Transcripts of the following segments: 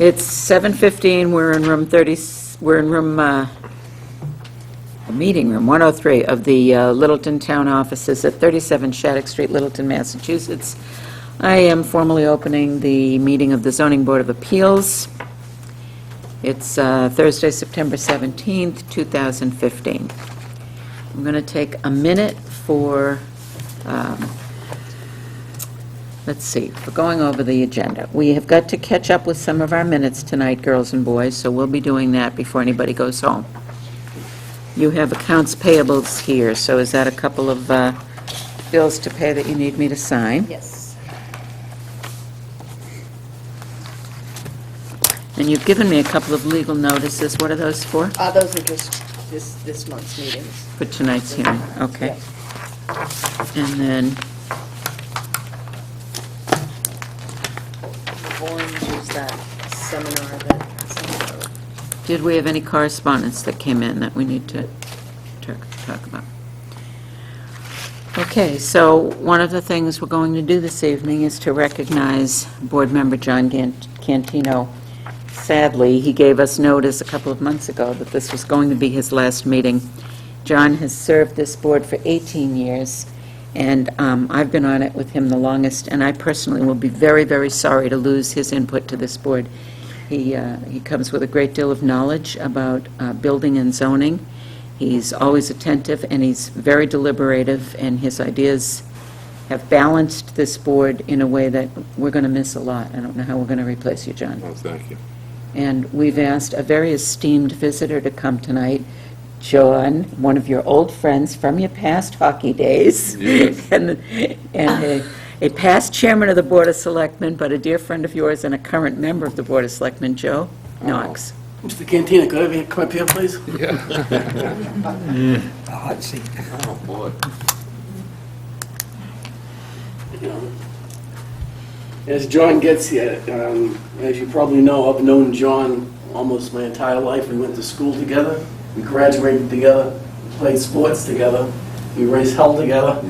It's 7:15. We're in room 30. We're in room, the meeting room 103 of the Littleton Town Offices at 37 Shattuck Street, Littleton, Massachusetts. I am formally opening the meeting of the Zoning Board of Appeals. It's Thursday, September 17th, 2015. I'm going to take a minute for, let's see, for going over the agenda. We have got to catch up with some of our minutes tonight, girls and boys, so we'll be doing that before anybody goes home. You have accounts payables here, so is that a couple of bills to pay that you need me to sign? Yes. And you've given me a couple of legal notices. What are those for? Those are just this month's meetings. For tonight's hearing, okay. And then, Orange is that seminar did we have any correspondence that came in that we need to talk about? Okay, so one of the things we're going to do this evening is to recognize Board Member John Cantino. Sadly, he gave us notice a couple of months ago that this was going to be his last meeting. John has served this board for 18 years, and I've been on it with him the longest, and I personally will be very, very sorry to lose his input to this board. He comes with a great deal of knowledge about building and zoning. He's always attentive, and he's very deliberative, and his ideas have balanced this board in a way that we're going to miss a lot. I don't know how we're going to replace you, John. Oh, thank you. And we've asked a very esteemed visitor to come tonight, John, one of your old friends from your past hockey days. Yes. and a past chairman of the Board of Selectmen, but a dear friend of yours and a current member of the Board of Selectmen, Joe Knox. Mr. Cantino, could I come up here, please? Yeah. The hot seat. Oh, boy. As John gets here, as you probably know, I've known John almost my entire life. We went to school together, we graduated together, played sports together, we raised hell together,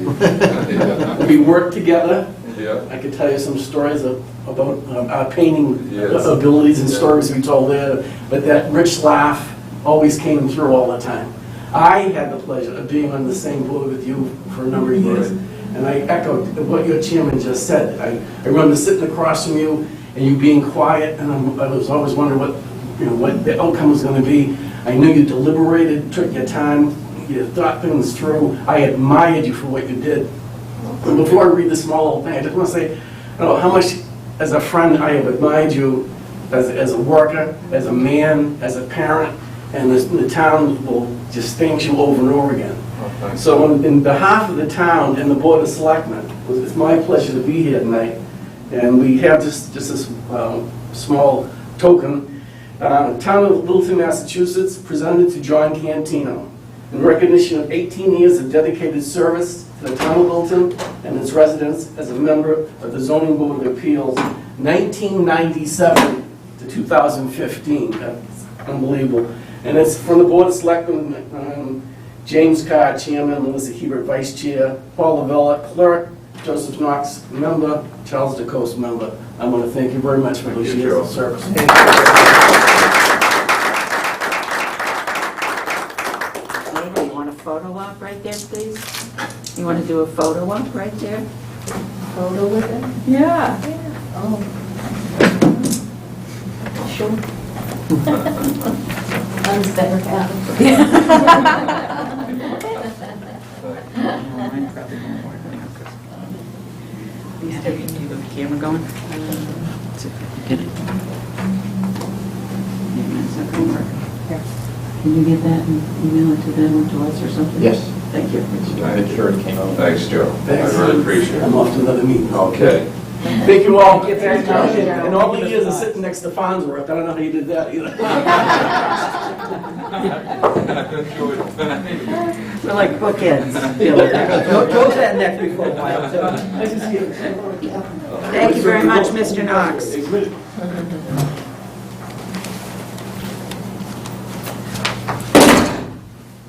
we worked together. Yeah. I could tell you some stories about our painting Yes. abilities and Yeah. stories we told there, but that rich laugh always came through all the time. I had the pleasure of being on the same board with you for a number of years, Right. and I echo what your chairman just said. I remember sitting across from you and you being quiet, and I was always wondering what the outcome was going to be. I knew you deliberated, took your time, you thought things through. I admired you for what you did. And before I read the small little thing, I just want to say, how much, as a friend, I have admired you as a worker, as a man, as a parent, and the town will just thank you over and over again. Oh, thanks. So in behalf of the town and the Board of Selectmen, it's my pleasure to be here tonight. And we have just this small token. Town of Littleton, Massachusetts, presented to John Cantino in recognition of 18 years of dedicated service to the town of Littleton and its residents as a member of the Zoning Board of Appeals, 1997 to 2015. That's unbelievable. And it's from the Board of Selectmen, James Carr, Chairman, Melissa Hebert, Vice Chair, Paul Lavella, Clerk, Joseph Knox, Member, Charles DeCoste, Member. I want to thank you very much for those years of service. You want a photo op right there, please? You want to do a photo op right there? Photo with it? Yeah. Oh. Sure. Mine's better half. Mine probably won't work now, 'cause these different, you got the camera going? Let's see if I can get it. Yeah, mine's not gonna work. Here. Can you get that and email it to them or to us or something? Yes. Thank you. I'm sure it came out. Thanks, Joe. Thanks. I really appreciate it. I'm off to another meeting. Okay. Thank you all. Thank you very much. And all the years of sitting next to Farnsworth, I don't know how you did that either. We're like bookends. Joe's had next before a while, so. Nice to see you. Thank you very much, Mr. Knox.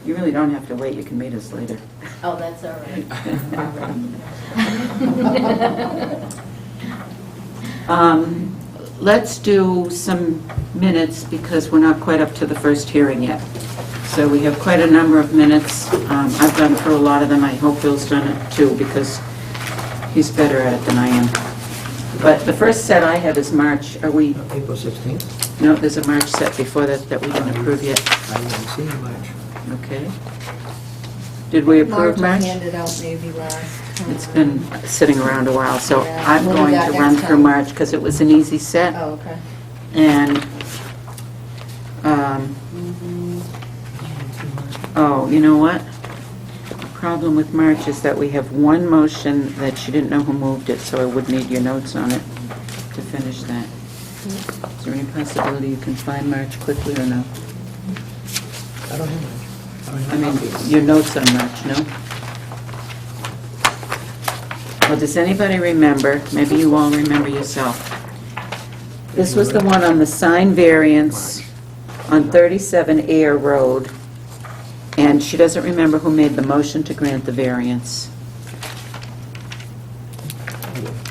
You really don't have to wait, you can meet us later. Oh, that's all right. let's do some minutes because we're not quite up to the first hearing yet. So we have quite a number of minutes. I've gone through a lot of them. I hope Bill's done it too because he's better at it than I am. But the first set I have is March. Are we, April 16th? no, there's a March set before that that we didn't approve yet. I haven't seen much. Okay. Did we approve March? March I handed out maybe last time. It's been sitting around a while, so Yeah. I'm What do going we got to run next through time? March because it was an easy set. Oh, okay. And, oh, you know what? The problem with March is that we have one motion that she didn't know who moved it, so I would need your notes on it to finish that. Is there any possibility you can find March quickly or no? I don't have much. I mean, your notes on March, no? Well, does anybody remember, maybe you all remember yourself, this was the one on the sign variance on 37 Air Road, and she doesn't remember who made the motion to grant the variance.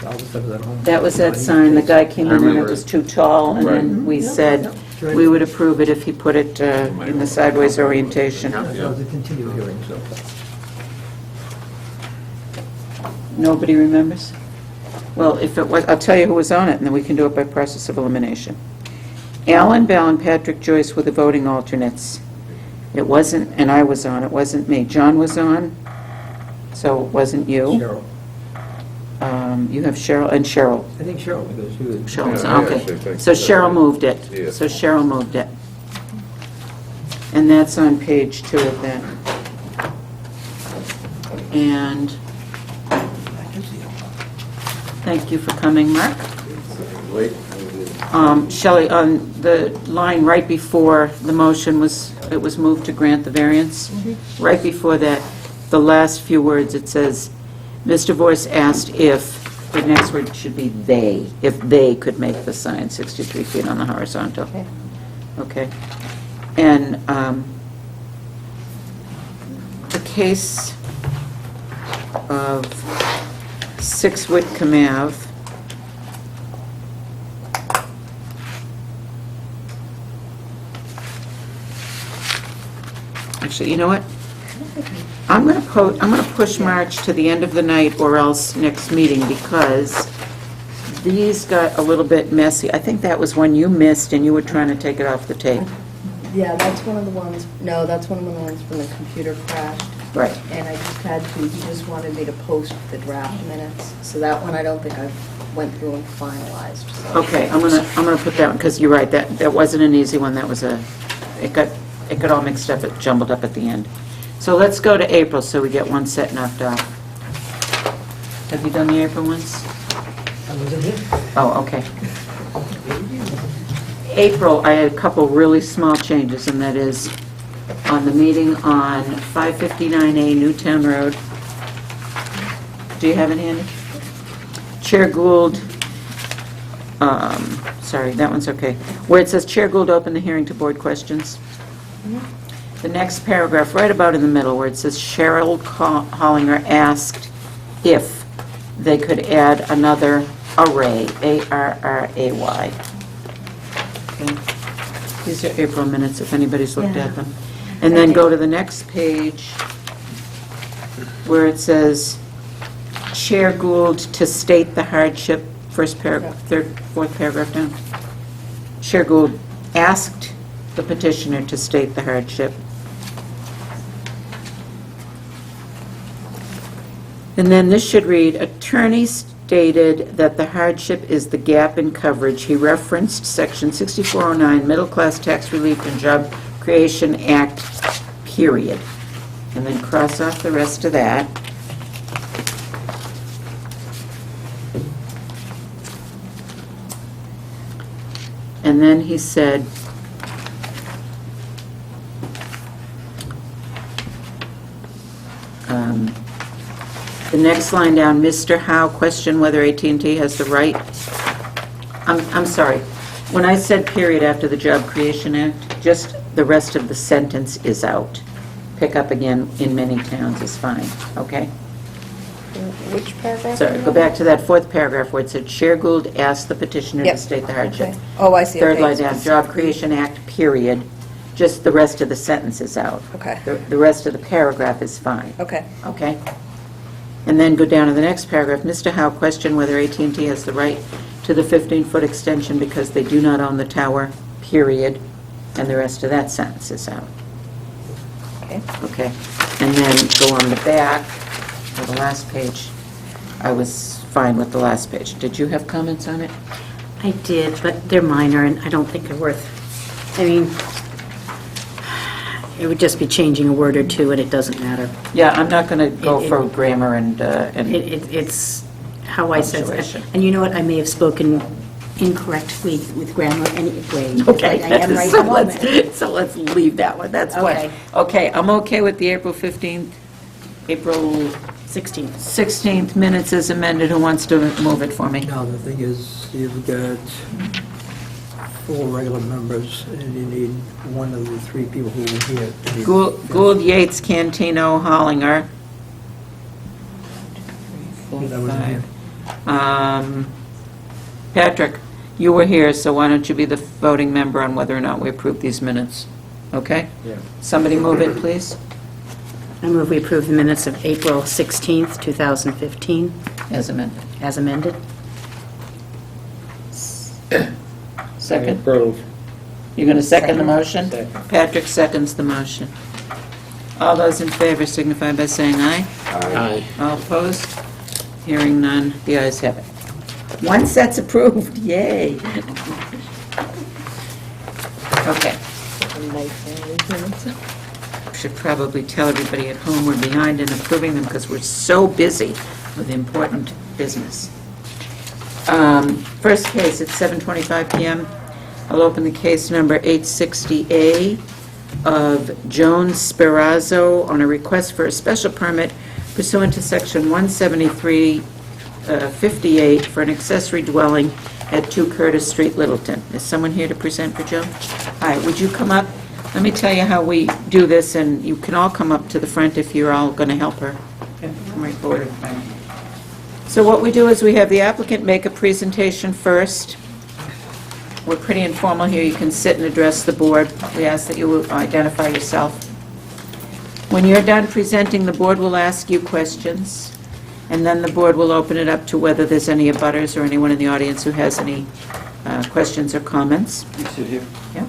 All the stuff is at home. That was that sign, the guy came in and it remember was it. too tall, and then Right. we said we would approve it if he put it in the sideways orientation. That was a continued hearing, so. Nobody remembers? Well, if it was, I'll tell you who was on it, and then we can do it by process of elimination. Alan Bell and Patrick Joyce were the voting alternates. It wasn't, and I was on, it wasn't me. John was on, so it wasn't you. Cheryl. You have Cheryl, and Cheryl. I think Cheryl, because she was. Cheryl's Yeah, I on, actually okay. think So so. Cheryl moved it. Yeah. So Cheryl moved it. And that's on page 2 of that. And thank you for coming, Mark. Wait. Shelley, on the line right before the motion was, it was moved to grant the variance. Right before that, the last few words, it says, Mr. Voice asked if, the next word should be they, if they could make the sign 63 feet on the horizontal. Okay. Okay. And the case of 6 Whitcomb Ave, actually, you know what? I'm going to push March to the end of the night or else next meeting because these got a little bit messy. I think that was one you missed and you were trying to take it off the tape. Yeah, that's one of the ones, no, that's one of the ones when the computer crashed. Right. And I just had to, he just wanted me to post the draft minutes. So that one, I don't think I went through and finalized. So. Okay, I'm gonna put that one, because you're right, that wasn't an easy one, that was it got all mixed up, it jumbled up at the end. So let's go to April, so we get one set knocked off. Have you done the April ones? I wasn't here. Oh, okay. April, I had a couple really small changes, and that is on the meeting on 559A Newtown Road. Do you have it handy? Chair Gould, sorry, that one's okay. Where it says Chair Gould opened the hearing to board questions. The next paragraph, right about in the middle, where it says Cheryl Hollinger asked if they could add another array, A-R-R-A-Y. Okay. These are April minutes, if anybody's looked Yeah. at them. And then go to the next page, where it says Chair Gould to state the hardship, first paragraph, fourth paragraph down. Chair Gould asked the petitioner to state the hardship. And then this should read, attorney stated that the hardship is the gap in coverage. He referenced Section 6409, Middle Class Tax Relief and Job Creation Act, period. And then cross off the rest of that. And then he said, the next line down, Mr. Howe questioned whether AT&T has the right. I'm sorry. When I said period after the Job Creation Act, just the rest of the sentence is out. Pick up again in many towns is fine, okay? Which paragraph? Sorry, go back to that fourth paragraph where it said, Chair Gould asked the petitioner to Yep. state the hardship. Okay. Oh, I see. Third Okay. line down, Job Creation Act, period. Just the rest of the sentence is out. Okay. The rest of the paragraph is fine. Okay. Okay? And then go down to the next paragraph. Mr. Howe questioned whether AT&T has the right to the 15-foot extension because they do not own the tower, period. And the rest of that sentence is out. Okay. Okay? And then go on the back, or the last page. I was fine with the last page. Did you have comments on it? I did, but they're minor, and I don't think they're worth, I mean, it would just be changing a word or two, and it doesn't matter. Yeah, I'm not going to go It- for grammar and It's how I said Punctuation. it. And you know what, I may have spoken incorrectly with grammar anyway. Okay, I am right at the moment. so let's leave that one, that's what. Okay. Okay, I'm okay with the April 15th, April 16th. 16th minutes as amended. Who wants to move it for me? Now, the thing is, you've got 4 regular members, and you need one of the 3 people who were here. to be- Gould, Yates, Cantino, Hollinger. That wasn't here. Patrick, you were here, so why don't you be the voting member on whether or not we approve these minutes? Okay? Yeah. Somebody move it, please, I move we approve the minutes of April 16th, 2015, as amended. as amended. Second? Approve. You're going to second the motion? Second. Patrick seconds the motion. All those in favor signify by saying aye. Aye. All opposed? Hearing none, the ayes have it. One set's approved, yay. Okay. Should probably tell everybody at home we're behind in approving them because we're so busy with important business. First case at 7:25 PM. I'll open the case number 860A of Joan Sperazzo on a request for a special permit pursuant to Section 17358 for an accessory dwelling at 2 Curtis Street, Littleton. Is someone here to present for Joan? Hi, would you come up? Let me tell you how we do this, and you can all come up to the front if you're all going to help her. Okay, come right forward. So what we do is we have the applicant make a presentation first. We're pretty informal here. You can sit and address the board. We ask that you identify yourself. When you're done presenting, the board will ask you questions, and then the board will open it up to whether there's any abutters or anyone in the audience who has any questions or comments. You sit here. Yeah.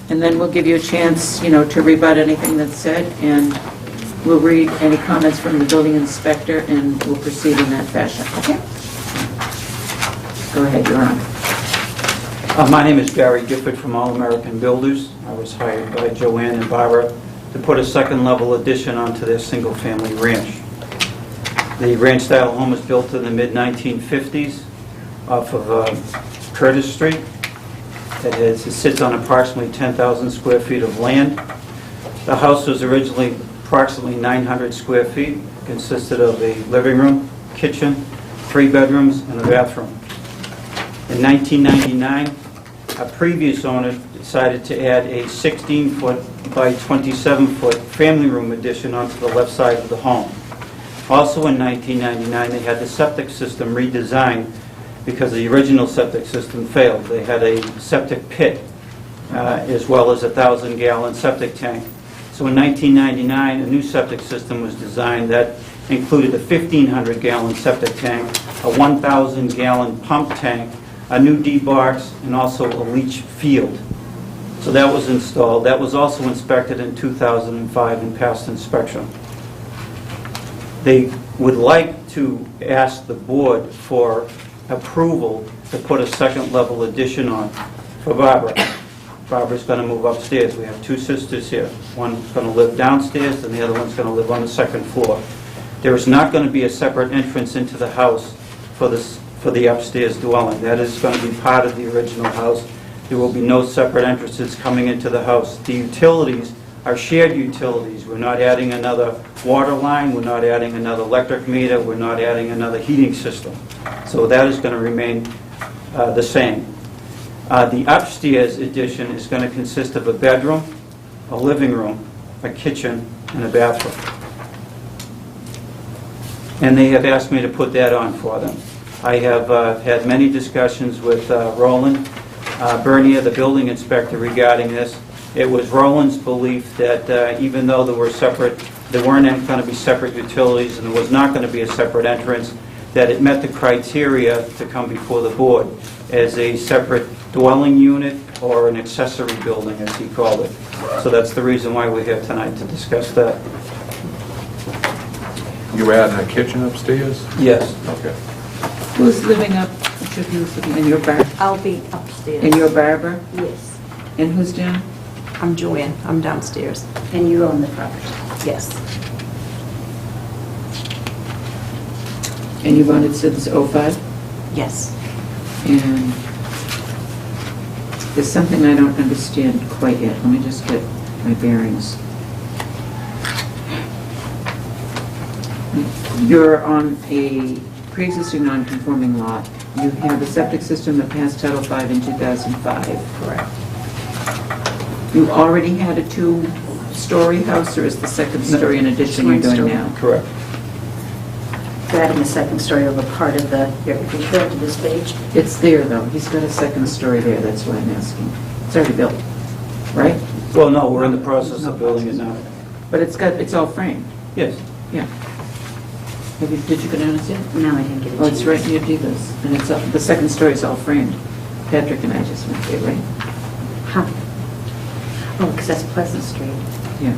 And then we'll give you a chance, to rebut anything that's said, and we'll read any comments from the building inspector, and we'll proceed in that fashion. Okay? Go ahead, you're on. My name is Barry Gifford from All American Builders. I was hired by Joanne and Barbara to put a second-level addition onto their single-family ranch. The ranch-style home was built in the mid-1950s off of Curtis Street. It sits on approximately 10,000 square feet of land. The house was originally approximately 900 square feet, consisted of a living room, kitchen, 3 bedrooms, and a bathroom. In 1999, a previous owner decided to add a 16-foot by 27-foot family room addition onto the left side of the home. Also in 1999, they had the septic system redesigned because the original septic system failed. They had a septic pit as well as a 1,000-gallon septic tank. So in 1999, a new septic system was designed that included a 1,500-gallon septic tank, a 1,000-gallon pump tank, a new D-box, and also a leach field. So that was installed. That was also inspected in 2005 and passed inspection. They would like to ask the board for approval to put a second-level addition on for Barbara. Barbara's going to move upstairs. We have 2 sisters here. One's going to live downstairs, and the other one's going to live on the second floor. There is not going to be a separate entrance into the house for the upstairs dwelling. That is going to be part of the original house. There will be no separate entrances coming into the house. The utilities are shared utilities. We're not adding another water line. We're not adding another electric meter. We're not adding another heating system. So that is going to remain the same. The upstairs addition is going to consist of a bedroom, a living room, a kitchen, and a bathroom. and they have asked me to put that on for them. I have had many discussions with Roland Bernier, the building inspector, regarding this. It was Roland's belief that even though there weren't going to be separate utilities and there was not going to be a separate entrance, that it met the criteria to come before the board as a separate dwelling unit or an accessory building, as he called it. So that's the reason why we're here tonight, to discuss that. You adding a kitchen upstairs? Yes. Okay. Who's living up, who's living in your I'll be upstairs. in your Barbara? Yes. And who's down? I'm Joanne. I'm downstairs. And you own the property? Yes. And you've owned it since '05? Yes. And there's something I don't understand quite yet. Let me just get my bearings. You're on a pre-existing non-conforming lot. You have a septic system that passed Title V in 2005. Correct. You already had a two-story house, or is the second story an addition you're doing now? Correct. You're adding a second story over part of the, here, if you go to this page. It's there, though. He's got a second story there, that's why I'm asking. It's already built, right? Well, no, we're in the process of building it now. But it's all framed. Yes. Yeah. Did you go down and see it? No, I didn't get it. Oh, it's right near Divas, and it's up, the second story is all framed. Patrick and I just went there, right? Huh. Oh, because that's Pleasant Street. Yeah.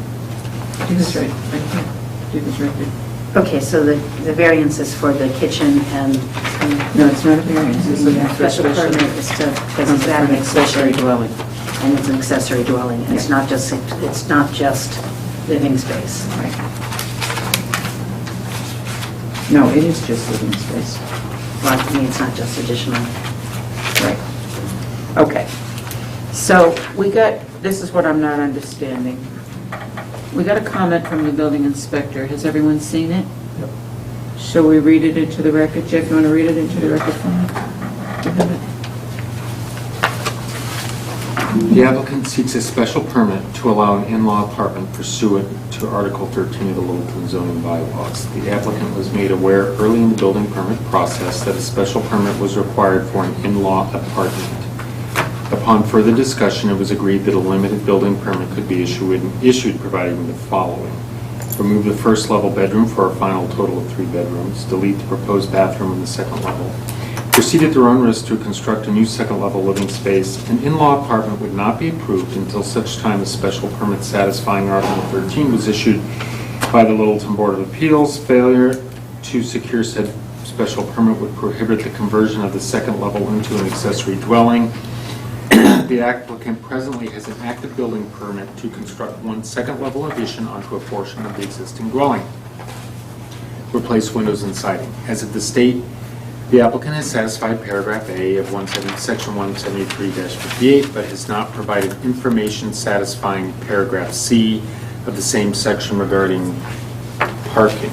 Divas right here. Divas right there. Okay, so the variance is for the kitchen and No, it's not a variance, it's the a special permit is to, because it's an an accessory dwelling. and it's an accessory dwelling, and it's not just living space. Right. No, it is just living space. Well, to me, it's not just additional. Right. Okay. So we got, this is what I'm not understanding. We got a comment from the building inspector. Has everyone seen it? Yep. Shall we read it into the record? Jeff, you want to read it into the record for me? You have it? The applicant seeks a special permit to allow an in-law apartment pursuant to Article 13 of the Littleton zoning bylaws. The applicant was made aware early in the building permit process that a special permit was required for an in-law apartment. Upon further discussion, it was agreed that a limited building permit could be issued providing the following. Remove the first level bedroom for a final total of 3 bedrooms. Delete the proposed bathroom in the second level. Proceed at their own risk to construct a new second level living space. An in-law apartment would not be approved until such time a special permit satisfying Article 13 was issued by the Littleton Board of Appeals. Failure to secure said special permit would prohibit the conversion of the second level into an accessory dwelling. The applicant presently has an active building permit to construct one second level addition onto a portion of the existing dwelling. Replace windows and siding. As of this date, the applicant has satisfied paragraph A of section 173-58, but has not provided information satisfying paragraph C of the same section regarding parking.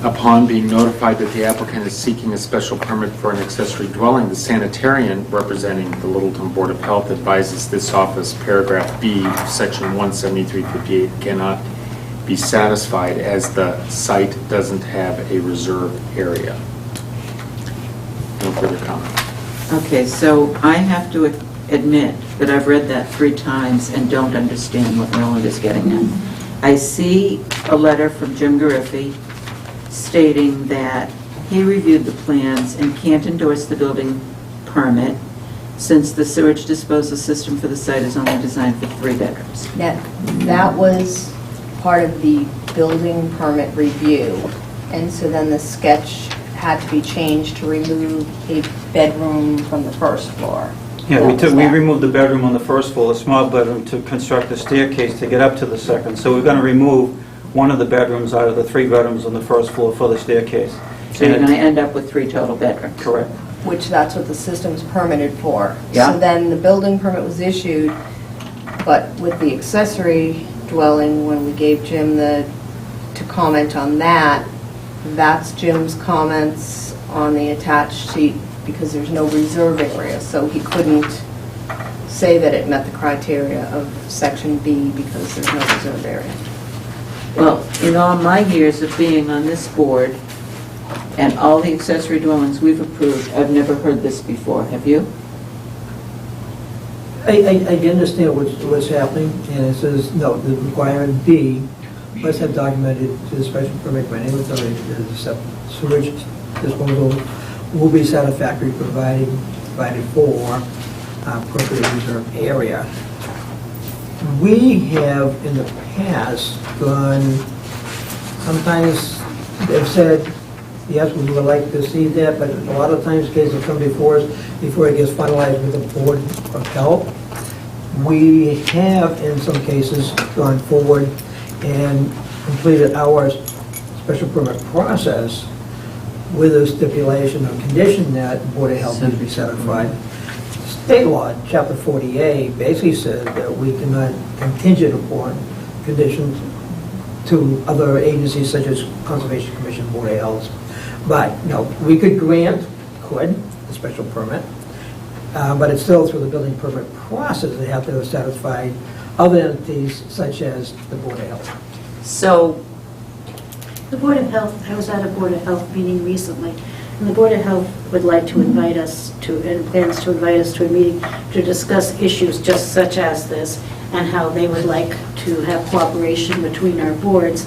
Upon being notified that the applicant is seeking a special permit for an accessory dwelling, the sanitarian representing the Littleton Board of Health advises this office paragraph B of section 173-58 cannot be satisfied as the site doesn't have a reserved area. No further comment. Okay, so I have to admit that I've read that 3 times and don't understand what Roland is getting at. I see a letter from Jim Gariffi stating that he reviewed the plans and can't endorse the building permit since the sewage disposal system for the site is only designed for 3 bedrooms. That was part of the building permit review, and so then the sketch had to be changed to remove a bedroom from the first floor. Yeah, That was we that. removed the bedroom on the first floor, a small bedroom, to construct a staircase to get up to the second. So we're going to remove one of the bedrooms out of the 3 bedrooms on the first floor for the staircase. So you're going to end up with 3 total bedrooms. Correct. Which that's what the system's permitted for. Yeah. So then the building permit was issued, but with the accessory dwelling, when we gave Jim to comment on that, that's Jim's comments on the attached sheet because there's no reserve area, so he couldn't say that it met the criteria of section B because there's no reserve area. Well, in all my years of being on this board, and all the accessory dwellings we've approved, I've never heard this before. Have you? I understand what's happening, and it says, no, the requirement B must have documented to the special permit granting authority that the sewage disposal will be satisfactory provided for appropriate reserve area. We have in the past gone, sometimes they've said, yes, we would like to see that, but a lot of times cases come before us, before it gets finalized with the Board of Health. We have, in some cases, gone forward and completed our special permit process with a stipulation or condition that the Board of Health needs to be satisfied. State law, Chapter 40A, basically says that we cannot contingent upon conditions to other agencies such as Conservation Commission, Board of Health. But, no, we could grant, the special permit, but it's still through the building permit process. They have to satisfy other entities such as the Board of Health. So, The Board of Health, I was at a Board of Health meeting recently, and the Board of Health would like to invite us to, and plans to invite us to a meeting to discuss issues just such as this, and how they would like to have cooperation between our boards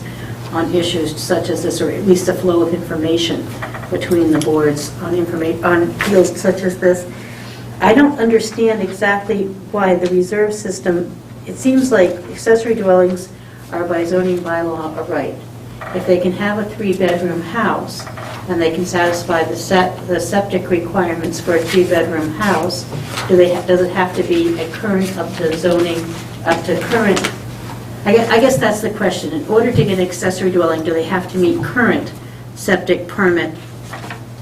on issues such as this, or at least a flow of information between the boards on on fields such as this. I don't understand exactly why the reserve system, it seems like accessory dwellings are by zoning bylaw a right. If they can have a 3-bedroom house and they can satisfy the septic requirements for a 3-bedroom house, does it have to be a current up to zoning, up to current? I guess that's the question. In order to get an accessory dwelling, do they have to meet current septic permit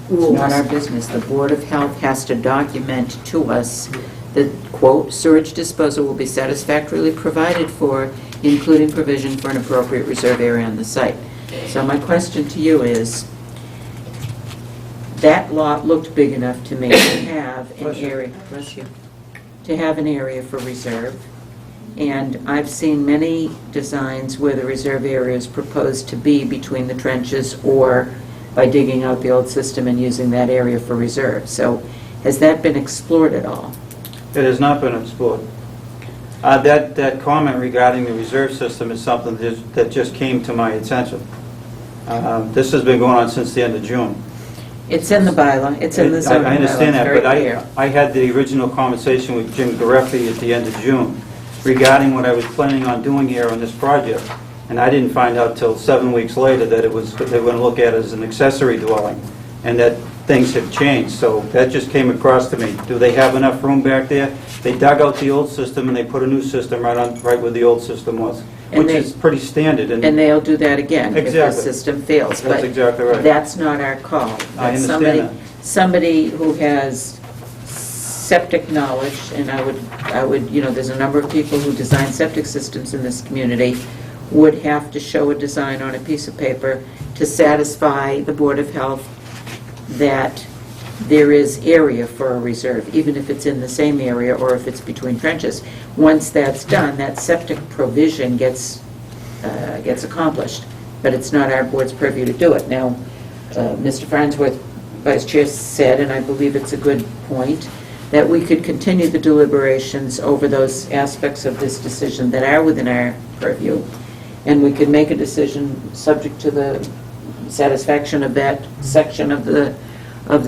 rules? it's not our business. The Board of Health has to document to us that, quote, "Sewage disposal will be satisfactorily provided for, including provision for an appropriate reserve area on the site." So my question to you is, that lot looked big enough to me to have an area, bless you, to have an area for reserve. And I've seen many designs where the reserve area is proposed to be between the trenches or by digging out the old system and using that area for reserve. So has that been explored at all? It has not been explored. That comment regarding the reserve system is something that just came to my attention. This has been going on since the end of June. It's in the bylaw, it's in the zoning bylaw. I understand that, it's very but clear. I had the original conversation with Jim Gareffi at the end of June regarding what I was planning on doing here on this project, and I didn't find out till 7 weeks later that they were going to look at it as an accessory dwelling, and that things had changed, so that just came across to me. Do they have enough room back there? They dug out the old system and they put a new system right where the old system was, which is pretty standard. And they'll do that again if the Exactly. system fails. That's exactly right. But that's not our call. I That's understand that. somebody who has septic knowledge, and I would, there's a number of people who design septic systems in this community, would have to show a design on a piece of paper to satisfy the Board of Health that there is area for a reserve, even if it's in the same area or if it's between trenches. Once that's done, that septic provision gets accomplished, but it's not our board's purview to do it. Now, Mr. Farnsworth, Vice Chair, said, and I believe it's a good point, that we could continue the deliberations over those aspects of this decision that are within our purview, and we could make a decision subject to the satisfaction of that section of the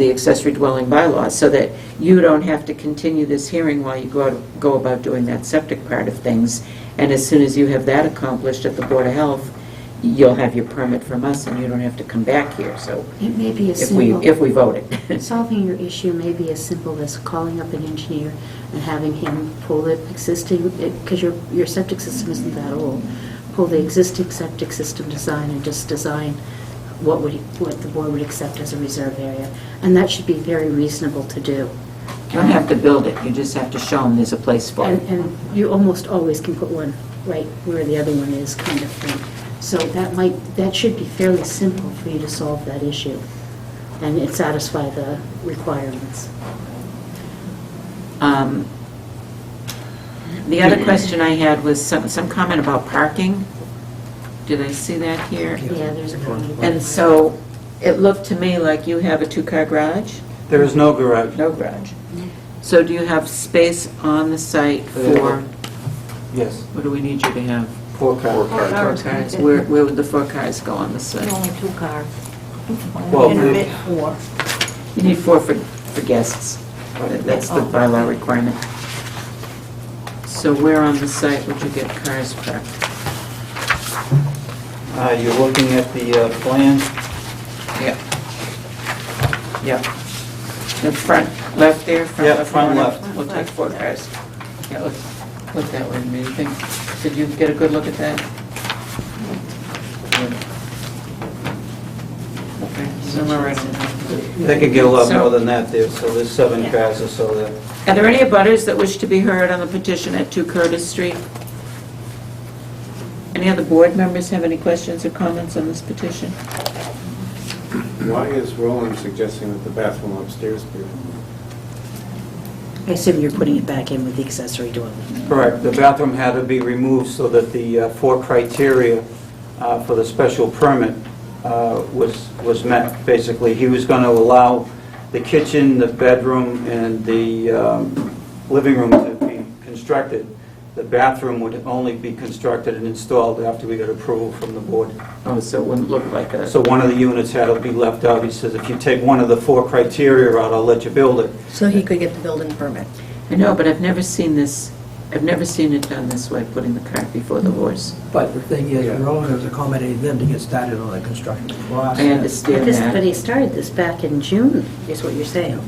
accessory dwelling bylaw, so that you don't have to continue this hearing while you go about doing that septic part of things. And as soon as you have that accomplished at the Board of Health, you'll have your permit from us, and you don't have to come back here. So It may be as if simple. we vote it. Solving your issue may be as simple as calling up an engineer and having him pull the existing, because your septic system isn't that old, pull the existing septic system design and just design what the board would accept as a reserve area. And that should be very reasonable to do. You don't have to build it, you just have to show them there's a place for it. And you almost always can put one right where the other one is, kind of thing. So that should be fairly simple for you to solve that issue, and it satisfy the requirements. The other question I had was some comment about parking. Did I see that here? Yeah, there's a comment. And so it looked to me like you have a two-car garage? There is no garage. No garage. So do you have space on the site for, Yes, what do we need you to have? 4 cars. Four cars. Where would the 4 cars go on the site? Only 2 car. Well, In a the- bit 4. You need 4 for guests. That's the bylaw requirement. So where on the site would you get cars parked? You're looking at the plan. Yeah. Yeah. The front left there? Yeah, front corner? left. We'll take 4 cars. Yeah, look that way, do you think? Did you get a good look at that? Good. Okay, so we're ready. They could get a lot So- more than that there, so there's 7 cars or so there. Are there any abutters that wish to be heard on the petition at 2 Curtis Street? Any other board members have any questions or comments on this petition? Why is Roland suggesting that the bathroom upstairs be removed? I assume you're putting it back in with the accessory dwelling. Correct. The bathroom had to be removed so that the 4 criteria for the special permit was met. Basically, he was going to allow the kitchen, the bedroom, and the living room to be constructed. The bathroom would only be constructed and installed after we got approval from the board. Oh, so it wouldn't look like a... So one of the units had to be left out. He says, if you take one of the 4 criteria out, I'll let you build it. So he could get the building permit. I know, but I've never seen this, I've never seen it done this way, putting the cart before the horse. But the thing is, Roland has accommodated them to get started on the construction process. I understand But that. he started this back in June, is what you're saying.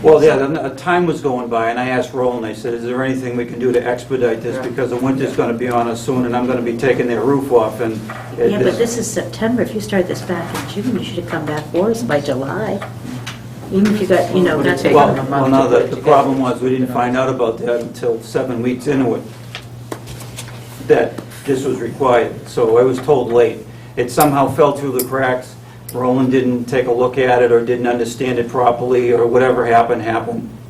Well, yeah, time was going by, and I asked Roland, I said, is there anything we can do to expedite this? Because the winter's going to be on us soon, and I'm going to be taking their roof off, and... Yeah, but this is September. If you started this back in June, you should have come back for us by July. Even if you got, you know, Would it not take Well, them a well, month no, to put it the problem together? was, we didn't find out about that until 7 weeks into it, that this was required, so I was told late. It somehow fell through the cracks. Roland didn't take a look at it, or didn't understand it properly, or whatever happened,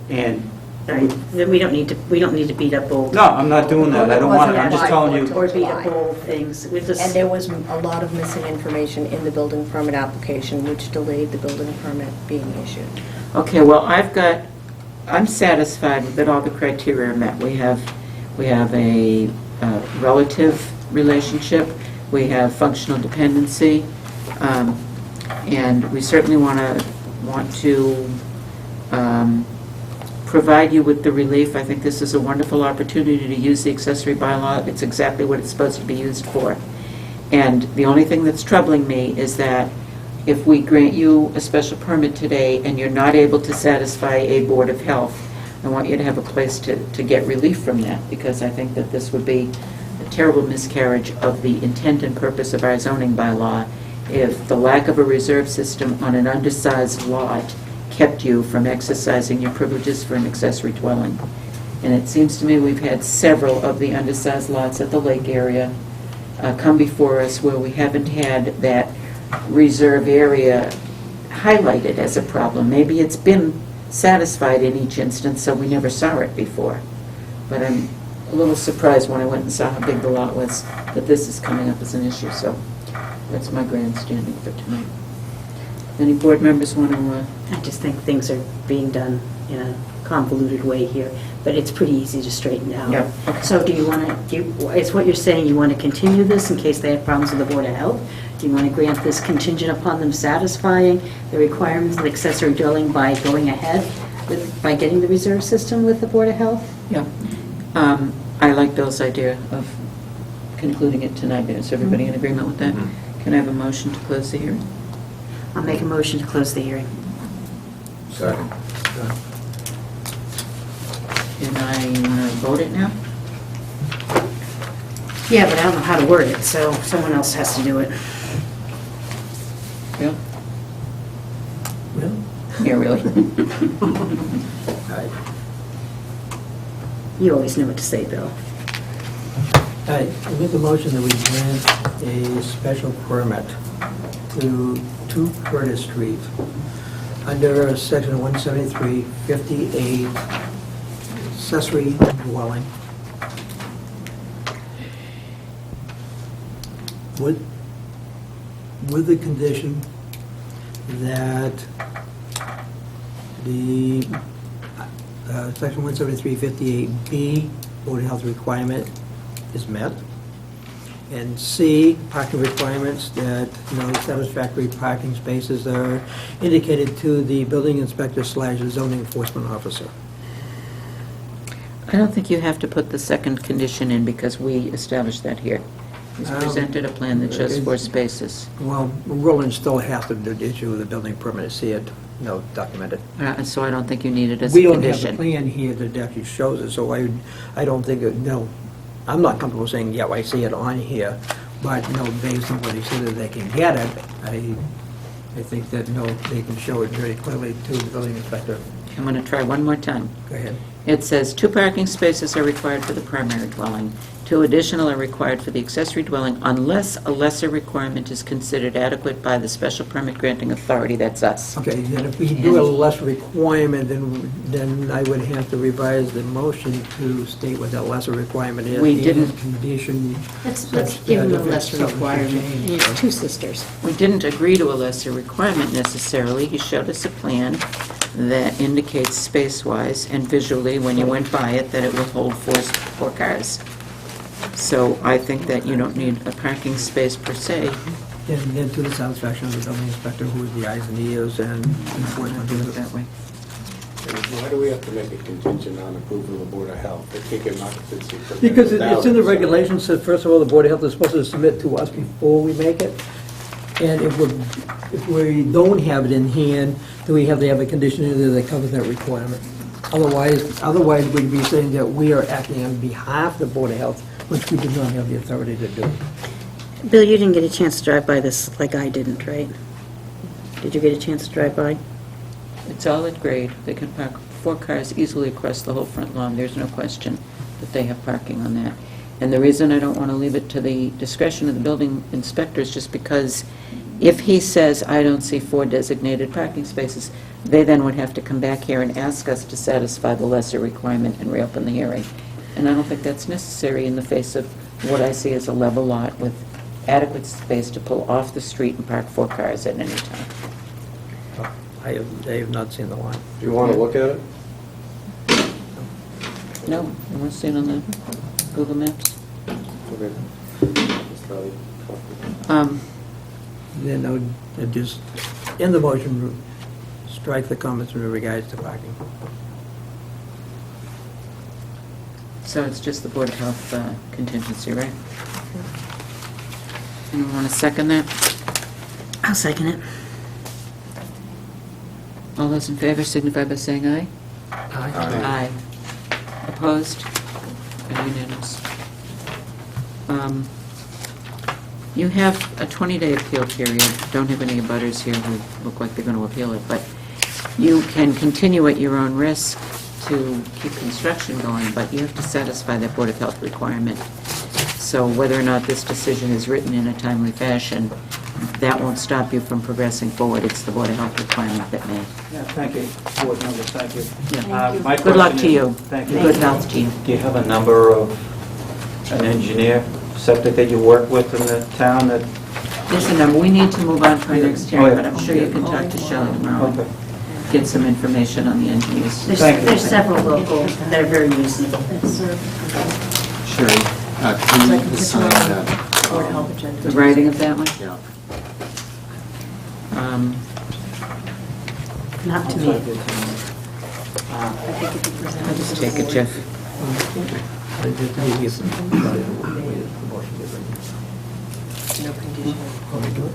and... Right. Then we don't need to beat up old, No, I'm not doing that, I don't want it, I'm just telling you... or beat up old things. We just, And there was a lot of missing information in the building permit application, which delayed the building permit being issued. Okay, well, I'm satisfied that all the criteria are met. We have a relative relationship, we have functional dependency, and we certainly want to provide you with the relief. I think this is a wonderful opportunity to use the accessory bylaw. It's exactly what it's supposed to be used for. And the only thing that's troubling me is that if we grant you a special permit today and you're not able to satisfy a Board of Health, I want you to have a place to get relief from that, because I think that this would be a terrible miscarriage of the intent and purpose of our zoning bylaw if the lack of a reserve system on an undersized lot kept you from exercising your privileges for an accessory dwelling. And it seems to me we've had several of the undersized lots at the lake area come before us where we haven't had that reserve area highlighted as a problem. Maybe it's been satisfied in each instance, so we never saw it before. But I'm a little surprised when I went and saw how big the lot was, that this is coming up as an issue, so that's my grandstanding for tonight. Any board members want to... I just think things are being done in a convoluted way here, but it's pretty easy to straighten out. Yeah, okay. So do you want to, is what you're saying, you want to continue this in case they have problems with the Board of Health? Do you want to grant this contingent upon them satisfying the requirements of accessory dwelling by going ahead by getting the reserve system with the Board of Health? Yeah. I like Bill's idea of concluding it tonight. Is everybody in agreement with that? Can I have a motion to close the hearing? I'll make a motion to close the hearing. Second. Can I vote it now? Yeah, but I don't know how to word it, so someone else has to do it. Bill? Well, Yeah, really? You always know what to say, Bill. I make a motion that we grant a special permit to 2 Curtis Street under section 173-58 accessory dwelling with with the condition that the Section 17358B Board of Health requirement is met, and C, parking requirements that no satisfactory parking spaces are indicated to the building inspector / zoning enforcement officer. I don't think you have to put the second condition in because we established that here. He's presented a plan that shows 4 spaces. Well, Roland still has to issue the building permit to see it, documented. So I don't think you need it as a We don't have a condition. plan here that actually shows it, so I don't think, I'm not comfortable saying, yeah, I see it on here, but based on what he said that they can get it, I think that, they can show it very clearly to the building inspector. I'm going to try one more time. Go ahead. It says 2 parking spaces are required for the primary dwelling. 2 additional are required for the accessory dwelling unless a lesser requirement is considered adequate by the special permit granting authority. That's us. Okay, then if we do a less requirement, then I would have to revise the motion to state what that lesser requirement is. We and didn't- Condition. Let's such give him that a if it's lesser something requirement. changed, He has 2 sisters. We didn't agree to a lesser requirement necessarily. He showed us a plan that indicates space-wise and visually, when you went by it, that it will hold 4 cars. So I think that you don't need a parking space per se. then to the satisfaction of the building inspector, who is the eyes and ears and enforcement. Do it that way. And why do we have to make a contingent on approval of the Board of Health? They can't get an occupancy permit Because without it's in the it, so- regulations, that first of all, the Board of Health is supposed to submit to us before we make it. And if we don't have it in hand, then we have to have a condition in there that covers that requirement. Otherwise we'd be saying that we are acting on behalf of the Board of Health, which we do not have the authority to do. Bill, you didn't get a chance to drive by this like I didn't, right? Did you get a chance to drive by? It's all at grade. They can park 4 cars easily across the whole front lawn. There's no question that they have parking on that. And the reason I don't want to leave it to the discretion of the building inspector is just because if he says, I don't see 4 designated parking spaces, they then would have to come back here and ask us to satisfy the lesser requirement and reopen the hearing. And I don't think that's necessary in the face of what I see as a level lot with adequate space to pull off the street and park 4 cars at any time. I have not seen the line. Do you want to look at it? No, you want to see it on the Google Maps? Okay. Just thought we'd talk about it. Then I would just, in the motion, strike the comments with regards to parking. So it's just the Board of Health contingency, right? Anyone want to second that? I'll second it. All those in favor signify by saying aye. Aye. Opposed? And unanimous. You have a 20-day appeal period. Don't have any abutters here who look like they're going to appeal it, but you can continue at your own risk to keep construction going, but you have to satisfy that Board of Health requirement. So whether or not this decision is written in a timely fashion, that won't stop you from progressing forward. It's the Board of Health requirement that may. Yeah, thank you, board members, thank you. Yeah. My Good luck question to is- you. Thank you. Good health to you. Do you have a number of an engineer, septic that you work with in the town that? There's a number. We need to move on to our next Oh, hearing, yeah. but I'm sure you can talk to Shelley tomorrow Okay. and get some information on the engineers. Thank you. There's several local that are very reasonable. Sherry, can you assign that? Board of Health agenda. The writing of that one? Yeah. Not to me. I'll just take it, Jeff. I just need you some- the motion is written. No condition. Want me to do it?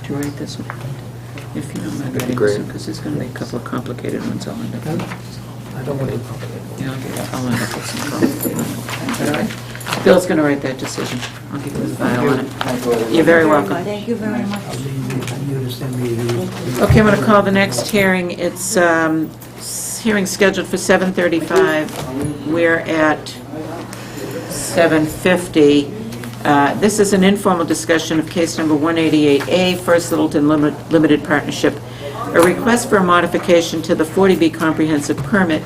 Do you write this one? If you don't mind writing Great. this one, because there's going to be a couple of complicated ones I'll end up with. I don't want to complicate it. Yeah, I'll end up with some complicated ones. All right. Bill's going to write that decision. I'll give you the file on it. You're very welcome. Thank you very much. I'll leave you to send me the... Okay, I'm going to call the next hearing. It's hearing scheduled for 7:35. We're at 7:50. This is an informal discussion of case number 188A, First Littleton Limited Partnership, a request for a modification to the 40B comprehensive permit,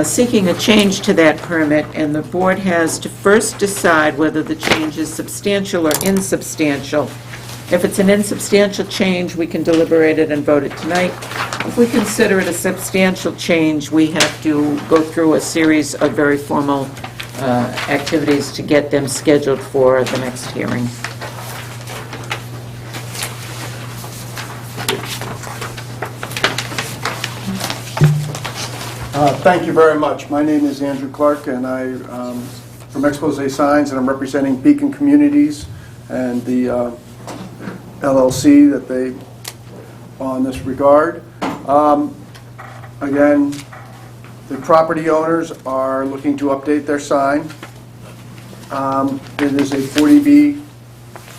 seeking a change to that permit, and the board has to first decide whether the change is substantial or insubstantial, If it's an insubstantial change, we can deliberate it and vote it tonight. If we consider it a substantial change, we have to go through a series of very formal activities to get them scheduled for the next hearing. Thank you very much. My name is Andrew Clark, and from Expose Signs, and I'm representing Beacon Communities and the LLC that they on this regard. Again, the property owners are looking to update their sign. It is a 40B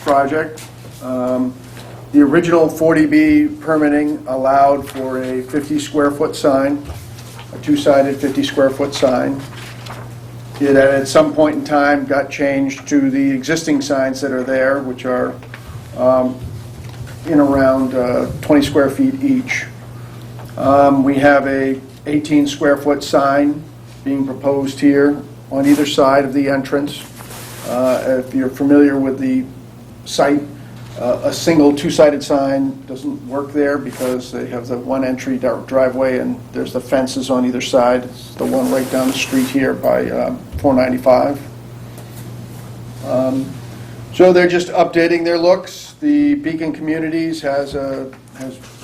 project. The original 40B permitting allowed for a 50 square foot sign, a two-sided 50 square foot sign. It at some point in time got changed to the existing signs that are there, which are in around 20 square feet each. We have a 18 square foot sign being proposed here on either side of the entrance. If you're familiar with the site, a single two-sided sign doesn't work there because they have the one entry driveway and there's the fences on either side. It's the one right down the street here by 495. So they're just updating their looks. The Beacon Communities has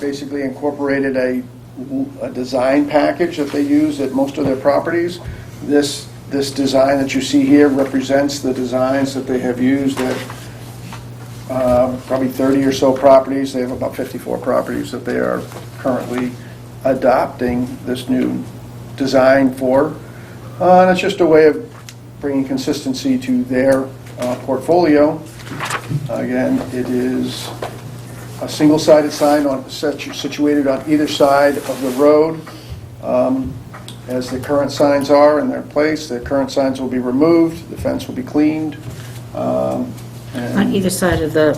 basically incorporated a design package that they use at most of their properties. This design that you see here represents the designs that they have used at probably 30 or so properties. They have about 54 properties that they are currently adopting this new design for. And it's just a way of bringing consistency to their portfolio. Again, it is a single-sided sign situated on either side of the road, as the current signs are in their place. The current signs will be removed, the fence will be cleaned. On either side of the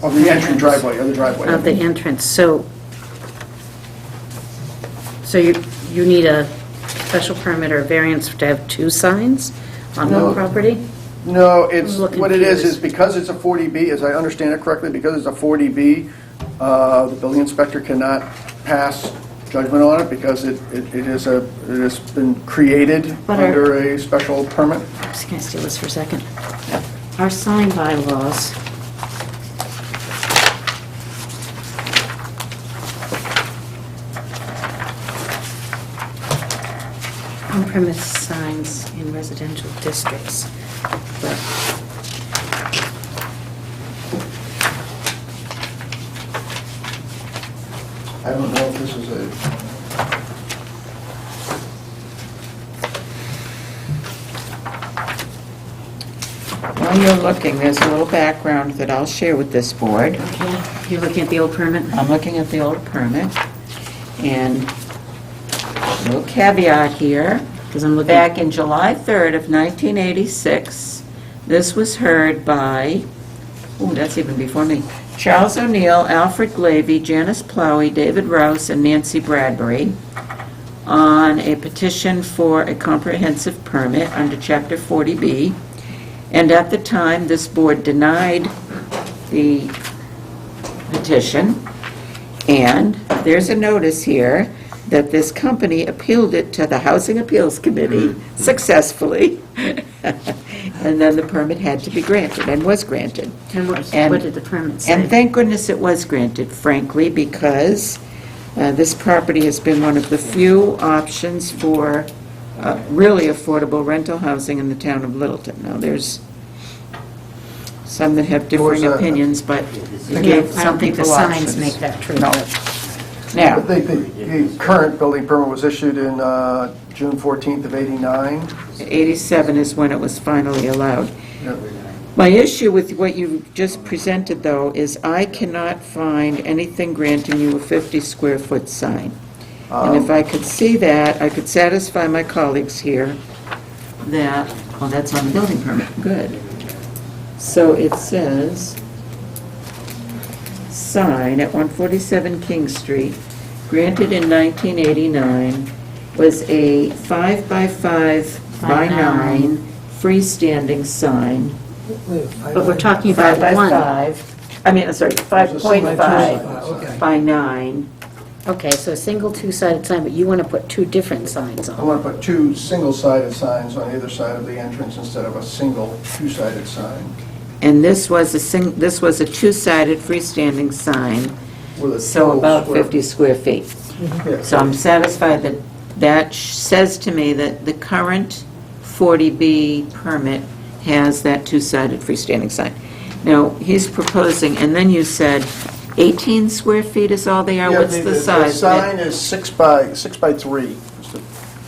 Of the entry driveway, or the driveway. of the entrance. So you need a special permit or variance to have two signs on No. one property? No, it's, I'm a little what it is confused. because it's a 40B, as I understand it correctly, because it's a 40B, the building inspector cannot pass judgment on it because it has been created But under a special permit. I'm just going to steal this for a second. Our sign bylaws on-premise signs in residential districts. But I don't know if this is a, While you're looking, there's a little background that I'll share with this board. okay, you're looking at the old permit? I'm looking at the old permit, and a little caveat here. Because I'm looking. Back in July 3rd of 1986, this was heard by, that's even before me, Charles O'Neill, Alfred Glavey, Janice Plowey, David Rouse, and Nancy Bradbury on a petition for a comprehensive permit under Chapter 40B. And at the time, this board denied the petition. And there's a notice here that this company appealed it to the Housing Appeals Committee successfully. And then the permit had to be granted, and was granted. And what And- did the permit say? And thank goodness it was granted, frankly, because this property has been one of the few options for really affordable rental housing in the town of Littleton. Now, there's some that have differing Was, opinions, but Yeah, it gave I some don't think the people signs options. make that true. No. I Now, think the current building permit was issued in June 14th of '89. 87 is when it was finally allowed. My issue with what you just presented, though, is I cannot find anything granting you a 50 square foot sign. And if I could see that, I could satisfy my colleagues here that, well, that's on the building permit, good. So it says, sign at 147 King Street, granted in 1989, was a 5 by 5 by 9 freestanding sign. But we're talking about 5 by one. 5, I mean, sorry, It's a single 5.5 okay. by 9. Okay, so a single two-sided sign, but you want to put two different signs I on. want to put two single-sided signs on either side of the entrance instead of a single two-sided sign And this was a two-sided freestanding sign, with a so total about square- 50 square feet. Yeah. So I'm satisfied that that says to me that the current 40B permit has that two-sided freestanding sign. Now, he's proposing, and then you said 18 square feet is all they are? Yeah, What's the size? The sign is 6 by 3, is the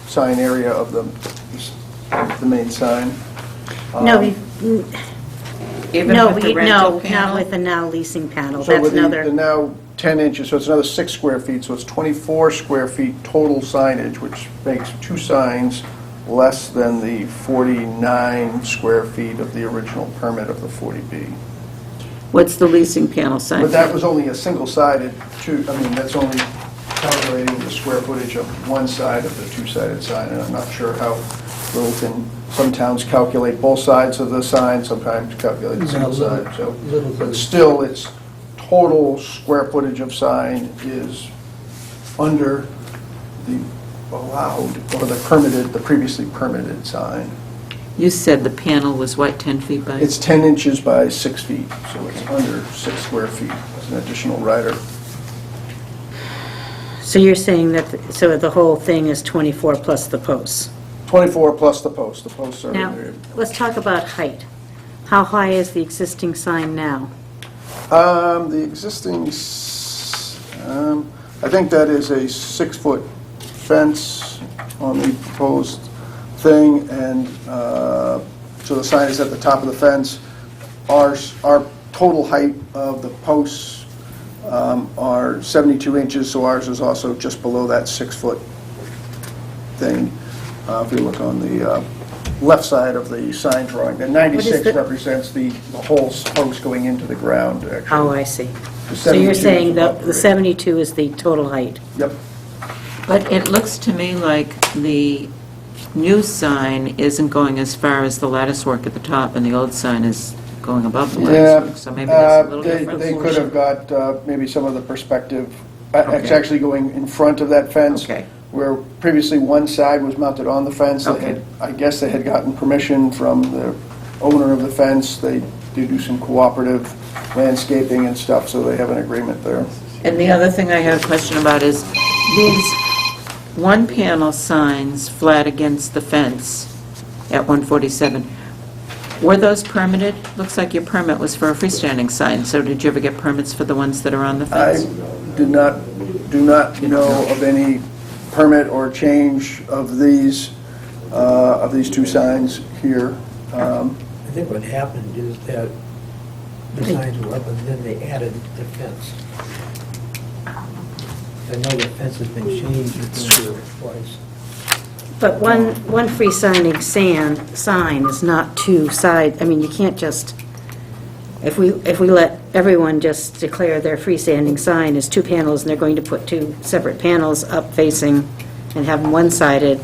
sign area of the main sign. No, Um, Even no, with the rental not panel? with the now leasing panel. So That's with the another, now 10 inches, so it's another 6 square feet, so it's 24 square feet total signage, which makes two signs less than the 49 square feet of the original permit of the 40B. What's the leasing panel size? But that was only a single-sided, that's only calculating the square footage of one side of the two-sided sign, and I'm not sure how some towns calculate both sides of the sign, sometimes calculate the single side, so. But still, its total square footage of sign is under the allowed, or the permitted, the previously permitted sign. You said the panel was what, 10 feet by? It's 10 inches by 6 feet, so it's under 6 square feet as an additional rider. so you're saying that, so the whole thing is 24 plus the posts? 24 plus the posts. The posts are Now, there. let's talk about height. How high is the existing sign now? The existing, I think that is a 6-foot fence on the proposed thing, and so the sign is at the top of the fence. Our total height of the posts are 72 inches, so ours is also just below that 6-foot thing. If you look on the left side of the sign drawing, the 96 the- represents the whole post going into the ground, actually. Oh, I see. The So you're 72 is saying about that the three. 72 is the total height? Yep. But it looks to me like the new sign isn't going as far as the lattice work at the top, and the old sign is going above the lattice work, so maybe that's a little different. They could have got maybe some of the perspective, it's Okay. actually going in front of that fence. Okay. Where previously one side was mounted on the fence. They Okay. had- I guess they had gotten permission from the owner of the fence. They do some cooperative landscaping and stuff, so they have an agreement there. And the other thing I had a question about is these one-panel signs flat against the fence at 147, were those permitted? Looks like your permit was for a freestanding sign, so did you ever get permits for the ones that are on the I fence? do not know of any permit or change of these two signs here. I think what happened is that the signs were up and then they added the fence. I know the fence has been changed twice. But one freestanding sign is not two side, I mean, you can't just, if we let everyone just declare their freestanding sign as two panels, and they're going to put two separate panels up facing and have them one-sided,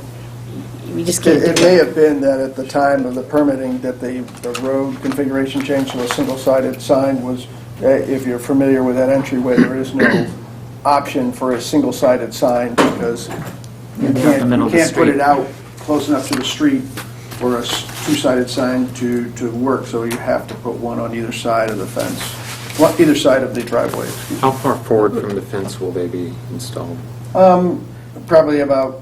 we just can't do It may that. have been that at the time of the permitting that the road configuration changed to a single-sided sign was, if you're familiar with that entryway, there is no option for a single-sided sign because you the middle of the can't put street. it out close enough to the street for a two-sided sign to work, so you have to put one on either side of the fence, either side of the driveway, excuse me. How far forward from the fence will they be installed? Probably about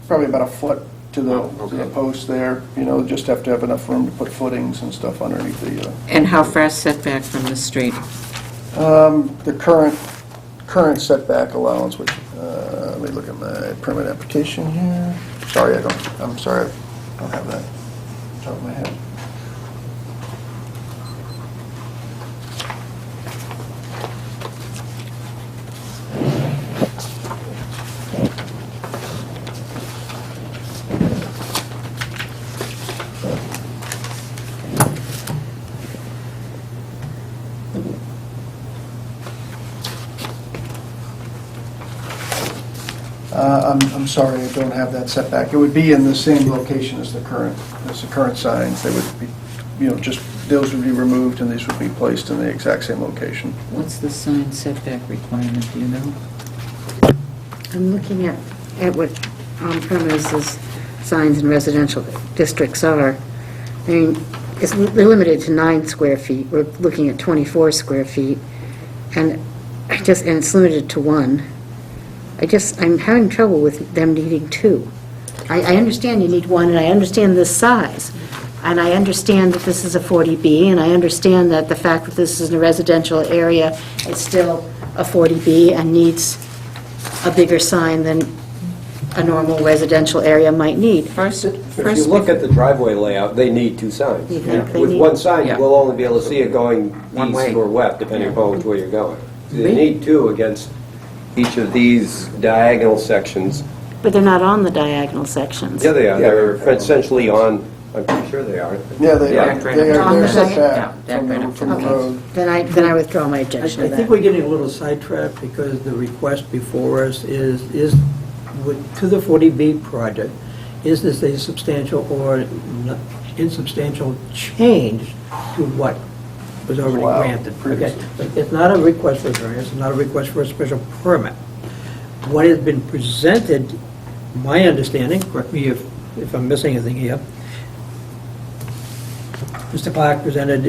a foot to the Okay. post there, just have to have enough room to put footings and stuff underneath the, And how far setback from the street? the current setback allowance, which, let me look at my permit application here. I'm sorry, I don't have that off the top of my head. I'm sorry, I don't have that setback. It would be in the same location as the current signs. They would be, just, those would be removed and these would be placed in the exact same location. What's the sign setback requirement, do you know? I'm looking at what on-premises signs in residential districts are. I mean, they're limited to 9 square feet. We're looking at 24 square feet, and it's limited to 1. I'm having trouble with them needing 2. I understand you need 1, and I understand this size, and I understand that this is a 40B, and I understand that the fact that this is in a residential area, it's still a 40B and needs a bigger sign than a normal residential area might need. If you look at the driveway layout, they need 2 signs. You think they With need- one sign, Yeah. you will only be able to see it going One east way. or west, depending Yeah. upon which way you're going. So you Really? need 2 against each of these diagonal sections. But they're not on the diagonal sections. Yeah, they are. They're essentially on, I'm pretty sure they are. Yeah, they Yeah. are. They're set Yeah, back they're right up from the to the road. Then I withdraw my I objection to think that. we're getting a little sidetracked because the request before us is to the 40B project, is this a substantial or insubstantial change to what was already Wow, granted? Okay, previously. but it's not a request for variance, it's not a request for a special permit. What has been presented, my understanding, correct me if I'm missing anything here, Mr. Clark presented,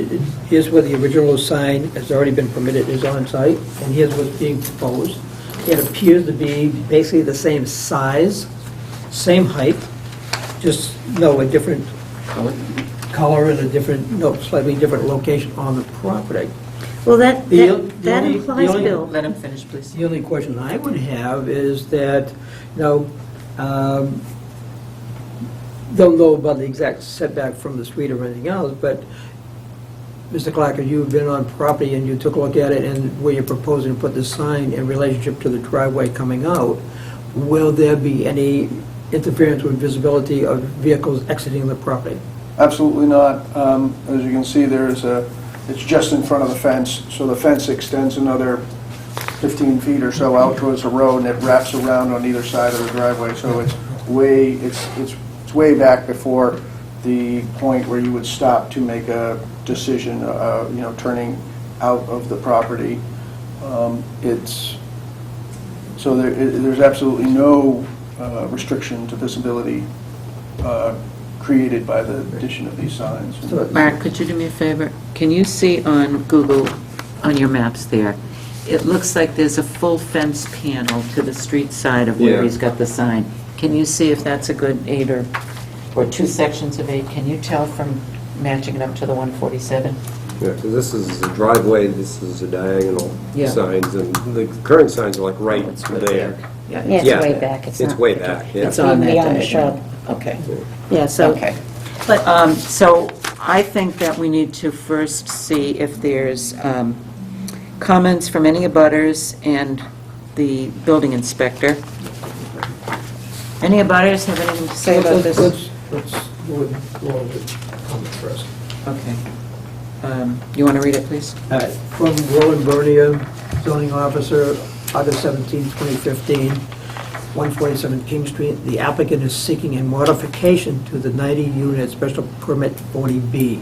here's where the original sign has already been permitted is on site, and here's what's being proposed. It appears to be basically the same size, same height, just, a different color and a different, slightly different location on the property. Well, that The implies, only- Bill, Let him finish, please. The only question I would have is that, don't know about the exact setback from the street or anything else, but Mr. Clark, you've been on property and you took a look at it and where you're proposing to put the sign in relationship to the driveway coming out, will there be any interference with visibility of vehicles exiting the property? Absolutely not. As you can see, it's just in front of the fence, so the fence extends another 15 feet or so out towards the road, and it wraps around on either side of the driveway, so it's way back before the point where you would stop to make a decision, turning out of the property. There's absolutely no restriction to visibility created by the addition of these signs. Mark, could you do me a favor? Can you see on Google, on your maps there, it looks like there's a full fence panel to the street side of where Yeah. he's got the sign. Can you see if that's a good 8 or 2 sections of 8? Can you tell from matching it up to the 147? Yeah, because this is a driveway, this is a diagonal Yeah. signs, and the current signs are like right It's right there. Yeah, yeah, it's Yeah. way back. It's It's not way back, yeah. It's on that beyond the diagonal. shrub. Okay, Yeah, so, okay. but So I think that we need to first see if there's comments from any abutters and the building inspector. Any abutters have anything to say about this? Let's go with comment first. Okay. You want to read it, please? From Roland Bernier, zoning officer, August 17, 2015, 147 King Street. The applicant is seeking a modification to the 90-unit special permit 40B,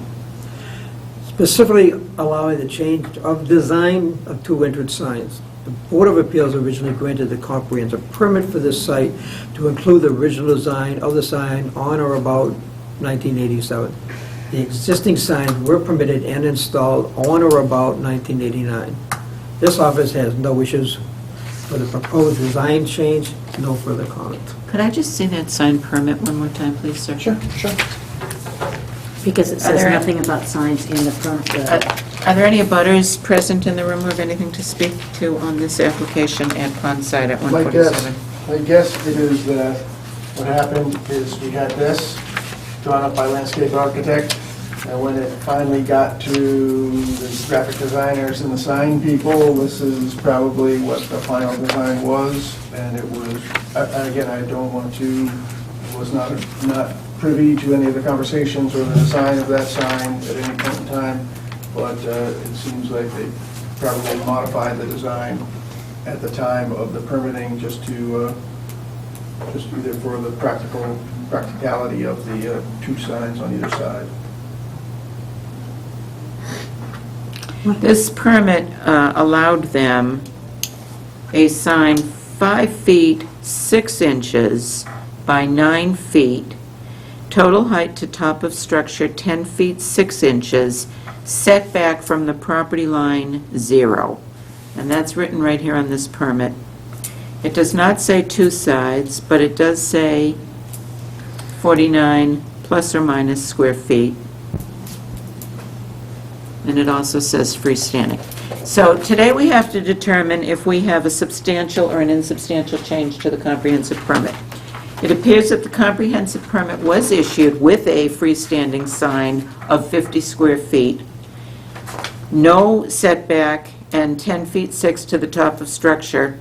specifically allowing the change of design of 2 entrance signs. The Board of Appeals originally granted the comprehensive permit for this site to include the original design of the sign on or about 1987. The existing signs were permitted and installed on or about 1989. This office has no issues for the proposed design change, no further comment. Could I just see that sign permit one more time, please, sir? Sure. because it Are says there- nothing about signs in the front. Are there any abutters present in the room who have anything to speak to on this application at Pond Site at My guess 147? it is that what happened is we had this drawn up by landscape architect, and when it finally got to the graphic designers and the sign people, this is probably what the final design was, and it was, again, I don't want to, was not privy to any of the conversations or the design of that sign at any point in time, but it seems like they probably modified the design at the time of the permitting just to just either for the practicality of the two signs on either side. This permit allowed them a sign 5 feet 6 inches by 9 feet, total height to top of structure 10 feet 6 inches, setback from the property line 0. And that's written right here on this permit. It does not say 2 sides, but it does say 49 plus or minus square feet. And it also says freestanding. So today we have to determine if we have a substantial or an insubstantial change to the comprehensive permit. It appears that the comprehensive permit was issued with a freestanding sign of 50 square feet, no setback, and 10 feet 6 to the top of structure.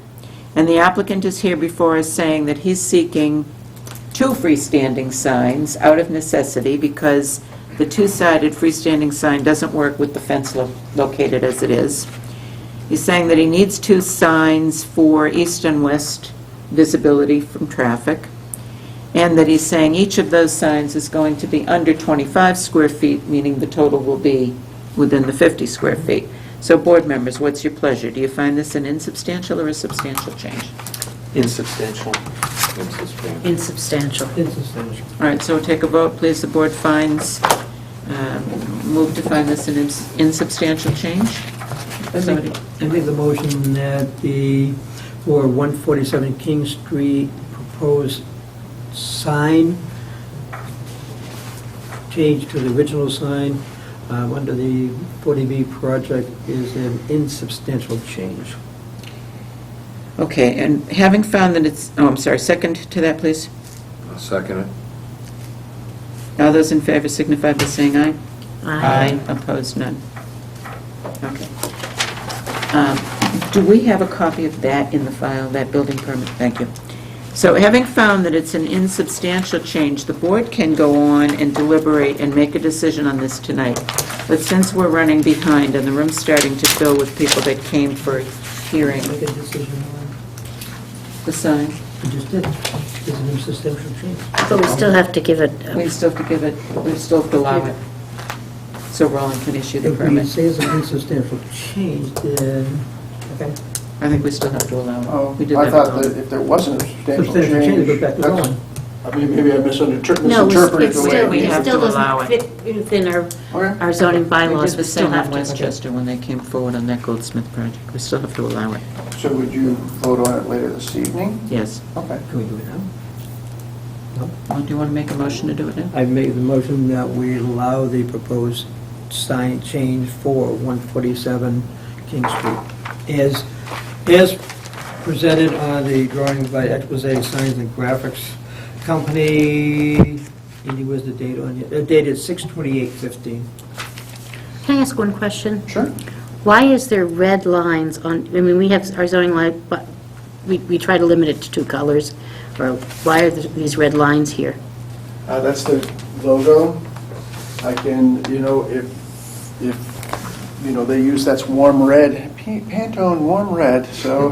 And the applicant is here before us saying that he's seeking 2 freestanding signs out of necessity because the 2-sided freestanding sign doesn't work with the fence located as it is. He's saying that he needs 2 signs for east and west visibility from traffic, and that he's saying each of those signs is going to be under 25 square feet, meaning the total will be within the 50 square feet. So board members, what's your pleasure? Do you find this an insubstantial or a substantial change? Insubstantial. Insubstantial. Insubstantial. All right, so we'll take a vote, please. The board finds, move to find this an insubstantial change. Somebody? I make the motion that the, for 147 King Street, proposed sign change to the original sign under the 40B project is an insubstantial change. Okay, and having found that it's, oh, I'm sorry, second to that, please. I'll second it. All those in favor signify by saying aye. Aye. Opposed, none. Okay. Do we have a copy of that in the file, that building permit? Thank you. So having found that it's an insubstantial change, the board can go on and deliberate and make a decision on this tonight. But since we're running behind and the room's starting to fill with people that came for hearing Make a decision on, the sign, we just did. It's an insubstantial change. But we still have to give it, we still have to give it, we still have to allow it. So Roland can issue the If we permit. say it's an insubstantial change, then, okay. I think we still have to allow it. Oh, We did I that thought with that if there wasn't a substantial Substantial change, it goes change, back to that's- Roland. I mean, maybe I No, misinterpreted it's the way. still, We have it still to allow doesn't it. fit within Okay. our zoning We bylaws. did We the still same have in to. Westchester when they came forward on that Goldsmith project. We still have to allow it. So would you vote on it later this evening? Yes. Okay. Can we do it now? No? Well, do you want to make a motion to do it now? I make the motion that we allow the proposed sign change for 147 King Street as presented on the drawing by Expose Signs and Graphics Company. Andy, where's the date on it? Dated 6/28/15. Can I ask one question? Sure. Why is there red lines on, I mean, we have our zoning line, but we try to limit it to 2 colors, or why are these red lines here? That's the logo. I can, if, they use, that's warm red, Pantone warm red, so,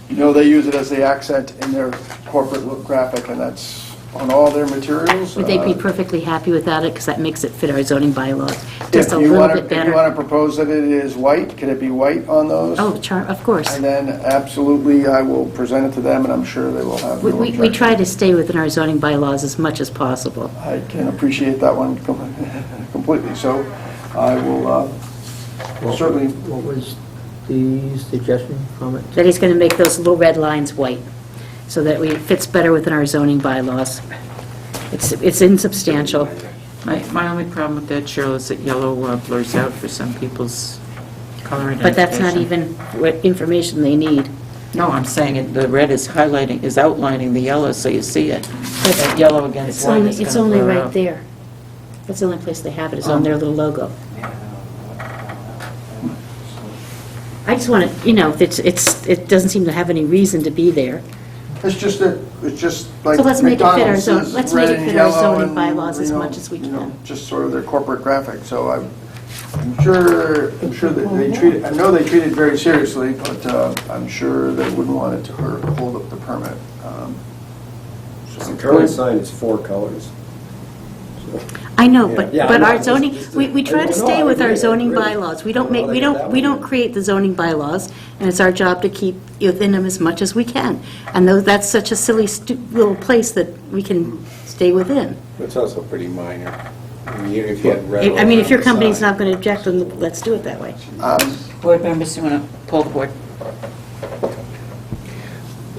they use it as the accent in their corporate look graphic, and that's on all their materials. Would they be perfectly happy without it, because that makes it fit our zoning bylaws If just a you little want bit to, if you better? want to propose that it is white, can it be white on those? Oh, of course. And then absolutely, I will present it to them, and I'm sure they will have no We objection. try to stay within our zoning bylaws as much as possible. I can appreciate that one completely, so I will certainly, What was the suggestion from it? That he's going to make those little red lines white, so that it fits better within our zoning bylaws. It's insubstantial. My only problem with that, Cheryl, is that yellow blurs out for some people's color identification. But that's not even what information they need. No, I'm saying the red is highlighting, is outlining the yellow, so you see it. That yellow against white is going It's to only blur right out. there. That's the only place they have it, is on their little logo. I just want to, it doesn't seem to have any reason to be there. it's just like So let's make it fit our McDonald's zone- is let's red make it and fit our yellow zoning and, bylaws as much as we can. Just sort of their corporate graphic, so I'm sure that they treat it, I know they treat it very seriously, but I'm sure they wouldn't want it to hold up the permit. The current sign is 4 colors. I know, but Yeah, I know. our zoning, we try to No, stay I with our agree, I zoning agree. bylaws. We don't make, Well, we I get that don't, we one. don't create the zoning bylaws, and it's our job to keep within them as much as we can. And though that's such a silly little place that we can stay within. It's also pretty minor. I mean, if you had red. I mean, if all your around the company's sign. not going to object, then let's do it that way. Board members, you want to pull the board?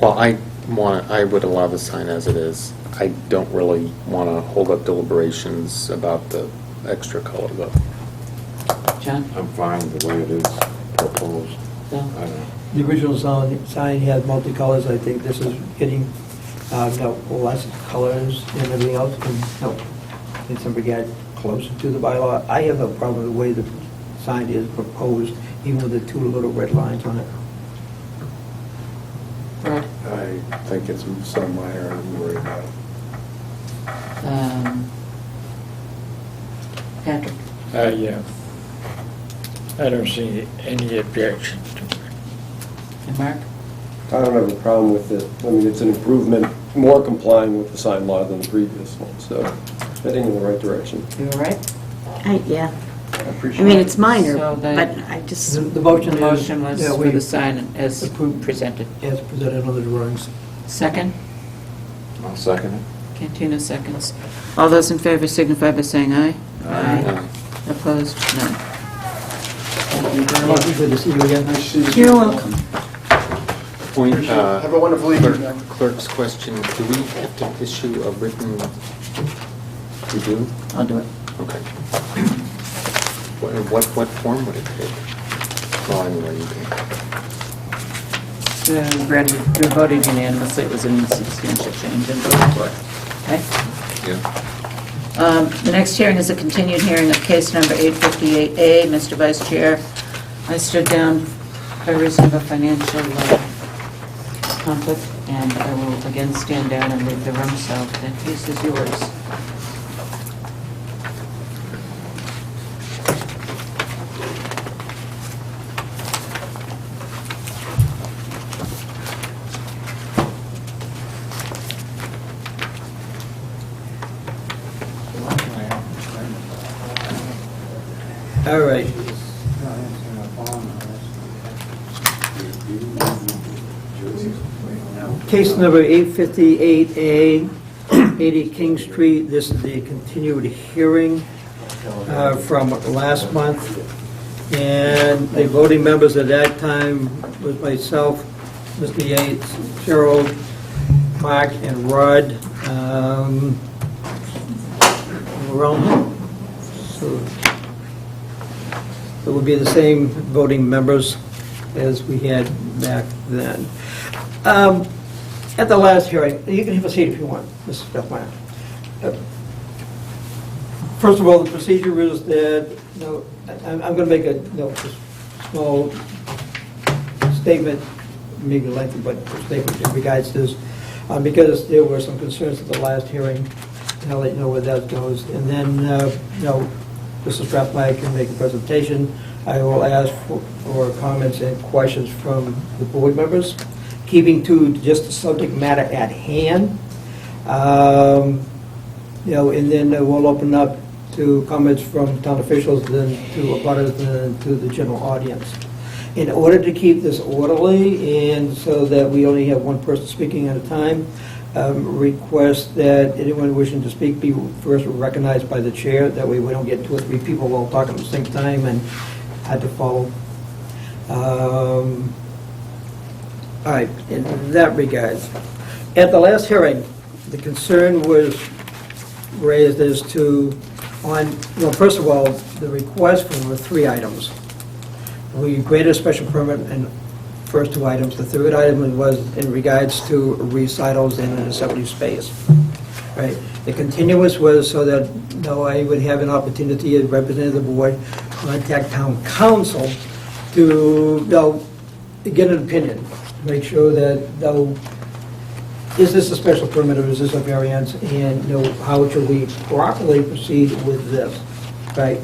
Well, I would allow the sign as it is. I don't really want to hold up deliberations about the extra color, though. John? I'm fine the way it is proposed. Bill? I don't know. The original sign had multicolors. I think this is getting, less colors and everything else, and, in some regard, closer to the bylaw. I have no problem with the way the sign is proposed, even with the 2 little red lines on it. Rod? I think it's so minor, I'm worried about it. Patrick? Yeah. I don't see any objection to it. And Mark? I don't have a problem with it. I mean, it's an improvement, more complying with the sign law than the previous one, so heading in the right direction. You all right? Yeah. I I appreciate mean, it. it's minor, So but the- I just, The motion The is... motion was yeah, for we the sign as approve- presented. As presented on the drawings. Second? I'll second it. Cantino seconds. All those in favor signify by saying aye. Aye. Opposed? None. Thank you very much. Good to see you again. Nice to see you. You're welcome. Point, Have a wonderful evening. man. clerk's question, do we have to issue a written, we do? I'll do it. Okay. What form would it take? Well, anyway, you can. Brad, you voted unanimously. It was an insubstantial change in vote for it. Okay? Yeah. The next hearing is a continued hearing of case number 858A. Mr. Vice Chair, I stood down by reason of a financial conflict, and I will again stand down and leave the room, so that case is yours. All right. Case number 858A, 80 King Street. This is the continued hearing from last month. And the voting members at that time was myself, Mr. Yates, Cheryl, Mark, and Rod. So it would be the same voting members as we had back then. At the last hearing, you can have a seat if you want, Mrs. Bethmeyer. First of all, the procedure is that, I'm going to make a small statement, maybe lengthy, but a statement in regards to this, because there were some concerns at the last hearing, and I'll let you know where that goes. And then, Mrs. Bethmeyer can make a presentation. I will ask for comments and questions from the board members, keeping to just the subject matter at hand. And then we'll open up to comments from town officials, then to abutters, then to the general audience. In order to keep this orderly, and so that we only have one person speaking at a time, request that anyone wishing to speak be first recognized by the chair. That way we don't get 2 or 3 people all talking at the same time and had to follow. All right, in that regards. At the last hearing, the concern was raised as to, first of all, the request for 3 items. We granted a special permit in first 2 items. The third item was in regards to recitals in an assembly space. Right? The continuance was so that I would have an opportunity as representative of the board, contact town council to get an opinion, make sure that is this a special permit or is this a variance, and how should we properly proceed with this, right?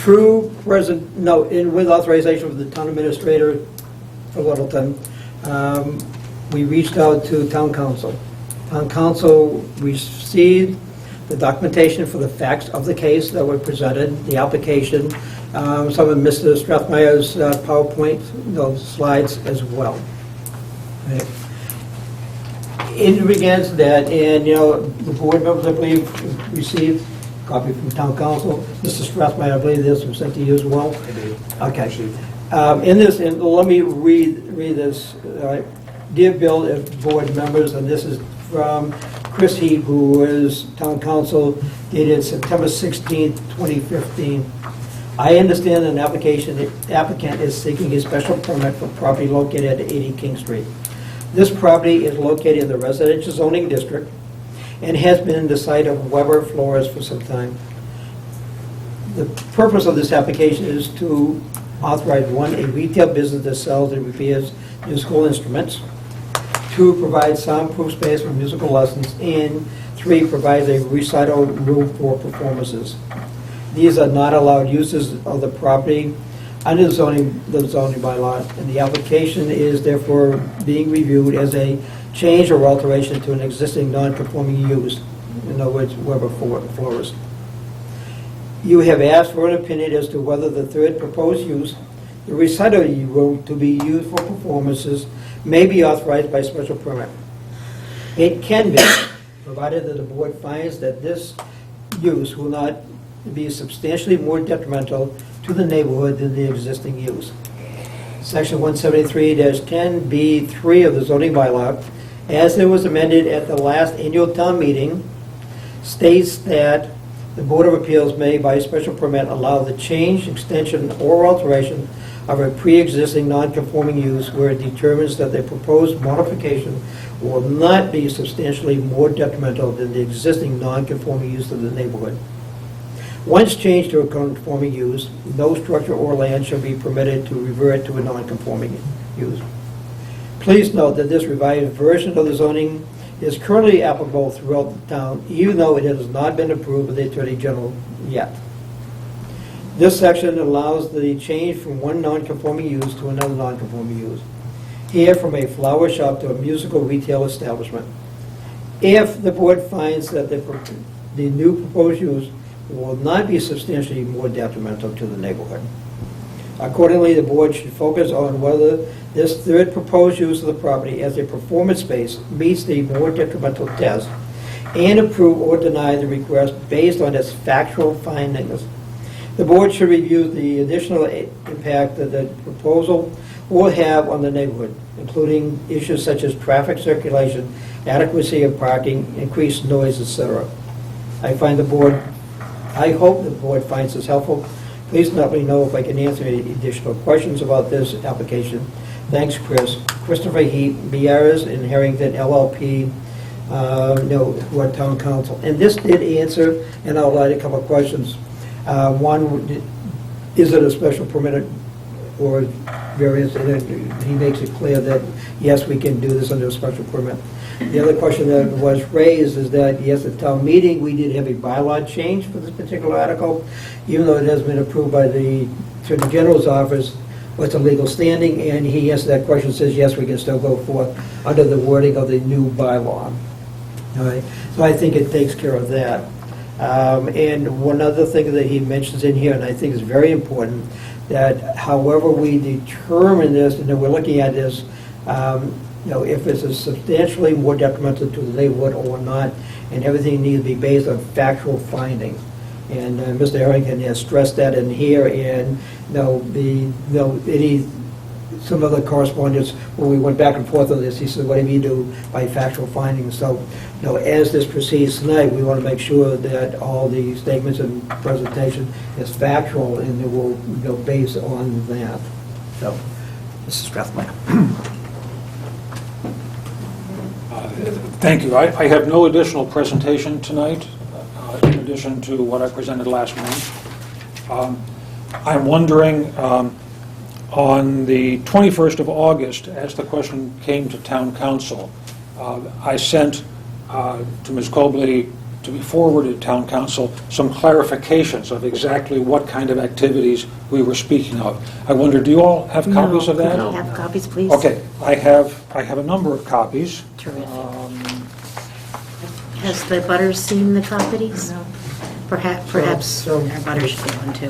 Through with authorization of the town administrator for Littleton, we reached out to town council Town council received the documentation for the facts of the case that were presented, the application, some of Mr. Strathmeyer's PowerPoint, slides as well. Right. In regards to that, and, the board members, I believe, received a copy from town council. Mr. Strathmeyer, I believe this was sent to you as well? I did. Okay. In this, and let me read this. Dear Bill and board members, and this is from Chris Heat, who is town council, dated September 16th, 2015. I understand an applicant is seeking a special permit for property located at 80 King Street. This property is located in the residential zoning district and has been the site of Weber Flores for some time. The purpose of this application is to authorize, 1, a retail business that sells and repairs musical instruments, 2, provide soundproof space for musical lessons, and 3, provides a recital room for performances. These are not allowed uses of the property under the zoning bylaw, and the application is therefore being reviewed as a change or alteration to an existing non-conforming use, in other words, Weber Flores. You have asked for an opinion as to whether the third proposed use, the recital room to be used for performances, may be authorized by special permit. It can be, provided that the board finds that this use will not be substantially more detrimental to the neighborhood than the existing use. Section 173-10B3 of the zoning bylaw, as it was amended at the last annual town meeting, states that the Board of Appeals may, by special permit, allow the change, extension, or alteration of a pre-existing non-conforming use where it determines that the proposed modification will not be substantially more detrimental than the existing non-conforming use of the neighborhood. Once changed to a conforming use, no structure or land shall be permitted to revert to a non-conforming use. Please note that this revised version of the zoning is currently applicable throughout the town, even though it has not been approved by the Attorney General yet. This section allows the change from one non-conforming use to another non-conforming use. Here, from a flower shop to a musical retail establishment. If the board finds that the new proposed use will not be substantially more detrimental to the neighborhood. Accordingly, the board should focus on whether this third proposed use of the property as a performance space meets the more detrimental test and approve or deny the request based on its factual findings. The board should review the additional impact that the proposal will have on the neighborhood, including issues such as traffic circulation, adequacy of parking, increased noise, etc. I hope the board finds this helpful. Please let me know if I can answer any additional questions about this application. Thanks, Chris. Christopher Heat, Biaras and Harrington LLP, who are town council. And this did answer, and I'll add a couple of questions. One, is it a special permit or variance? And then he makes it clear that, yes, we can do this under a special permit. The other question that was raised is that, yes, at town meeting, we did have a bylaw change for this particular article, even though it has been approved by the Attorney General's office, what's a legal standing, and he answered that question, says, yes, we can still go forth under the wording of the new bylaw. All right, so I think it takes care of that. And one other thing that he mentions in here, and I think is very important, that however we determine this, and then we're looking at this, if it's a substantially more detrimental to the neighborhood or not, and everything needs to be based on factual findings. And Mr. Harrington has stressed that in here, and some of the correspondence, when we went back and forth on this, he said, what do you do by factual findings? So, as this proceeds tonight, we want to make sure that all the statements and presentation is factual, and it will go based on that. So, Mrs. Strathmeyer. Thank you. I have no additional presentation tonight, in addition to what I presented last month. I'm wondering, on the 21st of August, as the question came to Town Council, I sent to Ms. Cobley to be forwarded to Town Council some clarifications of exactly what kind of activities we were speaking of. I wonder, do you all have copies of that? Could we have copies, please? Okay, I have a number of copies. Terrific. Has the Butters seen the copies? No. Perhaps So- our Butters should get one too.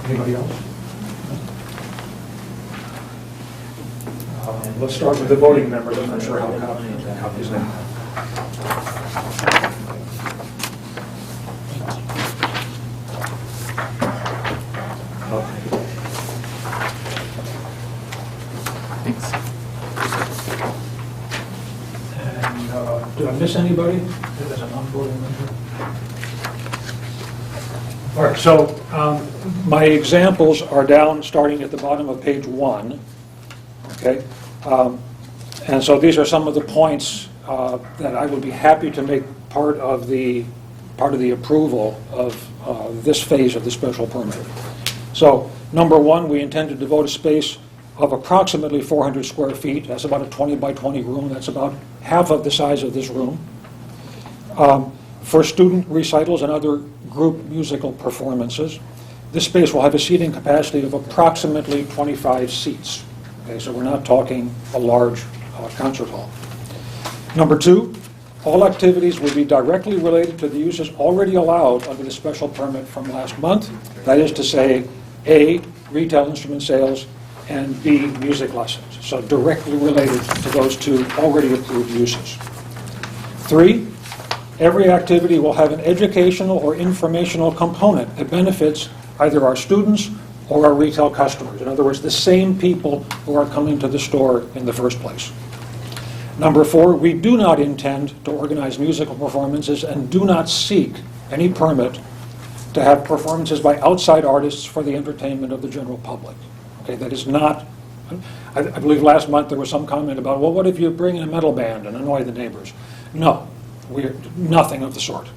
Anybody else? Let's start with the voting members. I'm not sure how copies they have. Thanks. And did I miss anybody as a non-voting member? All right, so my examples are down, starting at the bottom of page 1, okay? And so these are some of the points that I would be happy to make part of the approval of this phase of the special permit. So, number 1, we intend to devote a space of approximately 400 square feet. That's about a 20 by 20 room. That's about half of the size of this room. For student recitals and other group musical performances, this space will have a seating capacity of approximately 25 seats. Okay, so we're not talking a large concert hall. Number 2, all activities will be directly related to the uses already allowed under the special permit from last month. That is to say, A, retail instrument sales, and B, music lessons. So directly related to those two already approved uses. 3, every activity will have an educational or informational component that benefits either our students or our retail customers. In other words, the same people who are coming to the store in the first place. Number 4, we do not intend to organize musical performances and do not seek any permit to have performances by outside artists for the entertainment of the general public. Okay, that is not, I believe last month there was some comment about, well, what if you bring in a metal band and annoy the neighbors? No, we're nothing of the sort.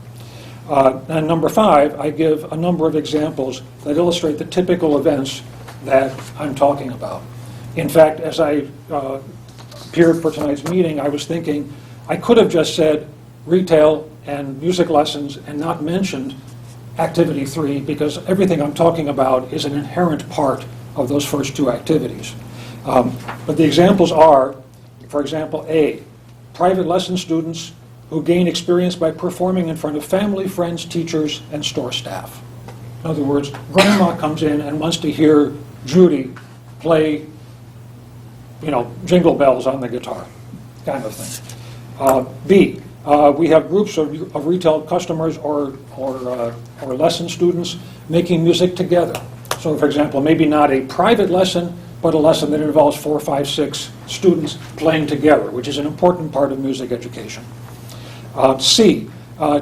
And number 5, I give a number of examples that illustrate the typical events that I'm talking about. In fact, as I appeared for tonight's meeting, I was thinking I could have just said retail and music lessons and not mentioned activity 3, because everything I'm talking about is an inherent part of those first 2 activities. But the examples are, for example, A, private lesson students who gain experience by performing in front of family, friends, teachers, and store staff. In other words, grandma comes in and wants to hear Judy play, Jingle Bells on the guitar, kind of thing. B, we have groups of retail customers or lesson students making music together. So, for example, maybe not a private lesson, but a lesson that involves 4, 5, 6 students playing together, which is an important part of music education. C,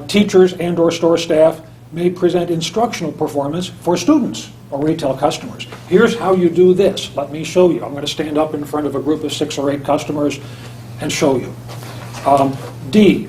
teachers and or store staff may present instructional performance for students or retail customers. Here's how you do this. Let me show you. I'm going to stand up in front of a group of 6 or 8 customers and show you. D,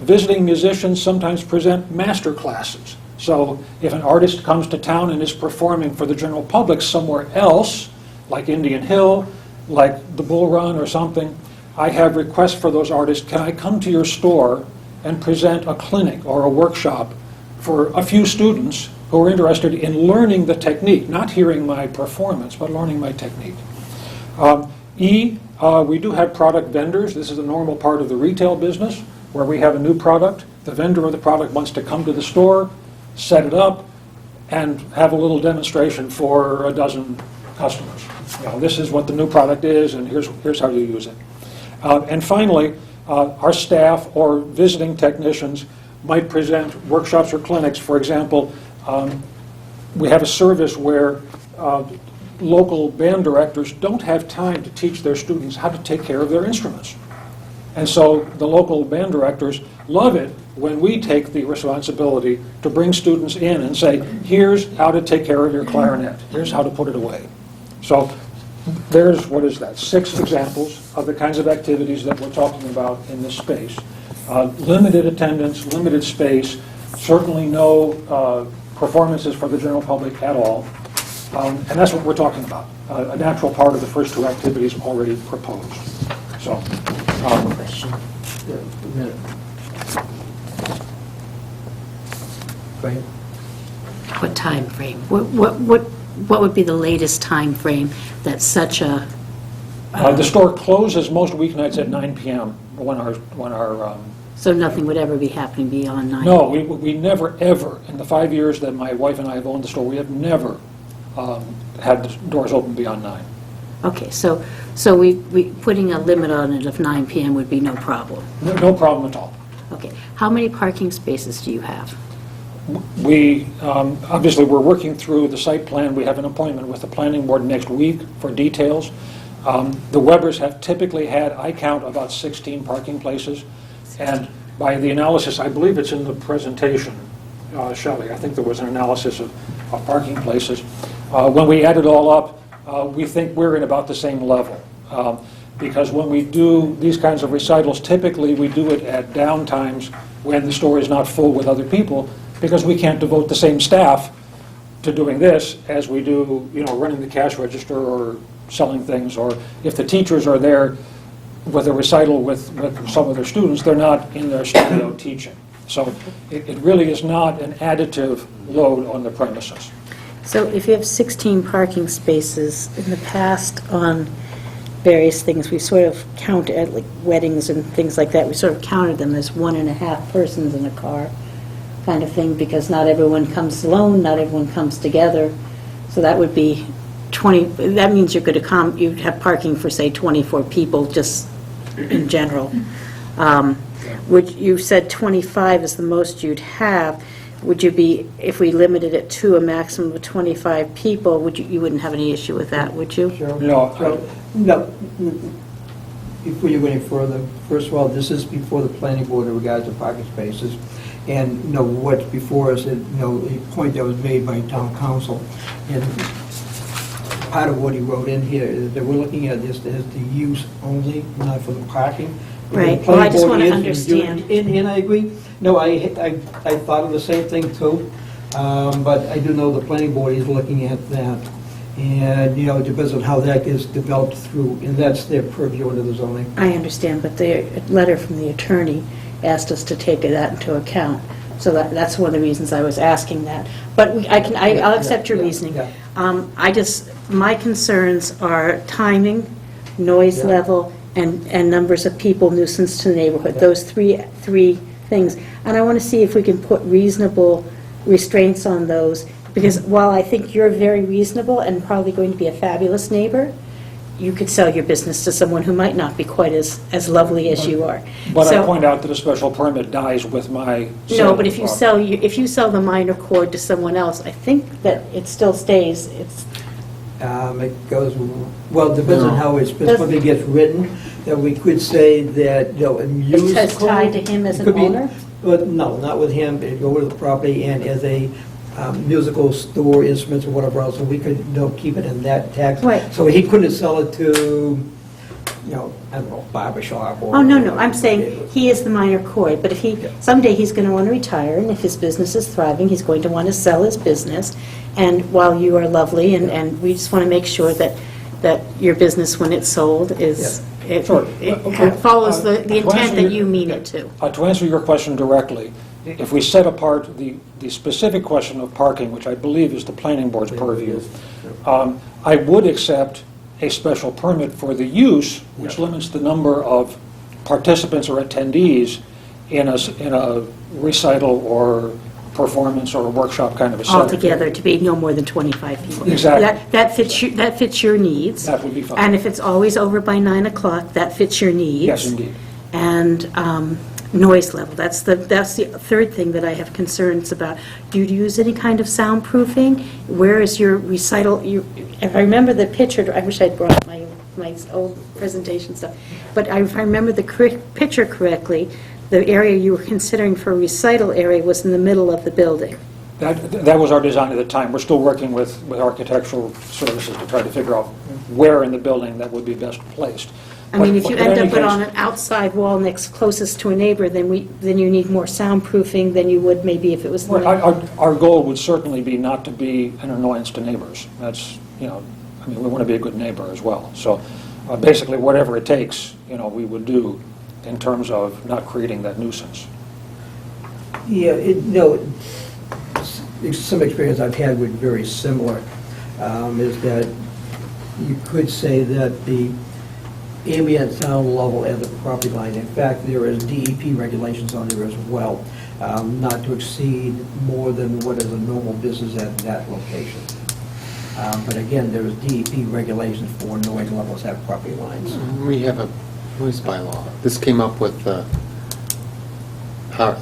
visiting musicians sometimes present master classes. So if an artist comes to town and is performing for the general public somewhere else, like Indian Hill, like the Bull Run or something, I have requests for those artists, can I come to your store and present a clinic or a workshop for a few students who are interested in learning the technique, not hearing my performance, but learning my technique. E, we do have product vendors. This is a normal part of the retail business, where we have a new product. The vendor of the product wants to come to the store, set it up, and have a little demonstration for a dozen customers. This is what the new product is, and here's how you use it. And finally, our staff or visiting technicians might present workshops or clinics. For example, we have a service where local band directors don't have time to teach their students how to take care of their instruments. And so the local band directors love it when we take the responsibility to bring students in and say, here's how to take care of your clarinet. Here's how to put it away. So there's, 6 examples of the kinds of activities that we're talking about in this space. Limited attendance, limited space, certainly no performances for the general public at all. And that's what we're talking about, a natural part of the first 2 activities already proposed. So, Question. Right? What time frame? What would be the latest time frame that such a The store closes most weeknights at 9 PM when our So nothing would ever be happening beyond 9? no, we never, ever, in the 5 years that my wife and I have owned the store, we have never had the doors open beyond 9. Okay, so we putting a limit on it of 9 PM would be no problem? No problem at all. Okay. How many parking spaces do you have? We, obviously, we're working through the site plan. We have an appointment with the planning board next week for details. The Webbers have typically had, I count, about 16 parking places. And by the analysis, I believe it's in the presentation, Shelley, I think there was an analysis of parking places. When we add it all up, we think we're in about the same level. Because when we do these kinds of recitals, typically we do it at down times when the store is not full with other people, because we can't devote the same staff to doing this as we do, running the cash register or selling things, or if the teachers are there with a recital with some of their students, they're not in their studio teaching. So it really is not an additive load on the premises. So if you have 16 parking spaces, in the past on various things, we sort of count at like weddings and things like that, we sort of counted them as 1.5 persons in a car kind of thing, because not everyone comes alone, not everyone comes together. So that would be 20, that means you'd have parking for, say, 24 people just in general. You said 25 is the most you'd have. Would you be, if we limited it to a maximum of 25 people, you wouldn't have any issue with that, would you? Sure. No. No. Before you go any further, first of all, this is before the planning board in regards to parking spaces. And, what's before us, a point that was made by town council. And part of what he wrote in here is that we're looking at this as the use only, not for the parking. Right. The Well, I just planning want to board is doing- understand. And I agree. No, I thought of the same thing too. But I do know the planning board is looking at that. And, it depends on how that is developed through, and that's their purview under the zoning. I understand, but the letter from the attorney asked us to take that into account. So that's one of the reasons I was asking that. But I'll accept your reasoning. Yeah. My concerns are timing, noise Yeah. level, and numbers of people, nuisance to the neighborhood, those three things. And I want to see if we can put reasonable restraints on those, because while I think you're very reasonable and probably going to be a fabulous neighbor, you could sell your business to someone who might not be quite as lovely as you are. But So- I point out that a special permit dies with my No, sale but of if you property. sell the minor chord to someone else, I think that it still stays. It goes, well, it depends on how it specifically gets written, that we could say that, a musical... It's tied to him as it an could be- owner? But no, not with him, it'd go with the property and as a musical store, instruments or whatever else, so we could, keep it in that tax. Right. So he couldn't sell it to, I don't know, barber shop or... Oh, no, I'm saying he is the minor chord, but if someday he's going to want to retire, and if his business is thriving, he's going to want to sell his business, and while you are lovely, and we just want to make sure that your business, when it's sold, is, it follows the intent that you mean it to. To answer your question directly, if we set apart the specific question of parking, which I believe is the planning board's purview, I would accept a special permit for the use, which limits the number of participants or attendees in a recital or performance or a workshop kind of a setting. Altogether, to be no more than 25 people. Exactly. That fits your needs. That would be fine. And if it's always over by 9 o'clock, that fits your needs. Yes, indeed. And noise level, that's the third thing that I have concerns about. Do you use any kind of soundproofing? Where is your recital? If I remember the picture, I wish I'd brought my old presentation stuff, but if I remember the picture correctly, the area you were considering for a recital area was in the middle of the building. That was our design at the time. We're still working with architectural services to try to figure out where in the building that would be best placed. I mean, if you But end in up any on case- an outside wall closest to a neighbor, then you need more soundproofing than you would maybe if it was... Well, our goal would certainly be not to be an annoyance to neighbors. That's, we want to be a good neighbor as well. So basically, whatever it takes, we would do in terms of not creating that nuisance. Yeah, some experience I've had with very similar is that you could say that ambient sound level at the property line. In fact, there is DEP regulations on there as well, not to exceed more than what is a normal business at that location. But again, there is DEP regulations for noise levels at property lines. We have a noise bylaw. This came up with Oh,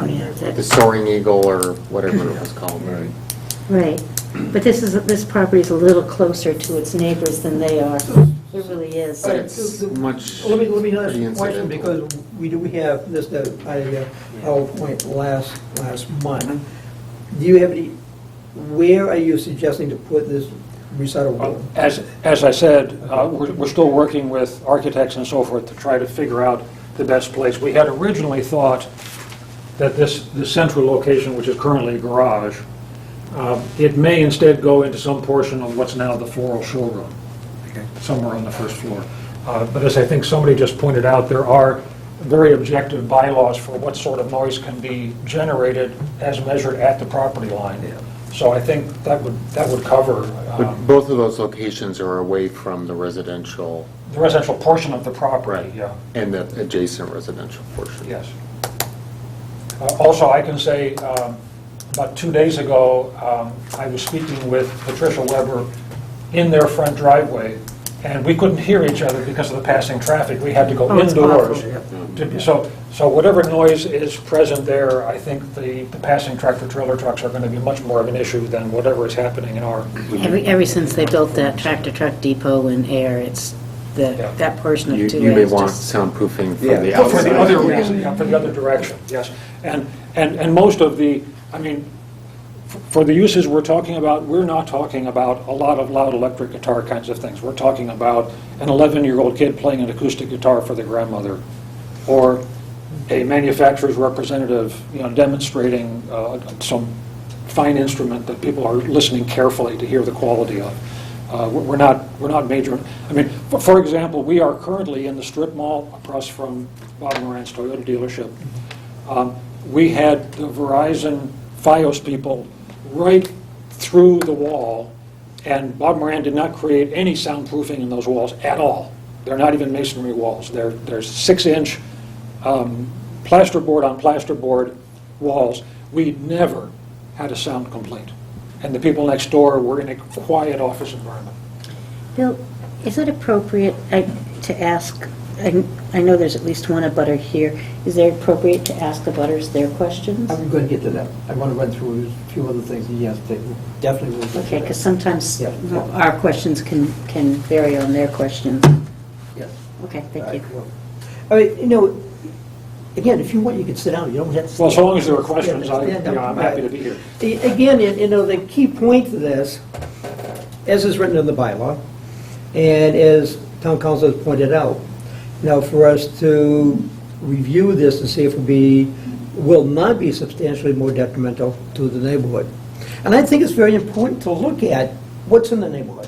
yeah, the soaring eagle or whatever it was called. right. But this property is a little closer to its neighbors than they are. It really is. But it's much Let me ask pretty you a question, incidental. because we do have this, that our point last month. Do you have any, where are you suggesting to put this recital building? As I said, we're still working with architects and so forth to try to figure out the best place. We had originally thought that this central location, which is currently a garage, it may instead go into some portion of what's now the floral showroom, somewhere on the first floor. But as I think somebody just pointed out, there are very objective bylaws for what sort of noise can be generated as measured at the property line. So I think that would cover But both of those locations are away from the residential. the residential portion of the property. Right. Yeah. And the adjacent residential portion. Yes. Also, I can say, about 2 days ago, I was speaking with Patricia Weber in their front driveway, and we couldn't hear each other because of the passing traffic. We had to go it's indoors. awful. So whatever noise is present there, I think the passing tractor-trailer trucks are going to be much more of an issue than whatever is happening in our... Ever since they built that tractor-truck depot in Air, it's that portion of 2A. You may is want just- soundproofing for the For outside. the other reason, yeah, for the other direction, yes. And most of the, I mean, for the uses we're talking about, we're not talking about a lot of loud electric guitar kinds of things. We're talking about an 11-year-old kid playing an acoustic guitar for their grandmother, or a manufacturer's representative, demonstrating some fine instrument that people are listening carefully to hear the quality of. We're not major. I mean, for example, we are currently in the strip mall across from Bob Moran's Toyota dealership. We had the Verizon Fios people right through the wall, and Bob Moran did not create any soundproofing in those walls at all. They're not even masonry walls. They're 6-inch plasterboard on plasterboard walls. We never had a sound complaint. And the people next door were in a quiet office environment. Bill, is it appropriate to ask, I know there's at least one abutter here, is it appropriate to ask the abutters their questions? I'm going to get to that. I want to run through a few other things, and yes, they definitely will get to Okay, that. because sometimes Yeah. our questions can vary on their questions. Yes. Okay, thank you. I mean, again, if you want, you can sit down. You don't have to. Well, so long as there are stand. questions, Stand up. I'm happy to be here. Again, the key point to this, as is written in the bylaw, and as town council has pointed out, for us to review this and see if it will not be substantially more detrimental to the neighborhood. And I think it's very important to look at what's in the neighborhood.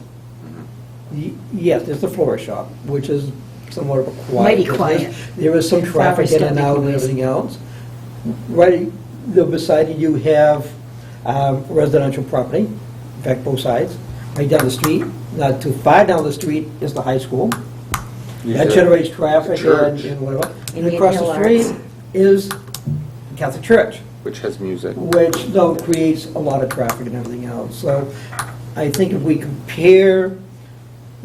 Yes, there's the florist shop, which is somewhat of a quiet Mighty business. quiet. There is some traffic Flowers in don't and make out and noise. everything else. Right beside you have residential property, in fact, both sides. Right down the street, not too far down the street is the high school. That generates traffic and whatever. And Indian across Hill the street Arts. is Catholic Church, Which has music. which though creates a lot of traffic and everything else. So I think if we compare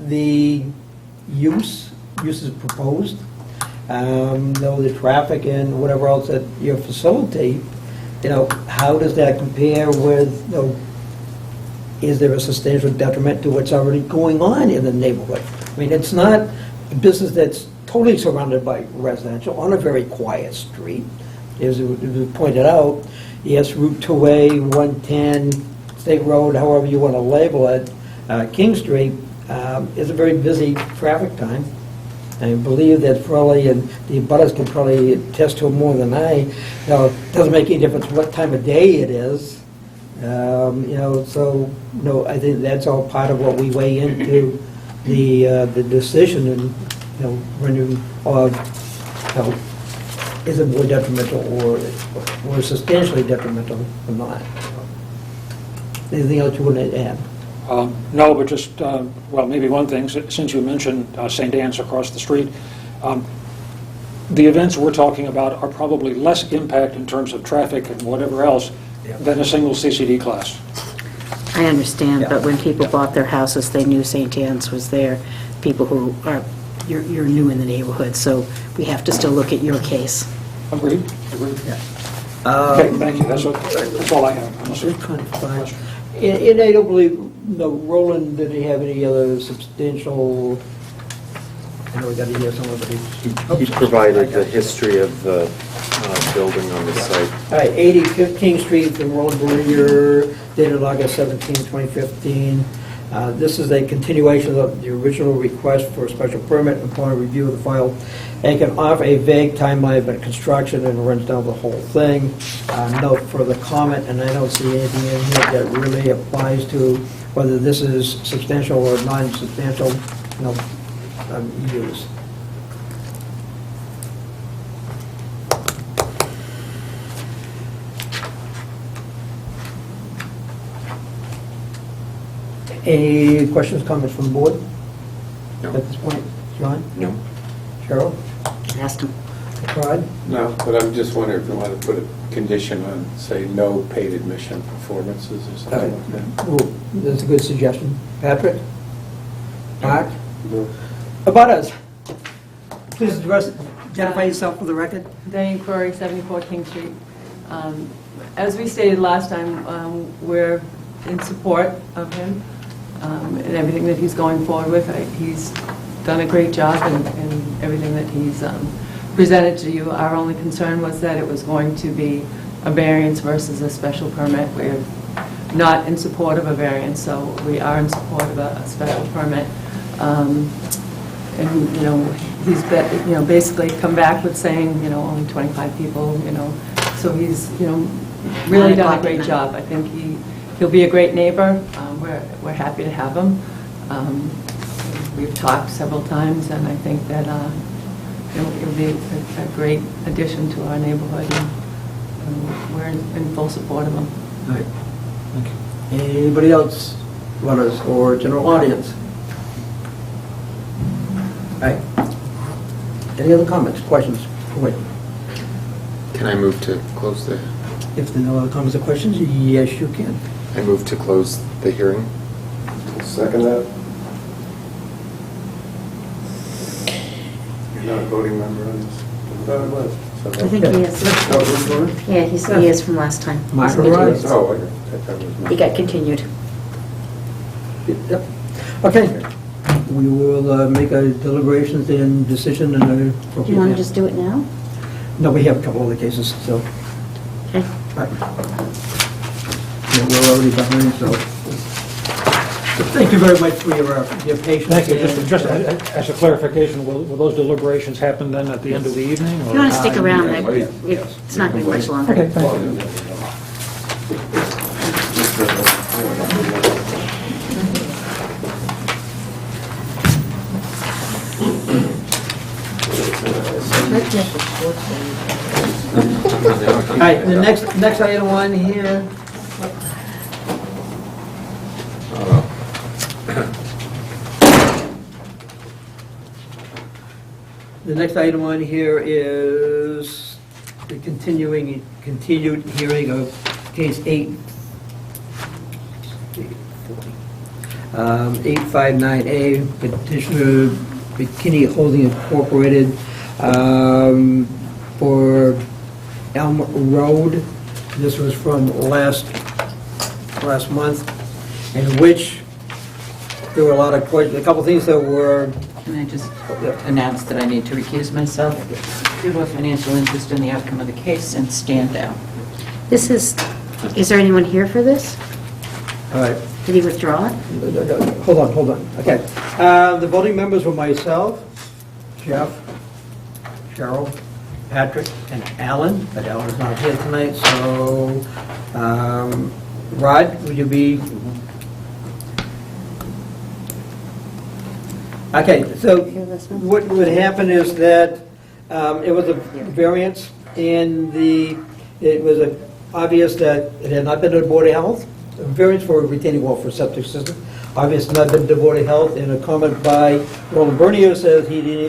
the uses proposed, though the traffic and whatever else that you facilitate, how does that compare with, is there a substantial detriment to what's already going on in the neighborhood? I mean, it's not a business that's totally surrounded by residential on a very quiet street. As it was pointed out, yes, Route 2A, 110, State Road, however you want to label it, King Street, is a very busy traffic time. I believe that probably, and the abutters can probably attest to it more than I, it doesn't make any difference what time of day it is. I think that's all part of what we weigh into the decision, and when you, is it more detrimental or substantially detrimental or not? Anything else you want to add? No, but just, well, maybe one thing, since you mentioned St. Anne's across the street, the events we're talking about are probably less impact in terms of traffic and whatever else than a single CCD class. I understand, but when people bought their houses, they knew St. Anne's was there. People who are, you're new in the neighborhood, so we have to still look at your case. Agreed? Agreed. Okay, thank you. That's all I have. Unless there's questions. And I don't believe, no, Roland, did he have any other substantial, I know we got to hear someone, but He provided the history of the building on the site. All right, 80 15th Street from Roland Bernier, dated August 17, 2015. This is a continuation of the original request for a special permit. Upon a review of the file, they can offer a vague timeline of construction and runs down the whole thing. No further comment, and I don't see anything in here that really applies to whether this is substantial or non-substantial, use. Any questions, comments from the board? No. At this point, John? No. Cheryl? Asked him. Rod? No, but I'm just wondering if you want to put a condition on, say, no paid admission performances or something like that. Well, that's a good suggestion. Patrick? Mark? No. About us. Please identify yourself for the record. Diane Query, 74 King Street. As we stated last time, we're in support of him and everything that he's going forward with. He's done a great job in everything that he's presented to you. Our only concern was that it was going to be a variance versus a special permit. We're not in support of a variance, so we are in support of a special permit. And, he's basically come back with saying, only 25 people, so he's, really done a great job. I think he'll be a great neighbor. We're happy to have him. We've talked several times, and I think that it'll be a great addition to our neighborhood, and we're in full support of him. All right. Thank you. Anybody else, letters or general audience? All right. Any other comments, questions? Wait. Can I move to close the, If there are no other comments or questions, yes, you can. I move to close the hearing? Second that? You're not a voting member on this? I thought it was. I think he is. Yeah, he is from last time. Mark Rod? Oh, okay. I thought it was. He got continued. Yep. Okay. We will make our deliberations and decision in a... Do you want to just do it now? No, we have a couple other cases, so... Okay. Right. Yeah, we're already behind, so... Thank you very much for your patience. Thank you. Just as a clarification, will those deliberations happen then at the end of the evening? If you want to stick around, it's not going to be much longer. Okay, thank you. All right, the next item on here... The next item on here is the continued hearing of case 859A, petitioner Bikini Holding Incorporated, for Elm Road. This was from last month, in which there were a lot of questions, a couple things that were... Can I just announce that I need to recuse myself due to a financial interest in the outcome of the case and stand down? Is there anyone here for this? All right. Did he withdraw it? Hold on. Okay. The voting members were myself, Jeff, Cheryl, Patrick, and Alan, but Alan is not here tonight, so Rod, would you be... Okay, so what would happen is that it was a variance, and it was obvious that it had not been to the Board of Health, a variance for a retaining wall for a septic system. obviously not been to Board of Health, and a comment by Roland Bernier says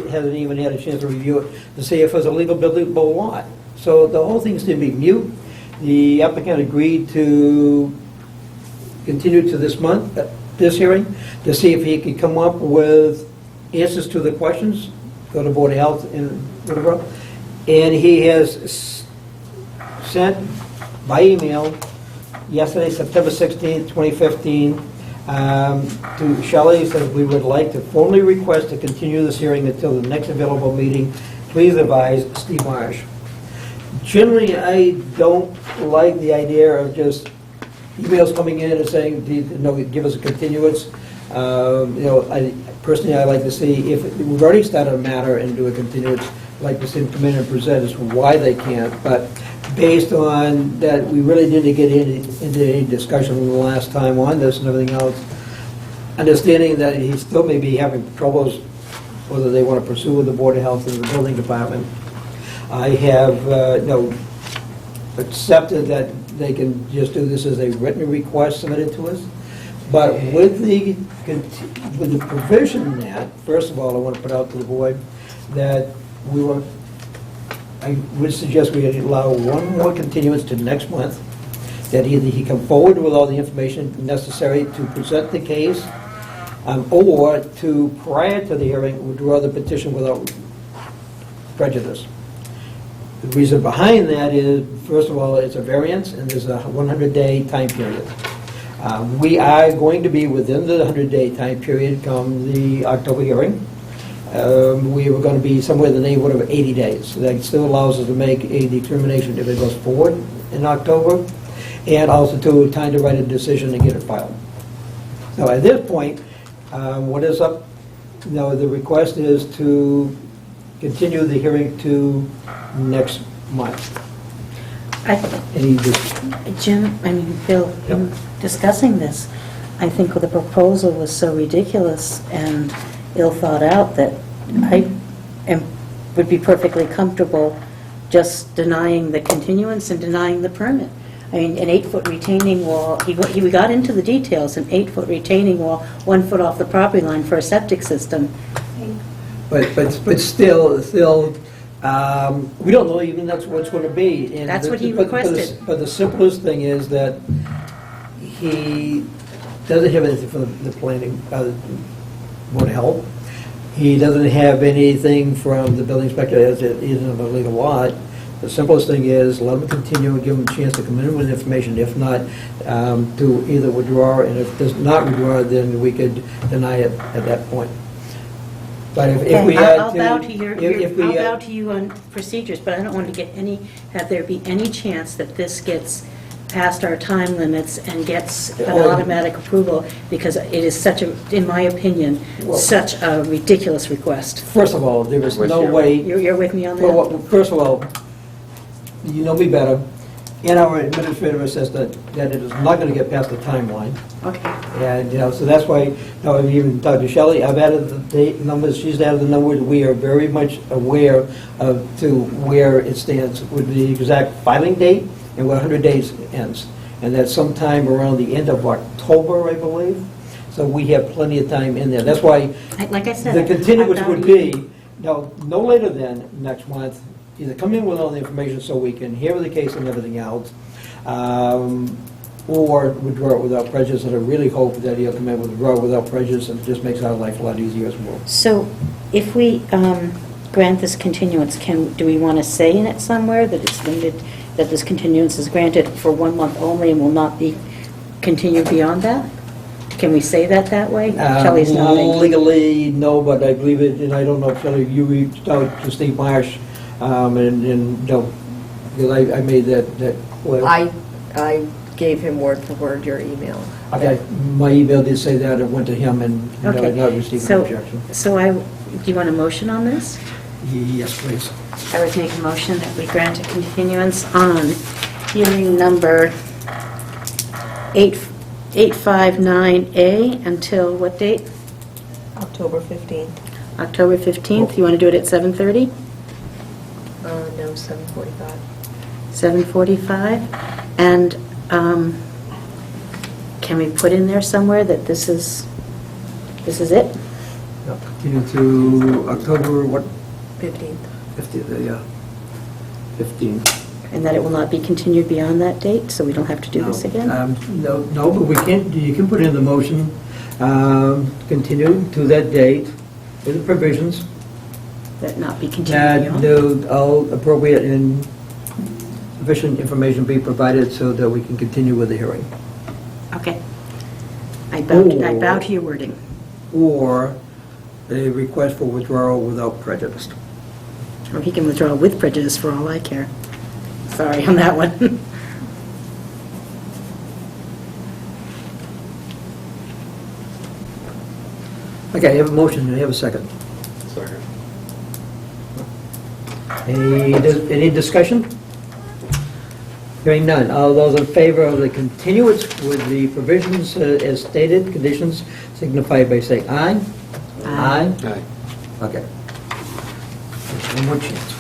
hasn't even had a chance to review it to see if it's a legal buildable lot. So the whole thing seems to be mute. The applicant agreed to continue to this month, this hearing, to see if he could come up with answers to the questions, go to Board of Health in whatever. And he has sent by email yesterday, September 16th, 2015, to Shelley, says we would like to formally request to continue this hearing until the next available meeting. Please advise Steve Marsh. Generally, I don't like the idea of just emails coming in and saying, give us a continuance. Personally, I like to see, if we've already started a matter and do a continuance, I'd like to see them come in and present us why they can't. But based on that, we really didn't get into any discussion the last time on this and everything else, understanding that he still may be having troubles whether they want to pursue with the Board of Health and the building department. I have accepted that they can just do this as a written request submitted to us. But with the provision that, first of all, I want to put out to the board that I would suggest we allow one more continuance to next month, that either he come forward with all the information necessary to present the case, or to, prior to the hearing, withdraw the petition without prejudice. The reason behind that is, first of all, it's a variance, and there's a 100-day time period. We are going to be within the 100-day time period come the October hearing. We were going to be somewhere in the neighborhood of 80 days. So that still allows us to make a determination if it goes forward in October, and also to time to write a decision and get it filed. So at this point, what is up? The request is to continue the hearing to next month. Bill, in discussing this, I think the proposal was so ridiculous and ill thought out that I would be perfectly comfortable just denying the continuance and denying the permit. I mean, an 8-foot retaining wall, he got into the details, an 8-foot retaining wall, 1 foot off the property line for a septic system. But still, we don't know even that's what it's going to be. And That's what he requested. But the simplest thing is that he doesn't have anything from the planning, Board of Health. He doesn't have anything from the building inspector as it isn't a legal lot. The simplest thing is let him continue and give him a chance to come in with information. If not, to either withdraw, and if does not withdraw, then we could deny it at that point. But if we had I'll to... bow to you on procedures, but I don't want to have there be any chance that this gets past our time limits and gets an automatic approval, because it is such a, in my opinion, such a ridiculous request. First of all, there is no way... You're with me on that? Well, first of all, you know me better, and our administrative assistant, that it is not going to get past the timeline. Okay. And, so that's why, I've even talked to Shelley, I've added the date numbers, she's added the numbers, we are very much aware to where it stands with the exact filing date and what 100 days ends. And that's sometime around the end of October, I believe. So we have plenty of time in there. That's why, like I said, the continuance would be, no later than next month, either come in with all the information so we can hear the case and everything else, or withdraw it without prejudice. And I really hope that he'll come in with withdraw without prejudice, and it just makes our life a lot easier as well. So if we grant this continuance, do we want to say in it somewhere that it's limited, that this continuance is granted for 1 month only and will not be continued beyond that? Can we say that way? Shelley's nodding. Legally, no, but I believe it, and I don't know if Shelley, you reached out to Steve Marsh, and no, because I made that clear. I gave him word for word your email. Okay, my email did say that, it went to him, and Okay. not received an objection. So do you want a motion on this? Yes, please. I would make a motion that we grant a continuance on hearing number 859A until what date? October 15th. October 15th. You want to do it at 7:30? No, 7:45. 7:45? And can we put in there somewhere that this is This is it? No, continue to October, what, 15th. 15th, yeah, 15th. And that it will not be continued beyond that date, so we don't have to do this again? No, but we can't, you can put in the motion, continue to that date, with the provisions, That not be continued that beyond? all appropriate and sufficient information be provided so that we can continue with the hearing. Okay. I bow to your wording. Or a request for withdrawal without prejudice. Or he can withdraw with prejudice for all I care. Sorry on that one. Okay, I have a motion, and I have a second. Second. Any discussion? Hearing none. All those in favor of the continuance with the provisions as stated, conditions, signify by saying aye. Aye. Aye. Okay. One more chance.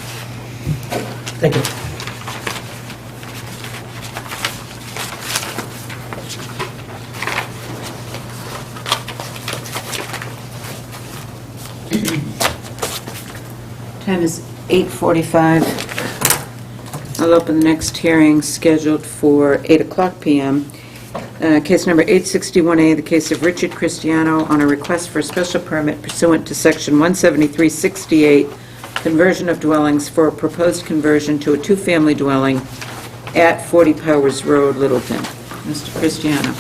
Thank you. Time is 8:45. I'll open the next hearing scheduled for 8 o'clock p.m. Case number 861A, the case of Richard Cristiano on a request for a special permit pursuant to Section 17368, conversion of dwellings for a proposed conversion to a two-family dwelling at 40 Powers Road, Littleton. Mr. Cristiano.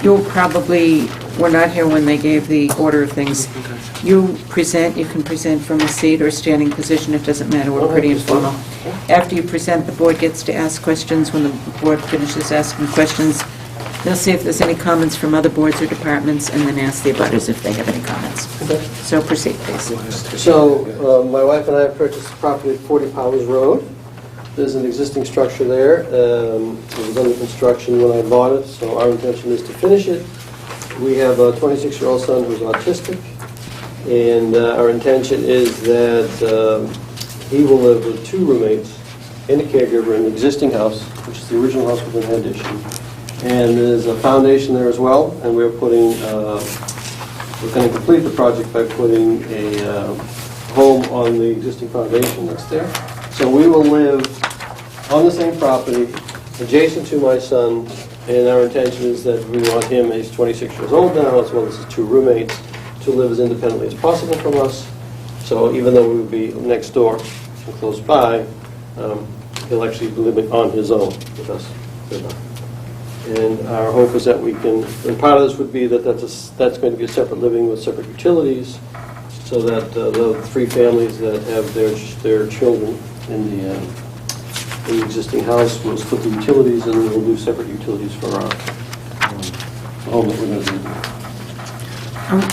You were not here when they gave the order of things. You can present from a seat or standing position, it doesn't matter, we're pretty informal. After you present, the board gets to ask questions. When the board finishes asking questions, they'll see if there's any comments from other boards or departments, and then ask the abutters if they have any comments. So proceed, please. So, my wife and I have purchased the property at 40 Powers Road. There's an existing structure there. It was under construction when I bought it, so our intention is to finish it. We have a 26-year-old son who's autistic, and our intention is that he will live with two roommates and a caregiver in the existing house, which is the original house with an addition. And there's a foundation there as well, and we're going to complete the project by putting a home on the existing foundation that's there. So we will live on the same property, adjacent to my son, and our intention is that we want him, he's 26 years old now, as well as his two roommates, to live as independently as possible from us. So even though we would be next door and close by, he'll actually be living on his own with us. And our hope is that we can, and part of this would be that that's going to be a separate living with separate utilities, so that the three families that have their children in the existing house will split the utilities, and then we'll do separate utilities for our home that we're going to do.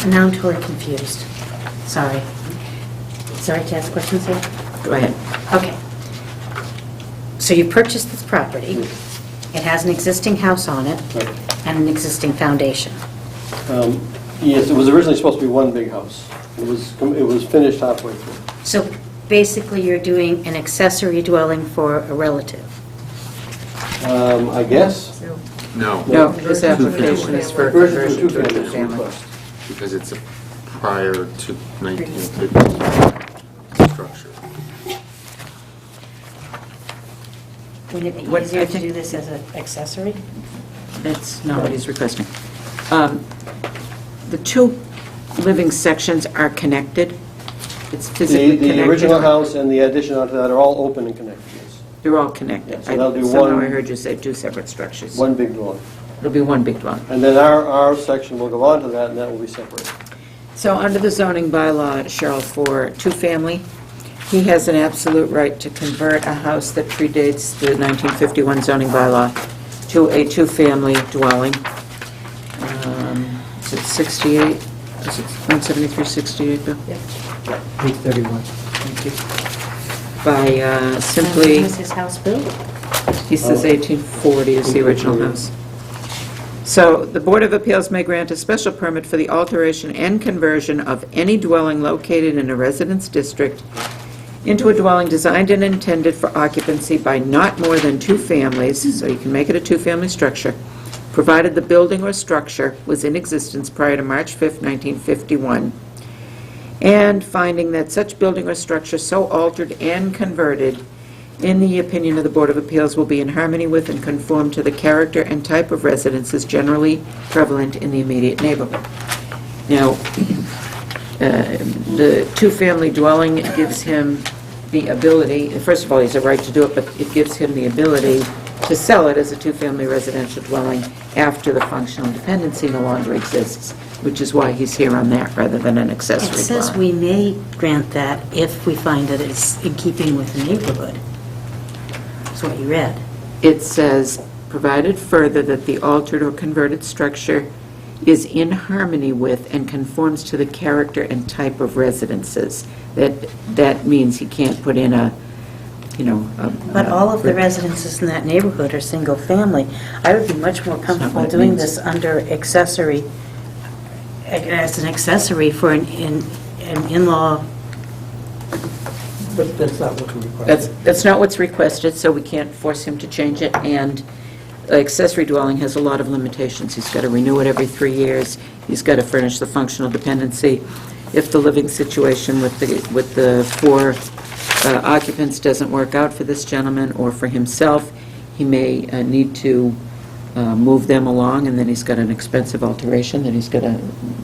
Now I'm totally confused. Sorry. Sorry to ask questions here? Go ahead. Okay. So you purchased this property. It has an existing house on it and an existing foundation. Yes, it was originally supposed to be one big house. It was finished halfway through. So basically, you're doing an accessory dwelling for a relative. I guess. No. No, this application is for conversion to a two-family. Because it's a prior to 1950 structure. Would it be What easier I to think- do this as an accessory? That's not what he's requesting. The two living sections are connected. It's physically connected. The original house and the addition onto that are all open and connected, yes. They're all connected. So that'll be Somehow one- I heard you say two separate structures. One big dwelling. It'll be one big dwelling. And then our section will go on to that, and that will be separate. So under the zoning bylaw, Cheryl, for two-family, he has an absolute right to convert a house that predates the 1951 zoning bylaw to a two-family dwelling. Is it 68? Is it 173-68, Bill? 831. Thank you. By simply... Was his house built? He says 1840 is the original house. So, the Board of Appeals may grant a special permit for the alteration and conversion of any dwelling located in a residence district into a dwelling designed and intended for occupancy by not more than 2 families, so you can make it a 2-family structure, provided the building or structure was in existence prior to March 5th, 1951, and finding that such building or structure so altered and converted, in the opinion of the Board of Appeals, will be in harmony with and conform to the character and type of residences generally prevalent in the immediate neighborhood. Now, the 2-family dwelling gives him the ability, first of all, he has a right to do it, but it gives him the ability to sell it as a 2-family residential dwelling after the functional dependency no longer exists, which is why he's here on that rather than an accessory It says dwelling. we may grant that if we find that it's in keeping with the neighborhood. That's what you read. It says, provided further that the altered or converted structure is in harmony with and conforms to the character and type of residences. That means he can't put in a. But all of the residences in that neighborhood are single-family. I would be much more comfortable what it doing means. this under accessory, as an accessory for an in-law. But that's not what we require. That's not what's requested, so we can't force him to change it, and accessory dwelling has a lot of limitations. He's got to renew it every 3 years, he's got to furnish the functional dependency. If the living situation with the 4 occupants doesn't work out for this gentleman or for himself, he may need to move them along, and then he's got an expensive alteration that he's got to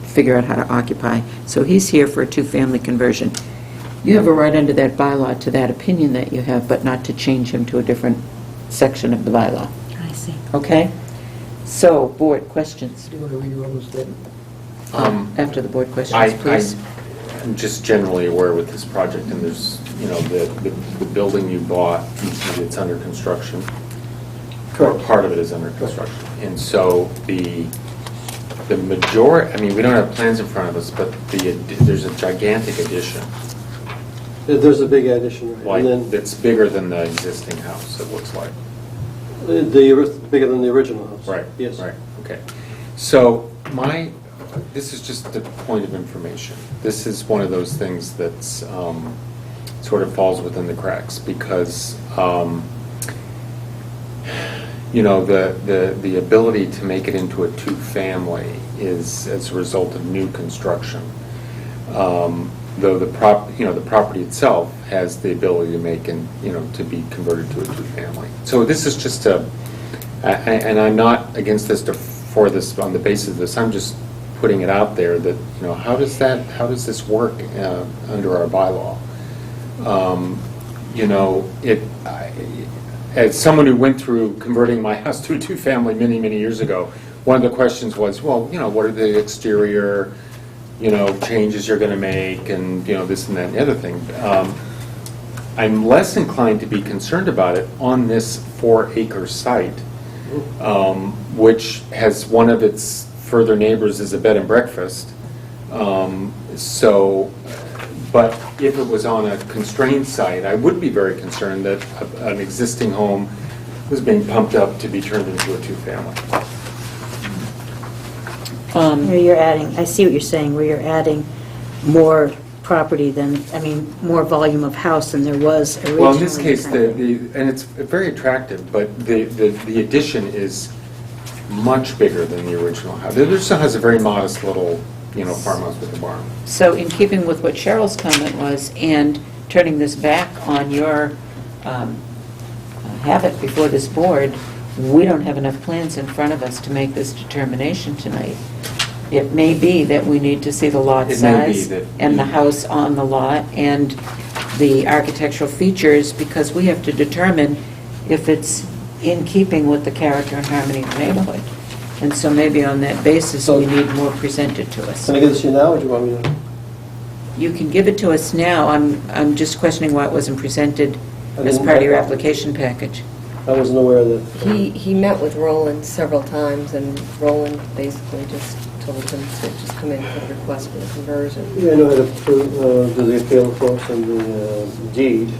figure out how to occupy. So he's here for a 2-family conversion. You have a right under that bylaw to that opinion that you have, but not to change him to a different section of the bylaw. I see. Okay? So, board questions? Do you want to read your own statement? After the board questions, please. I'm just generally aware with this project, and there's, the building you bought, it's under construction. Or part of it is under construction. And so the majority, we don't have plans in front of us, but there's a gigantic addition. There's a big addition, right? Like, And then it's bigger than the existing house, it looks like. bigger than the original house. Right. Yes. Right, okay. So this is just a point of information. This is one of those things that's sort of falls within the cracks because, the ability to make it into a 2-family is as a result of new construction. Though the property itself has the ability to make and, to be converted to a 2-family. So this is just and I'm not against this for this on the basis of this. I'm just putting it out there that, how does this work under our bylaw? As someone who went through converting my house to a 2-family many, many years ago, one of the questions was, well, what are the exterior changes you're going to make, and this and that and the other thing. I'm less inclined to be concerned about it on this 4-acre site, which has one of its further neighbors as a bed and breakfast. But if it was on a constrained site, I would be very concerned that an existing home was being pumped up to be turned into a 2-family. Where you're adding, I see what you're saying, where you're adding more property than, more volume of house than there was originally. Well, in this case, and it's very attractive, but the addition is much bigger than the original house. The original has a very modest little, farmhouse with a barn. So in keeping with what Cheryl's comment was, and turning this back on your habit before this board, we don't have enough plans in front of us to make this determination tonight. It may be that we need to see the lot size and the house on the lot and the architectural features, because we have to determine if it's in keeping with the character and harmony of the neighborhood. And so maybe on that basis, we need more presented to us. Can I give this to you now, or do you want me to? You can give it to us now. I'm just questioning why it wasn't presented as part of your application package. I wasn't aware of that. He met with Roland several times, and Roland basically just told him to just come in for a request for the conversion. Yeah, I know how to do the appeal, of course, and the deed.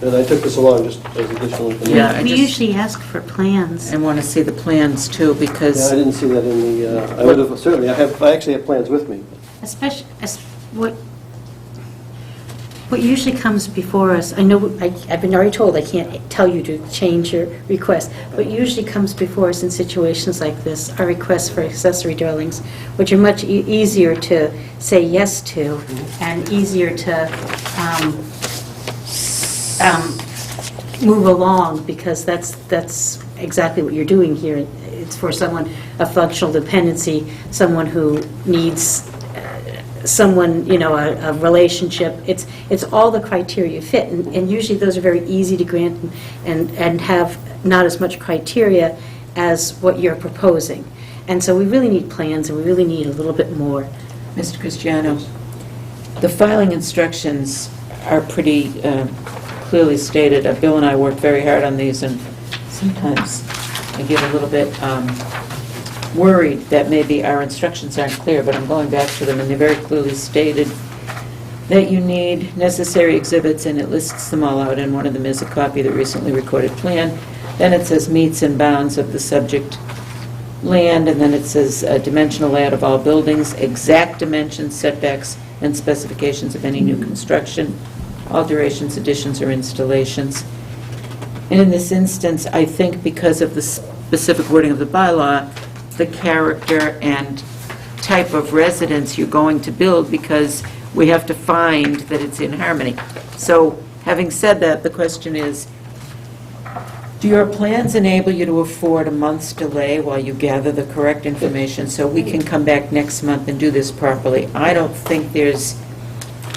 And I took this along just as additional information. Yeah, I We just- usually ask for plans. I want to see the plans too, Yeah, because I didn't see that in the, I would have, certainly, I actually have plans with me. Especially, what usually comes before us, I know, I've been already told I can't tell you to change your request, but usually comes before us in situations like this are requests for accessory dwellings, which are much easier to say yes to and easier to move along, because that's exactly what you're doing here. It's for someone, a functional dependency, someone who needs someone, a relationship. It's all the criteria fit, and usually those are very easy to grant and have not as much criteria as what you're proposing. And so we really need plans, and we really need a little bit more. Mr. Cristiano, the filing instructions are pretty clearly stated. Bill and I worked very hard on these, and sometimes I get a little bit worried that maybe our instructions aren't clear, but I'm going back to them, and they're very clearly stated that you need necessary exhibits, and it lists them all out, and one of them is a copy of the recently recorded plan. Then it says meets and bounds of the subject land, and then it says dimensional layout of all buildings, exact dimensions, setbacks, and specifications of any new construction, alterations, additions, or installations. And in this instance, I think because of the specific wording of the bylaw, the character and type of residence you're going to build, because we have to find that it's in harmony. So, having said that, the question is, do your plans enable you to afford a month's delay while you gather the correct information so we can come back next month and do this properly? I don't think there's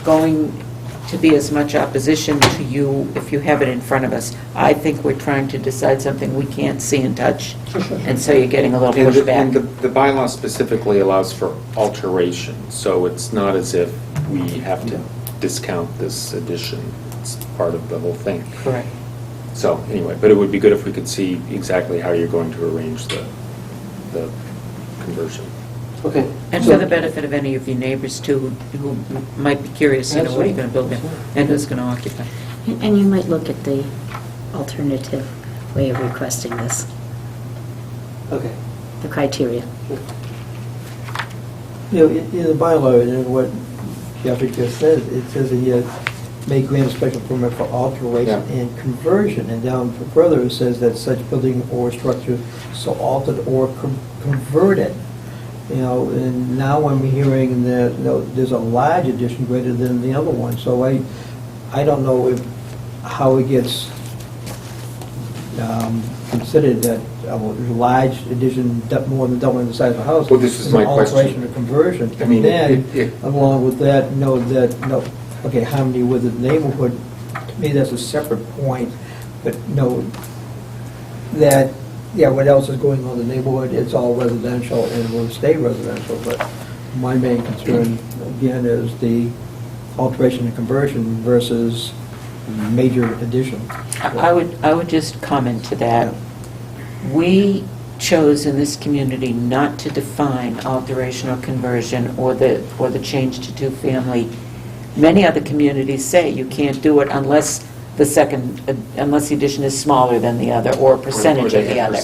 going to be as much opposition to you if you have it in front of us. I think we're trying to decide something we can't see and touch, and so you're getting a little And pushback. the bylaw specifically allows for alteration, so it's not as if we have to discount this addition. It's part of the whole thing. Correct. So, anyway, but it would be good if we could see exactly how you're going to arrange the conversion. Okay. And for the benefit of any of your neighbors too, who might be curious, what are you going to build there, and who's going to occupy? And you might look at the alternative way of requesting this, Okay. the criteria. In the bylaw, and what Jeffrey just said, it says that you may grant a special permit for alteration and conversion, and down further it says that such building or structure so altered or converted. And now I'm hearing that there's a large addition greater than the other one, so I don't know how it gets considered that a large addition more than doubling the size of the house. Well, this is my question. Alteration or conversion. I mean, And then, along with that, okay, harmony with the neighborhood, to me, that's a separate point, but that, what else is going on in the neighborhood, it's all residential and will stay residential, but my main concern, again, is the alteration and conversion versus major addition. I would just comment to that. We chose in this community not to define alteration or conversion or the change to two-family. Many other communities say you can't do it unless the addition is smaller than the other or a percentage of the other.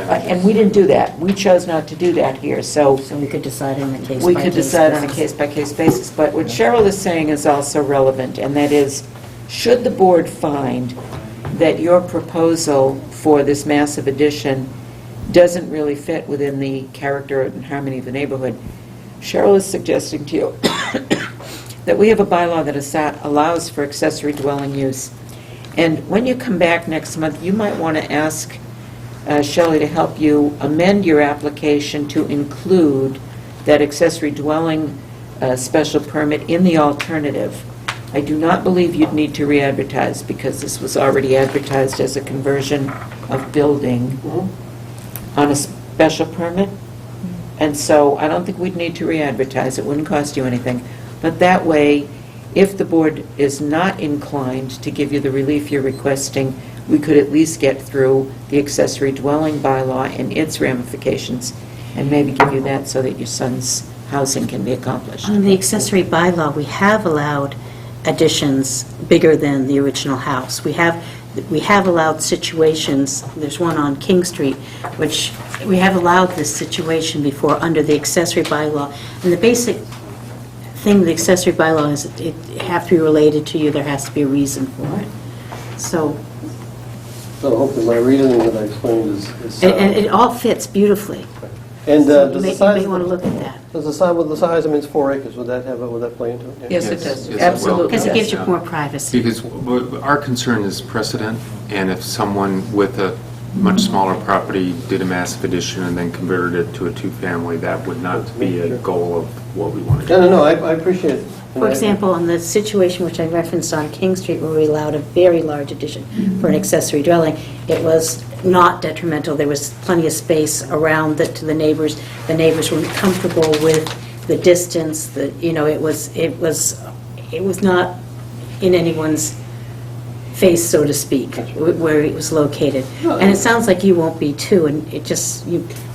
And we didn't do that. We chose not to do that here, so we could decide on a case-by-case we could decide on a basis. case-by-case basis. But what Cheryl is saying is also relevant, and that is, should the board find that your proposal for this massive addition doesn't really fit within the character and harmony of the neighborhood, Cheryl is suggesting to you that we have a bylaw that allows for accessory dwelling use. And when you come back next month, you might want to ask Shelley to help you amend your application to include that accessory dwelling special permit in the alternative. I do not believe you'd need to re-advertise, because this was already advertised as a conversion of building on a special permit. And so I don't think we'd need to re-advertise. It wouldn't cost you anything. But that way, if the board is not inclined to give you the relief you're requesting, we could at least get through the accessory dwelling bylaw and its ramifications, and maybe give you that so that your son's housing can be accomplished. On the accessory bylaw, we have allowed additions bigger than the original house. We have allowed situations, there's one on King Street, which we have allowed this situation before under the accessory bylaw. And the basic thing, the accessory bylaw is it have to be related to you, there has to be a reason for it. So, hopefully my reasoning that I explained is and it all fits beautifully. And So does you the may size... want to look at that. Does the size, with the size, I mean, it's 4 acres, would that play into it? Yes, it does. Yes, it will. Absolutely. Because it gives you Yeah. more privacy. Because our concern is precedent, and if someone with a much smaller property did a massive addition and then converted it to a two-family, that would not be a goal of what we want to do. No, I appreciate it. For example, on the situation which I referenced on King Street, where we allowed a very large addition for an accessory dwelling, it was not detrimental. There was plenty of space around it to the neighbors. The neighbors were comfortable with the distance, it was not in anyone's face, so to speak, where it was located. And it sounds like you won't be too, and it just,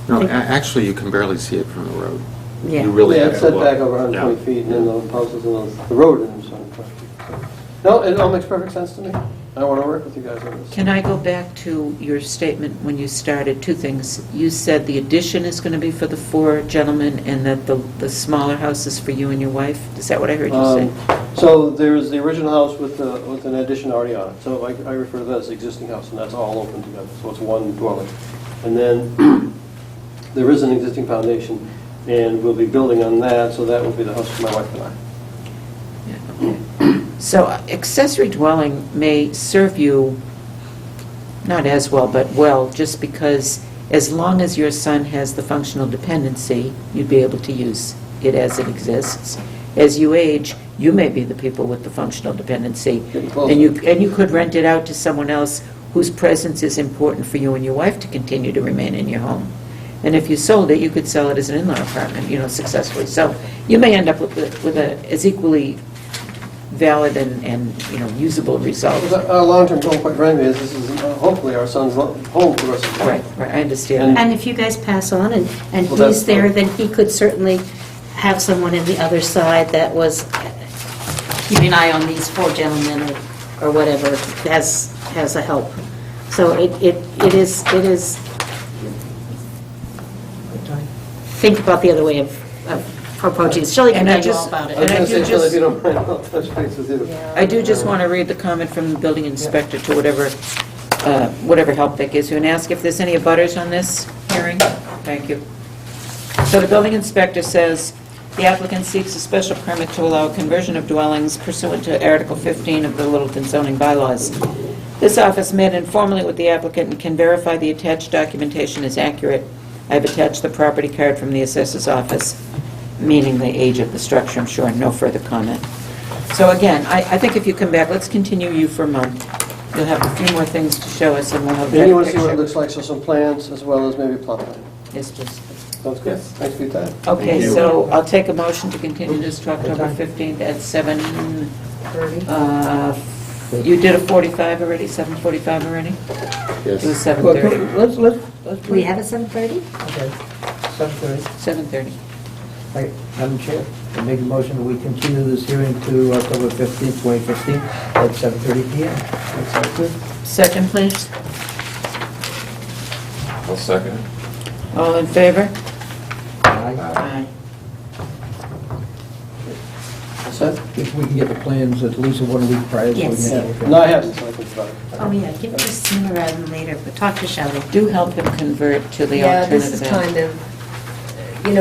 No, actually, you can barely see it from the road. Yeah. You really Yeah, have it's to set look. back over 120 Yeah. feet, and then the houses and the road is 120 feet. No, it all makes perfect sense to me. I want to work with you guys on this. Can I go back to your statement when you started? Two things. You said the addition is going to be for the 4 gentlemen and that the smaller house is for you and your wife? Is that what I heard you say? So there's the original house with an addition already on it. So I refer to that as the existing house, and that's all open together. So it's one dwelling. And then there is an existing foundation, and we'll be building on that, so that will be the house for my wife and I. So accessory dwelling may serve you not as well, but well, just because as long as your son has the functional dependency, you'd be able to use it as it exists. As you age, you may be the people with the functional dependency, and you could rent it out to someone else whose presence is important for you and your wife to continue to remain in your home. And if you sold it, you could sell it as an in-law apartment, successfully. So you may end up with a as equally valid and usable result. Our long-term goal, quite frankly, is this is hopefully our son's home for the rest of the life. Right, I understand. And if you guys pass on and Well, that's he's there, fine. then he could certainly have someone in the other side that was keeping an eye on these 4 gentlemen or whatever, has a help. So it is, think about the other way of approaching it. Shelley can And I tell you all just- about it. I was And I going to do say, Shelley, if just- you don't mind, I'll touch base with you. I do just want to read the comment from the building inspector to whatever help that gives you, and ask if there's any abutters on this hearing. Thank you. So the building inspector says, the applicant seeks a special permit to allow conversion of dwellings pursuant to Article 15 of the Littleton zoning bylaws. This office met informally with the applicant and can verify the attached documentation is accurate. I have attached the property card from the assessor's office, meaning the age of the structure, I'm sure, no further comment. So again, I think if you come back, let's continue you for a month. You'll have a few more things to show us, and we'll have a And you better want to see what it picture. looks like, so some plans as well as maybe a plot plan. Yes, please. Sounds good. Thanks for your time. Okay, so I'll take a motion to continue this to October 15th at 7:30. You did a 45 already, 7:45 already? Yes. It was Well, 7:30. let's... Do we have a 7:30? Okay, 7:30. 7:30. Right, Madam Chair, I make a motion that we continue this hearing to October 15th, 2015, at 7:30 PM. That sounds good. Second, please. I'll second. All in favor? Aye. Aye. Set? If we can get the plans at least 1 week prior. so we Yes. can have it. No, I haven't, so I can provide it. Oh, yeah, give it to us sooner rather than later, but talk to Shelley. Do help him convert to the Yeah, alternative. this is kind of,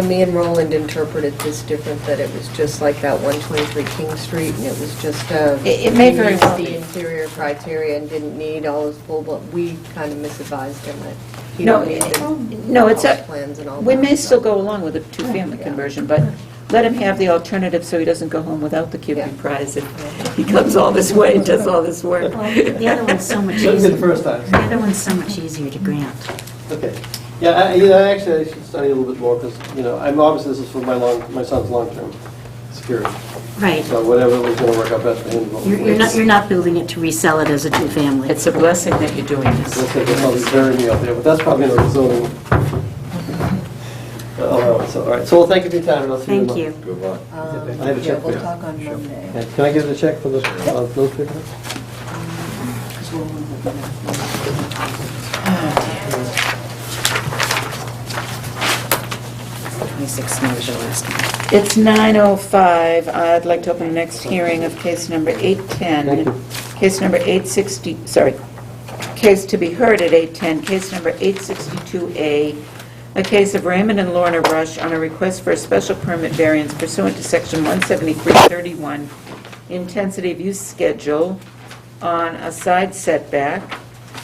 me and Roland interpreted this different, that it was just like that 123 King Street, and it was just It may very well the be. interior criteria and didn't need all this full, but we kind of misadvised him that he No, don't need the no, it's house a, plans and all we that may stuff. still go along with a two-family conversion, but let him have the alternative so he doesn't go home without the cutie Yeah. prize if he comes all this way and does all this work. Well, the other one's so much That'll be easier. the first time. The other one's so much easier to grant. Okay. Yeah, actually, I should study a little bit more, because, I'm obviously, this is for my son's long-term security. Right. So whatever was going to work out best for him. You're not building it to resell it as a two-family. It's a blessing that you're doing this. They'll probably bury me out there, but that's probably another zoning. So, all right, so well, thank you for your time, and I'll see you Thank tomorrow. you. Good luck. I have a Yeah, check for we'll you. talk on Monday. And can I give the check for the those pickup? It's 9:05. I'd like to open the next hearing of case number 810. Thank you. Case number 860, sorry, case to be heard at 810, case number 862A, a case of Raymond and Lorna Rush on a request for a special permit variance pursuant to section 17331, intensity of use schedule on a side setback,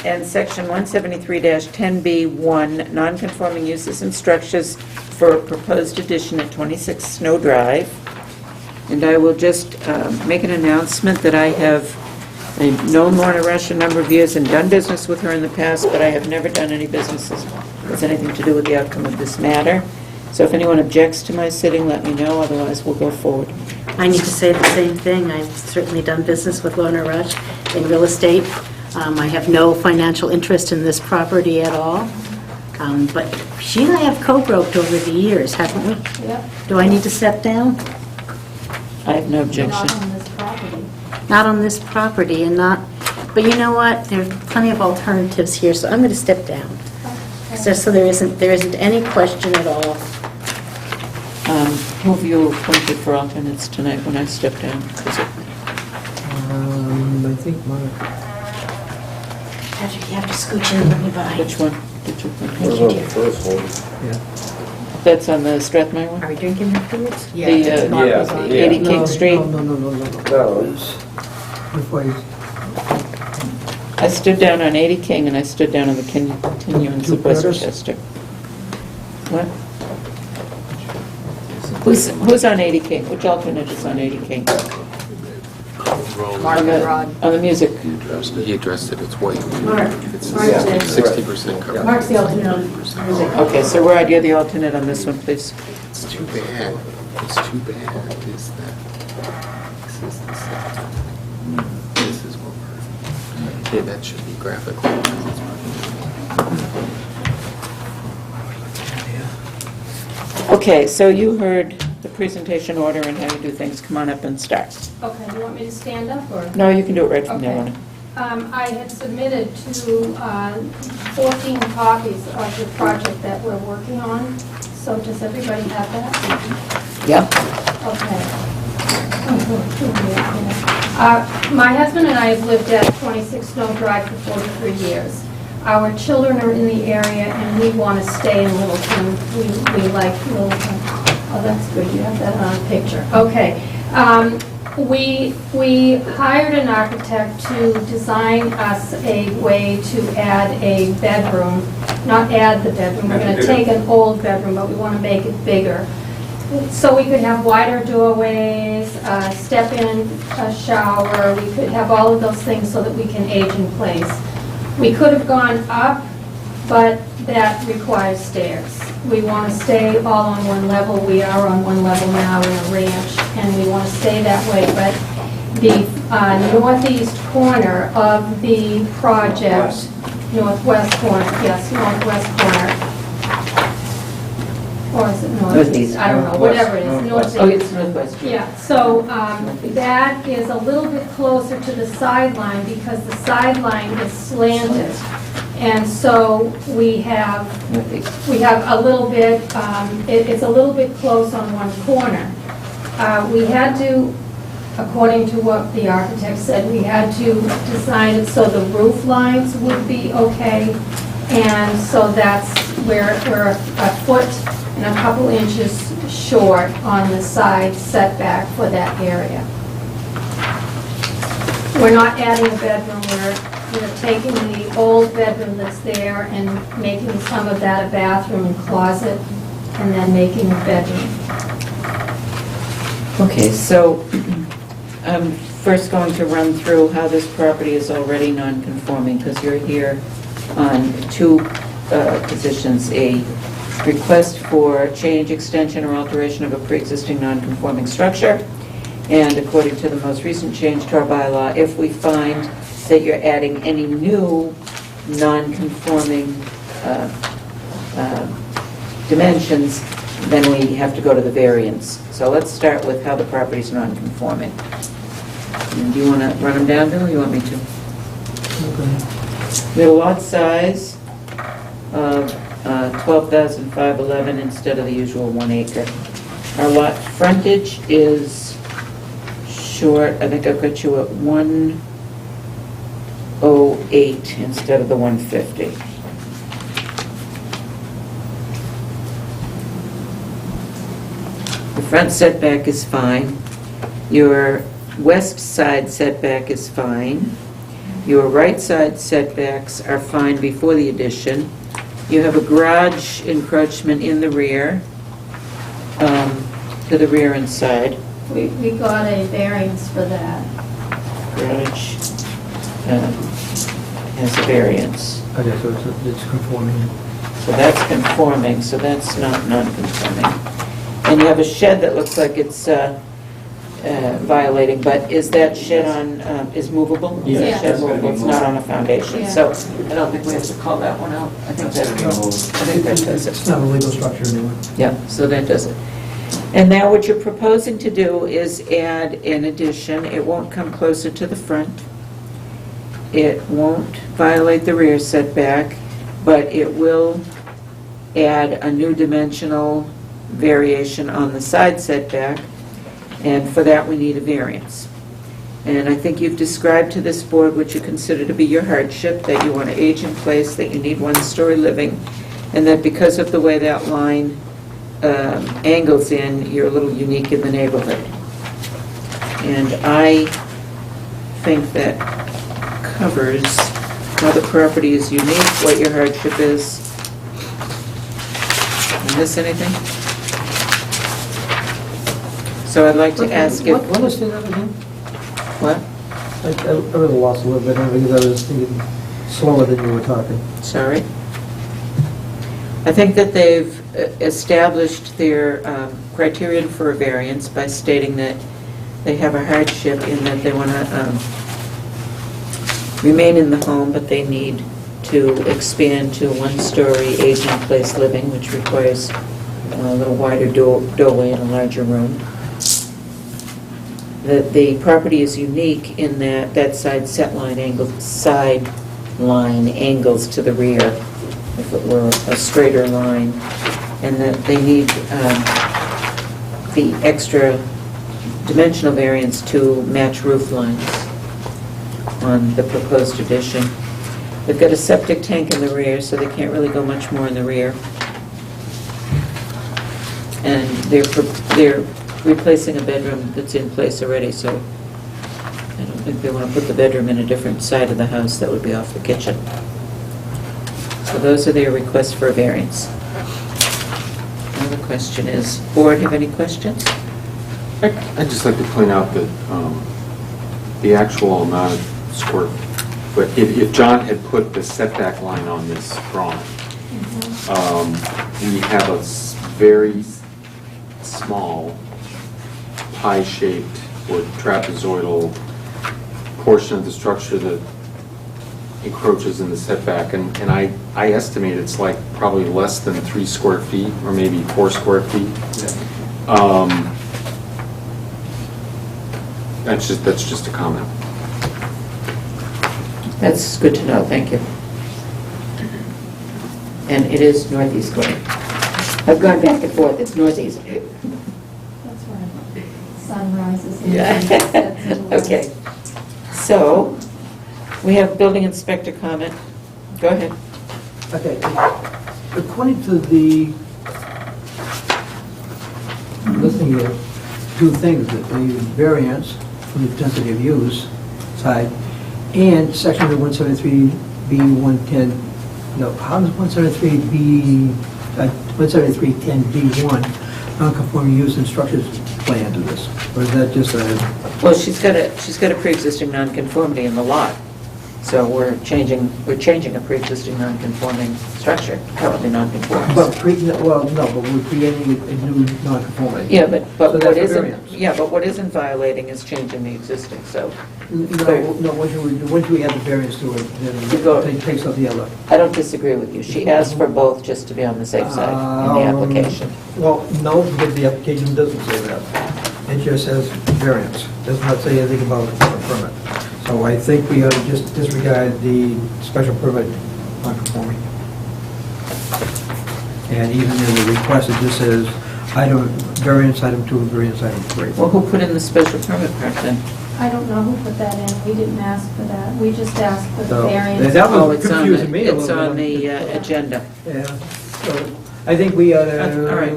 and section 173-10B1, non-conforming uses and structures for a proposed addition at 26 Snow Drive. And I will just make an announcement that I've known Lorna Rush a number of years and done business with her in the past, but I have never done any business that has anything to do with the outcome of this matter. So if anyone objects to my sitting, let me know, otherwise we'll go forward. I need to say the same thing. I've certainly done business with Lorna Rush in real estate. I have no financial interest in this property at all. But she and I have co-broked over the years, haven't we? Yep. Do I need to step down? I have no objection. Not on this property. Not on this property and not, but you know what? There's plenty of alternatives here, so I'm going to step down. Just so there isn't any question at all. Who have you appointed for alternates tonight when I step down? Is it I think Mark. Patrick, you have to scooch in and let me by. which one did you appoint? Thank you, dear. First one. Yeah. That's on the Strathmore one? Are we drinking afterwards? The Yeah, 80 King Street? No. No. Before you, I stood down on 80 King and I stood down on the continuance of Westchester. What? Who's on 80 King? Which alternate is on 80 King? Mark and Rod. On the music. He addressed it, it's white. Mark. It's Mark's there. 60% covered. Mark's the alternate on music. Okay, so we're you're the alternate on this one, please. It's too bad. It's too bad is that this is the second. This is what we're, yeah, that should be graphical. Okay, so you heard the presentation order and how you do things. Come on up and start. Okay, you want me to stand up or? No, you can do it right from now Okay. on. I had submitted to 14 copies of the project that we're working on, so does everybody have that? Yep. Okay. My husband and I have lived at 26 Snow Drive for 43 years. Our children are in the area and we want to stay in Littleton. We like Littleton. Oh, that's good, you have that on a picture. Okay. We hired an architect to design us a way to add a bedroom, not add the bedroom, we're going to take an old bedroom, but we want to make it bigger. So we could have wider doorways, step-in shower, we could have all of those things so that we can age in place. We could have gone up, but that requires stairs. We want to stay all on one level. We are on one level now in a ranch, and we want to stay that way. But the northeast corner of the project, northwest corner, yes, northwest corner, or is it northeast? I don't know, whatever it is, northeast. Oh, it's northwest. Yeah, so that is a little bit closer to the sideline because the sideline is slanted. And so we have a little bit, it's a little bit close on one corner. We had to, according to what the architect said, we had to design it so the roof lines would be okay. And so that's where we're a foot and a couple inches short on the side setback for that area. We're not adding a bedroom, we're taking the old bedroom that's there and making some of that a bathroom and closet, and then making a bedroom. Okay, so I'm first going to run through how this property is already non-conforming, because you're here on two positions, a request for change, extension, or alteration of a pre-existing non-conforming structure, and according to the most recent change to our bylaw, if we find that you're adding any new non-conforming dimensions, then we have to go to the variance. So let's start with how the property's non-conforming. And do you want to run them down, Bill, or you want me to? We have a lot size of 12,511 instead of the usual 1 acre. Our lot frontage is short, I think I've got you at 108 instead of the 150. The front setback is fine. Your west side setback is fine. Your right side setbacks are fine before the addition. You have a garage encroachment in the rear, to the rear and side. We got a variance for that. Garage has a variance. Okay, so it's conforming. So that's conforming, so that's not non-conforming. And you have a shed that looks like it's violating, but is that shed on, is movable? Is that shed movable? It's not on a foundation, so I don't think we have to call that one out. I think that does it. It's not a legal structure anyway. Yeah, so that does it. And now what you're proposing to do is add an addition. It won't come closer to the front. It won't violate the rear setback, but it will add a new dimensional variation on the side setback, and for that we need a variance. And I think you've described to this board what you consider to be your hardship, that you want to age in place, that you need one-story living, and that because of the way that line angles in, you're a little unique in the neighborhood. And I think that covers how the property is unique, what your hardship is. Did I miss anything? So I'd like to ask if... What was that again? What? I really lost a little bit because I was thinking slower than you were talking. Sorry. I think that they've established their criterion for a variance by stating that they have a hardship in that they want to remain in the home, but they need to expand to one-story age-in-place living, which requires a little wider doorway and a larger room. The property is unique in that that side line angles to the rear, if it were a straighter line, and that they need the extra dimensional variance to match roof lines on the proposed addition. They've got a septic tank in the rear, so they can't really go much more in the rear. And they're replacing a bedroom that's in place already, so I don't think they want to put the bedroom in a different side of the house. That would be off the kitchen. So those are their requests for a variance. Another question is, board have any questions? I'd just like to point out that the actual amount of square foot, if John had put the setback line on this drawing, we have a very small pie-shaped or trapezoidal portion of the structure that encroaches in the setback, and I estimate it's like probably less than 3 square feet or maybe 4 square feet. That's just a comment. That's good to know, thank you. And it is northeast corner. I've gone back and forth, it's northeast. That's where sun rises and Yeah. sets in the west. Okay. So, we have building inspector comment. Go ahead. Okay. According to the listing here, two things, the variance from the intensity of use side and section of 173B110. No, how does 17310B1 non-conforming use and structures play into this? Or is that just a... Well, she's got a pre-existing nonconformity in the lot. So we're changing a pre-existing non-conforming structure, currently non-conforming. But we're creating a new non-conformity. Yeah, but So what that's a isn't, variance. yeah, but what isn't violating is changing the existing, so. No, once we add the variance to it, then it takes up the other. I don't disagree with you. She asked for both just to be on the safe side in the application. Well, no, because the application doesn't say that. It just says variance. Does not say anything about a special permit. So I think we ought to just disregard the special permit non-conforming. And even in the request, it just says variance item 2 and variance item 3. Well, who put in the special permit part then? I don't know who put that in. We didn't ask for that. We just asked for the So, variance. that Oh, was it's on confusing me a little It's bit. on the agenda. Yeah, so I think we ought to... All right.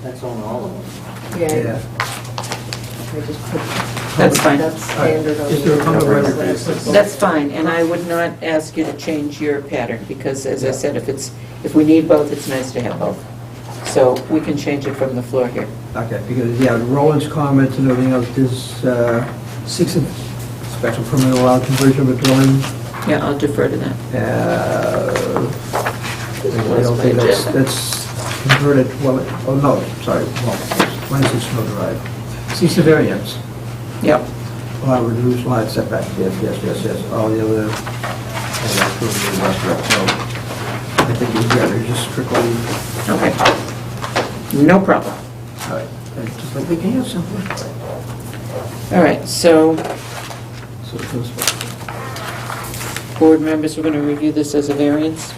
That's on all of them. Yeah. I just put. That's fine. That's standard on Is there a comment the right basis. That's fine, and I would not ask you to change your pattern, because as I said, if we need both, it's nice to have both. So we can change it from the floor here. Okay, because, yeah, Roland's comments and everything else is 6 special permit allowed conversion of a dwelling. Yeah, I'll defer to that. I don't think that's converted, well, oh, no, sorry, well, 26 Snow Drive. 6 the variance. Yep. Allow reduced lot setback, yes. All the other, so I think they're just strictly, Okay. No problem. all right, just like we can have something. All right, so So it goes, board members, we're going to review this as a variance.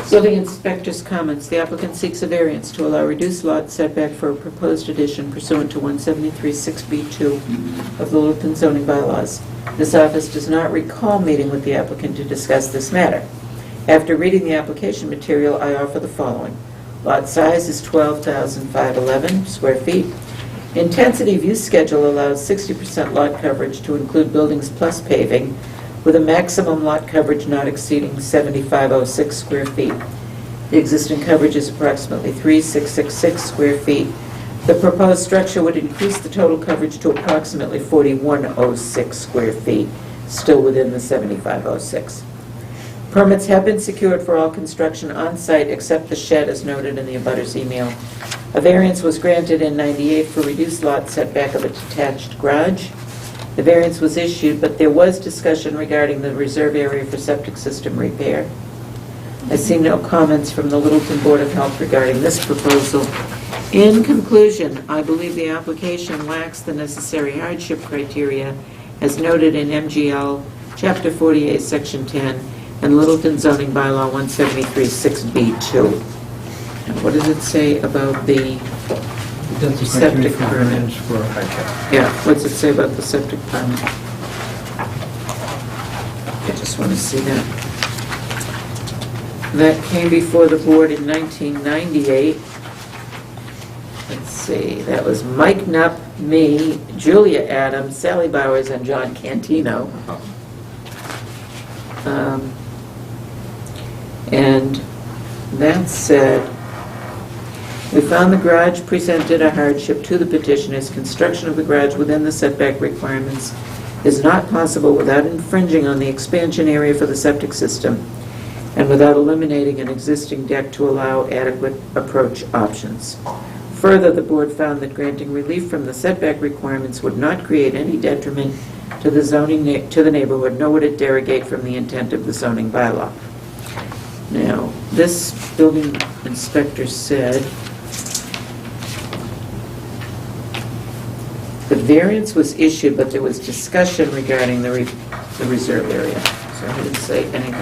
Building inspector's comments. The applicant seeks a variance to allow reduced lot setback for a proposed addition pursuant to 173-6B2 of the Littleton zoning bylaws. This office does not recall meeting with the applicant to discuss this matter. After reading the application material, I offer the following. Lot size is 12,511 square feet. Intensity view schedule allows 60% lot coverage to include buildings plus paving, with a maximum lot coverage not exceeding 7,506 square feet. The existing coverage is approximately 3,666 square feet. The proposed structure would increase the total coverage to approximately 4,106 square feet, still within the 7,506. Permits have been secured for all construction on-site except the shed as noted in the abutter's email. A variance was granted in '98 for reduced lot setback of a detached garage. The variance was issued, but there was discussion regarding the reserve area for septic system repair. I see no comments from the Littleton Board of Health regarding this proposal. In conclusion, I believe the application lacks the necessary hardship criteria as noted in MGL Chapter 48, Section 10, and Littleton zoning bylaw 173-6B2. And what does it say about the that's the criteria septic for permit? variance for hardship. Yeah, what's it say about the septic permit? I just want to see that. That came before the board in 1998. Let's see, that was Mike Knupp, me, Julia Adams, Sally Bowers, and John Cantino. And that said, we found the garage presented a hardship to the petitioners. Construction of the garage within the setback requirements is not possible without infringing on the expansion area for the septic system and without eliminating an existing deck to allow adequate approach options. Further, the board found that granting relief from the setback requirements would not create any detriment to the zoning to the neighborhood, nor would it derogate from the intent of the zoning bylaw. Now, this building inspector said the variance was issued, but there was discussion regarding the reserve area. So he didn't say anything.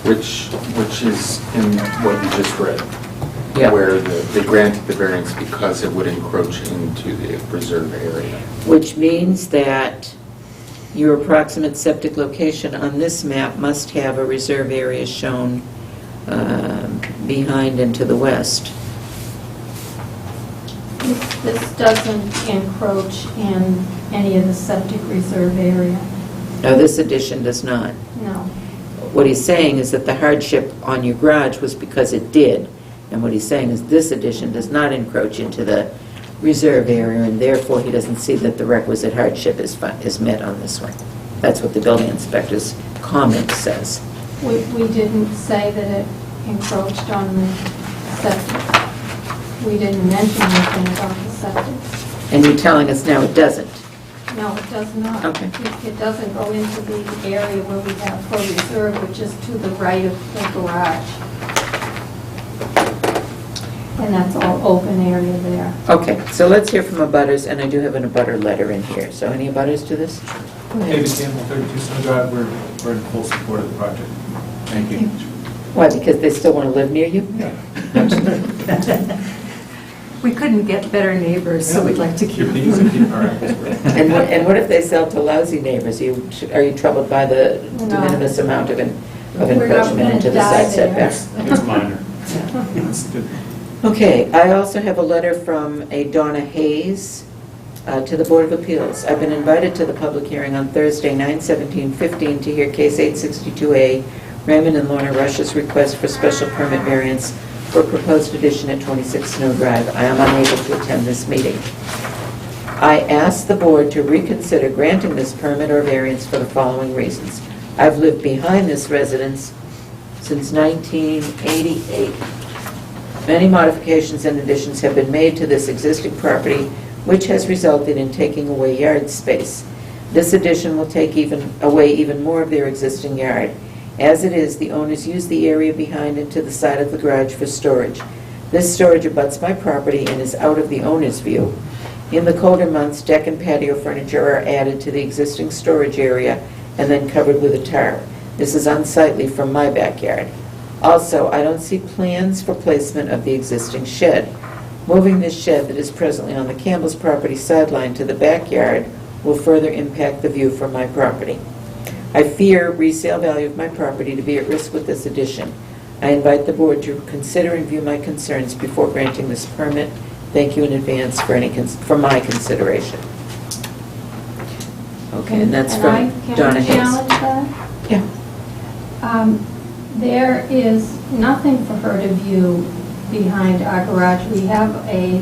Which is in what you just read. Yeah. Where they granted the variance because it would encroach into the reserve area. Which means that your approximate septic location on this map must have a reserve area shown behind and to the west. This doesn't encroach in any of the septic reserve area. Now, this addition does not. No. What he's saying is that the hardship on your garage was because it did. And what he's saying is this addition does not encroach into the reserve area, and therefore he doesn't see that the requisite hardship is met on this one. That's what the building inspector's comment says. We didn't say that it encroached on the septic. We didn't mention anything about the septic. And you're telling us now it doesn't. No, it does not. Okay. It doesn't go into the area where we have for reserve, which is to the right of the garage. and that's all open area there. Okay, so let's hear from abutters, and I do have an abutter letter in here. So any abutters to this? Go ahead. David Campbell, 32 Snow Drive, we're in full support of the project. Thank you. Why, because they still want to live near you? Yeah. We couldn't get better neighbors, so we'd like to keep Keep these and keep our efforts. And what if they sell to lousy neighbors? Are you troubled by the de No. minimis amount of We're not encroachment gonna into the die side there. setback? It's minor. It's good. Okay, I also have a letter from a Donna Hayes to the Board of Appeals. I've been invited to the public hearing on Thursday, 9/17/15, to hear Case 862A, Raymond and Lorna Rush's request for special permit variance for a proposed addition at 26 Snow Drive. I am unable to attend this meeting. I ask the board to reconsider granting this permit or variance for the following reasons. I've lived behind this residence since 1988. Many modifications and additions have been made to this existing property, which has resulted in taking away yard space. This addition will take away even more of their existing yard. As it is, the owners use the area behind and to the side of the garage for storage. This storage abuts my property and is out of the owner's view. In the colder months, deck and patio furniture are added to the existing storage area and then covered with a tarp. This is unsightly from my backyard. Also, I don't see plans for placement of the existing shed. Moving this shed that is presently on the Campbell's property sideline to the backyard will further impact the view from my property. I fear resale value of my property to be at risk with this addition. I invite the board to consider and view my concerns before granting this permit. Thank you in advance for my consideration. Okay, and that's from Donna Hayes. Can I challenge that? Yeah. There is nothing for her to view behind our garage. We have a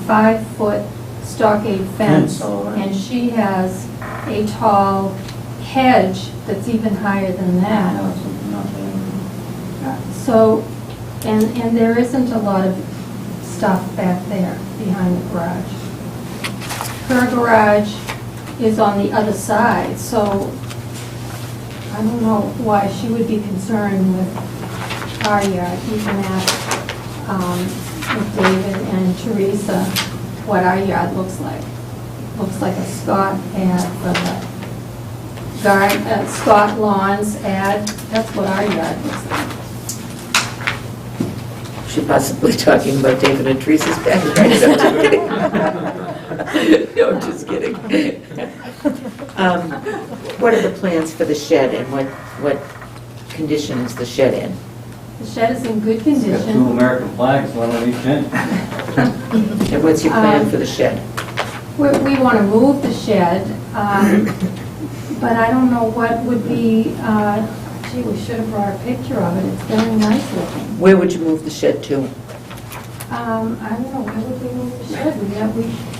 5-foot stockade fence, and she has a tall hedge that's even higher than that. So, and there isn't a lot of stuff back there behind the garage. Her garage is on the other side, so I don't know why she would be concerned with our yard. You can ask with David and Teresa what our yard looks like. Looks like a Scott ad for the Scott Lawns ad. That's what our yard looks like. She possibly talking about David and Teresa's backyard. No, I'm just kidding. What are the plans for the shed, and what condition is the shed in? The shed is in good Got two condition. American flags, one on each end. And what's your plan for the shed? We want to move the shed, but I don't know what would be, gee, we should have brought a picture of it. It's very nice looking. Where would you move the shed to? I don't know, where would we move the shed?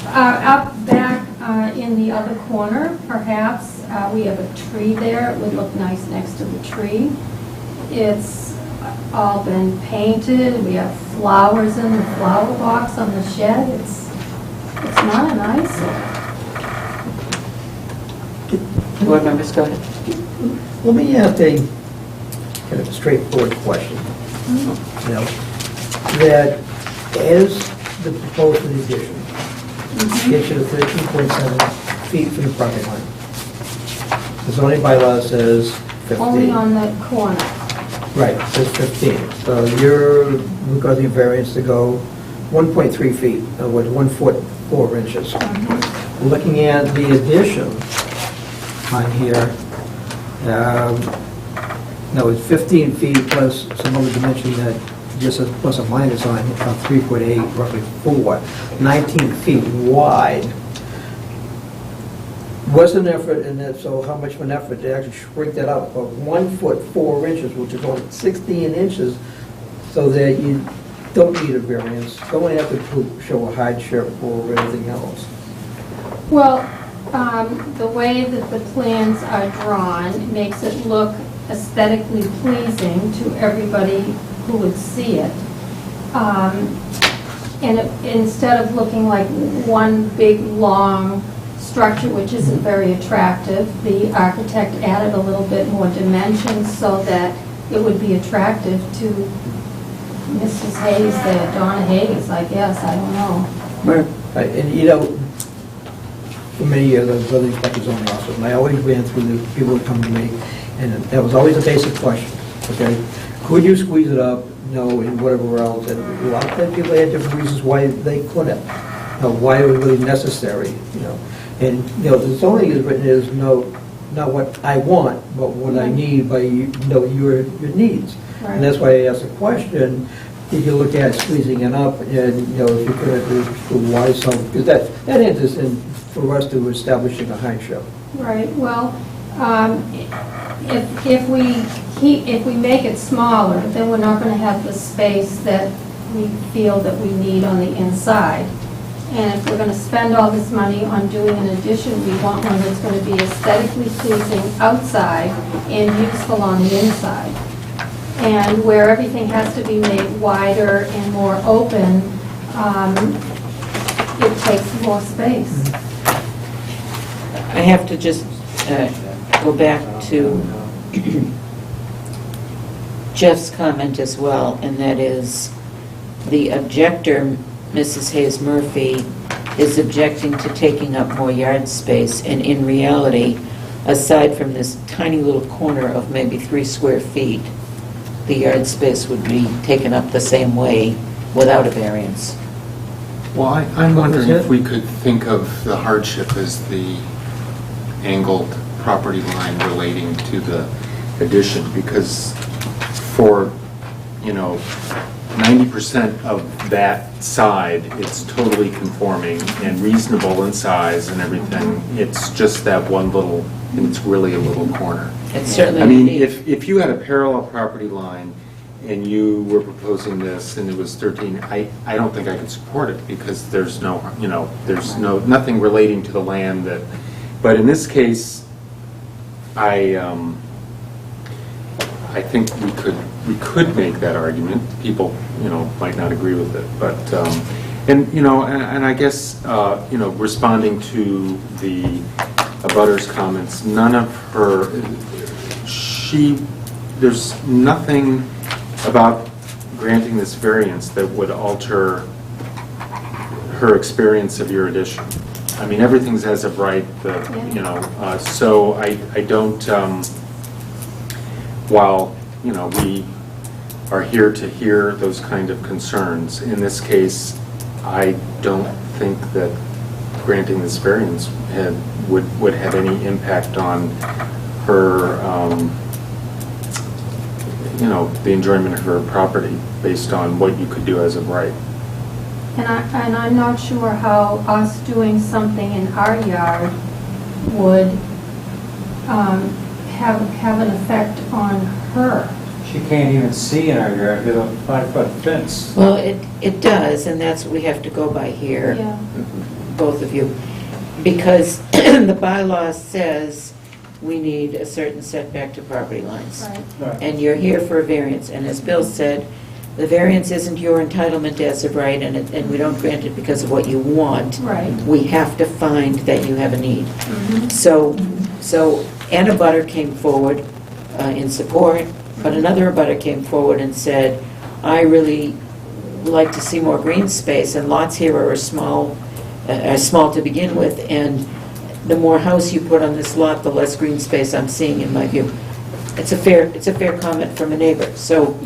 Up back in the other corner, perhaps. We have a tree there. It would look nice next to the tree. It's all been painted. We have flowers in the flower box on the shed. It's not an eyesore. Board members, go ahead. Let me ask a kind of straightforward question. You know, that as the proposed addition gets you to 13.7 feet from the property line, the zoning bylaw says 15. Only on that corner. Right, it says 15. So you're requesting variance to go 1.3 feet, with 1 foot 4 inches. Looking at the addition on here, no, it's 15 feet plus some other dimension that just a plus or minus on 3.8, roughly 4, 19 feet wide. Was an effort in that, so how much of an effort to actually shrink that up of 1 foot 4 inches, which is only 16 inches, so that you don't need a variance, don't have to show a hardship or anything else. Well, the way that the plans are drawn makes it look aesthetically pleasing to everybody who would see it. And instead of looking like one big, long structure, which isn't very attractive, the architect added a little bit more dimension so that it would be attractive to Mrs. Hayes there, Donna Hayes, I guess, I don't know. Right, and you know, for many years, I was building inspector zoning officer, and I always ran through the people that come to me, and that was always a basic question, okay? Could you squeeze it up? No, and whatever else, and a lot of people had different reasons why they couldn't, why it was really necessary, you know? And, you know, the zoning is written as, no, not what I want, but what I need by, you know, your needs. And that's why I asked the question, did you look at squeezing it up, and, you know, if you could, why so, because that answers in for us to establishing a hardship. Right, well, if we make it smaller, then we're not going to have the space that we feel that we need on the inside. And if we're going to spend all this money on doing an addition, we want one that's going to be aesthetically pleasing outside and useful on the inside. And where everything has to be made wider and more open, it takes more space. I have to just go back to Jeff's comment as well, and that is the objector, Mrs. Hayes Murphy, is objecting to taking up more yard space, and in reality, aside from this tiny little corner of maybe 3 square feet, the yard space would be taken up the same way without a variance. Well, I'm wondering if we could think of the hardship as the angled property line relating to the addition, because for, you know, 90% of that side, it's totally conforming and reasonable in size and everything. It's just that one little, and it's really a little corner. It's certainly I mean, unique. if you had a parallel property line and you were proposing this and it was 13, I don't think I could support it, because there's no, you know, there's nothing relating to the land that, but in this case, I think we could make that argument. People, you know, might not agree with it, but and you know, and I guess you know, responding to the abutter's comments, none of her, there's nothing about granting this variance that would alter her experience of your addition. I mean, everything's as of right, you know, so I don't, while, you know, we are here to hear those kind of concerns, in this case, I don't think that granting this variance would have any impact on her, you know, the enjoyment of her property based on what you could do as of right. And I'm not sure how us doing something in our yard would have an effect on her. She can't even see in our yard with a 5-foot fence. Well, it does, and that's what we have to go by here, Yeah. both of you, because the bylaw says we need a certain setback to property lines. Right. And you're here for a variance, and as Bill said, the variance isn't your entitlement as of right, and we don't grant it because of what you want. Right. We have to find that you have a need. So an abutter came forward in support, but another abutter came forward and said, I really like to see more green space, and lots here are small to begin with, and the more house you put on this lot, the less green space I'm seeing in my view. It's a fair comment from a neighbor. So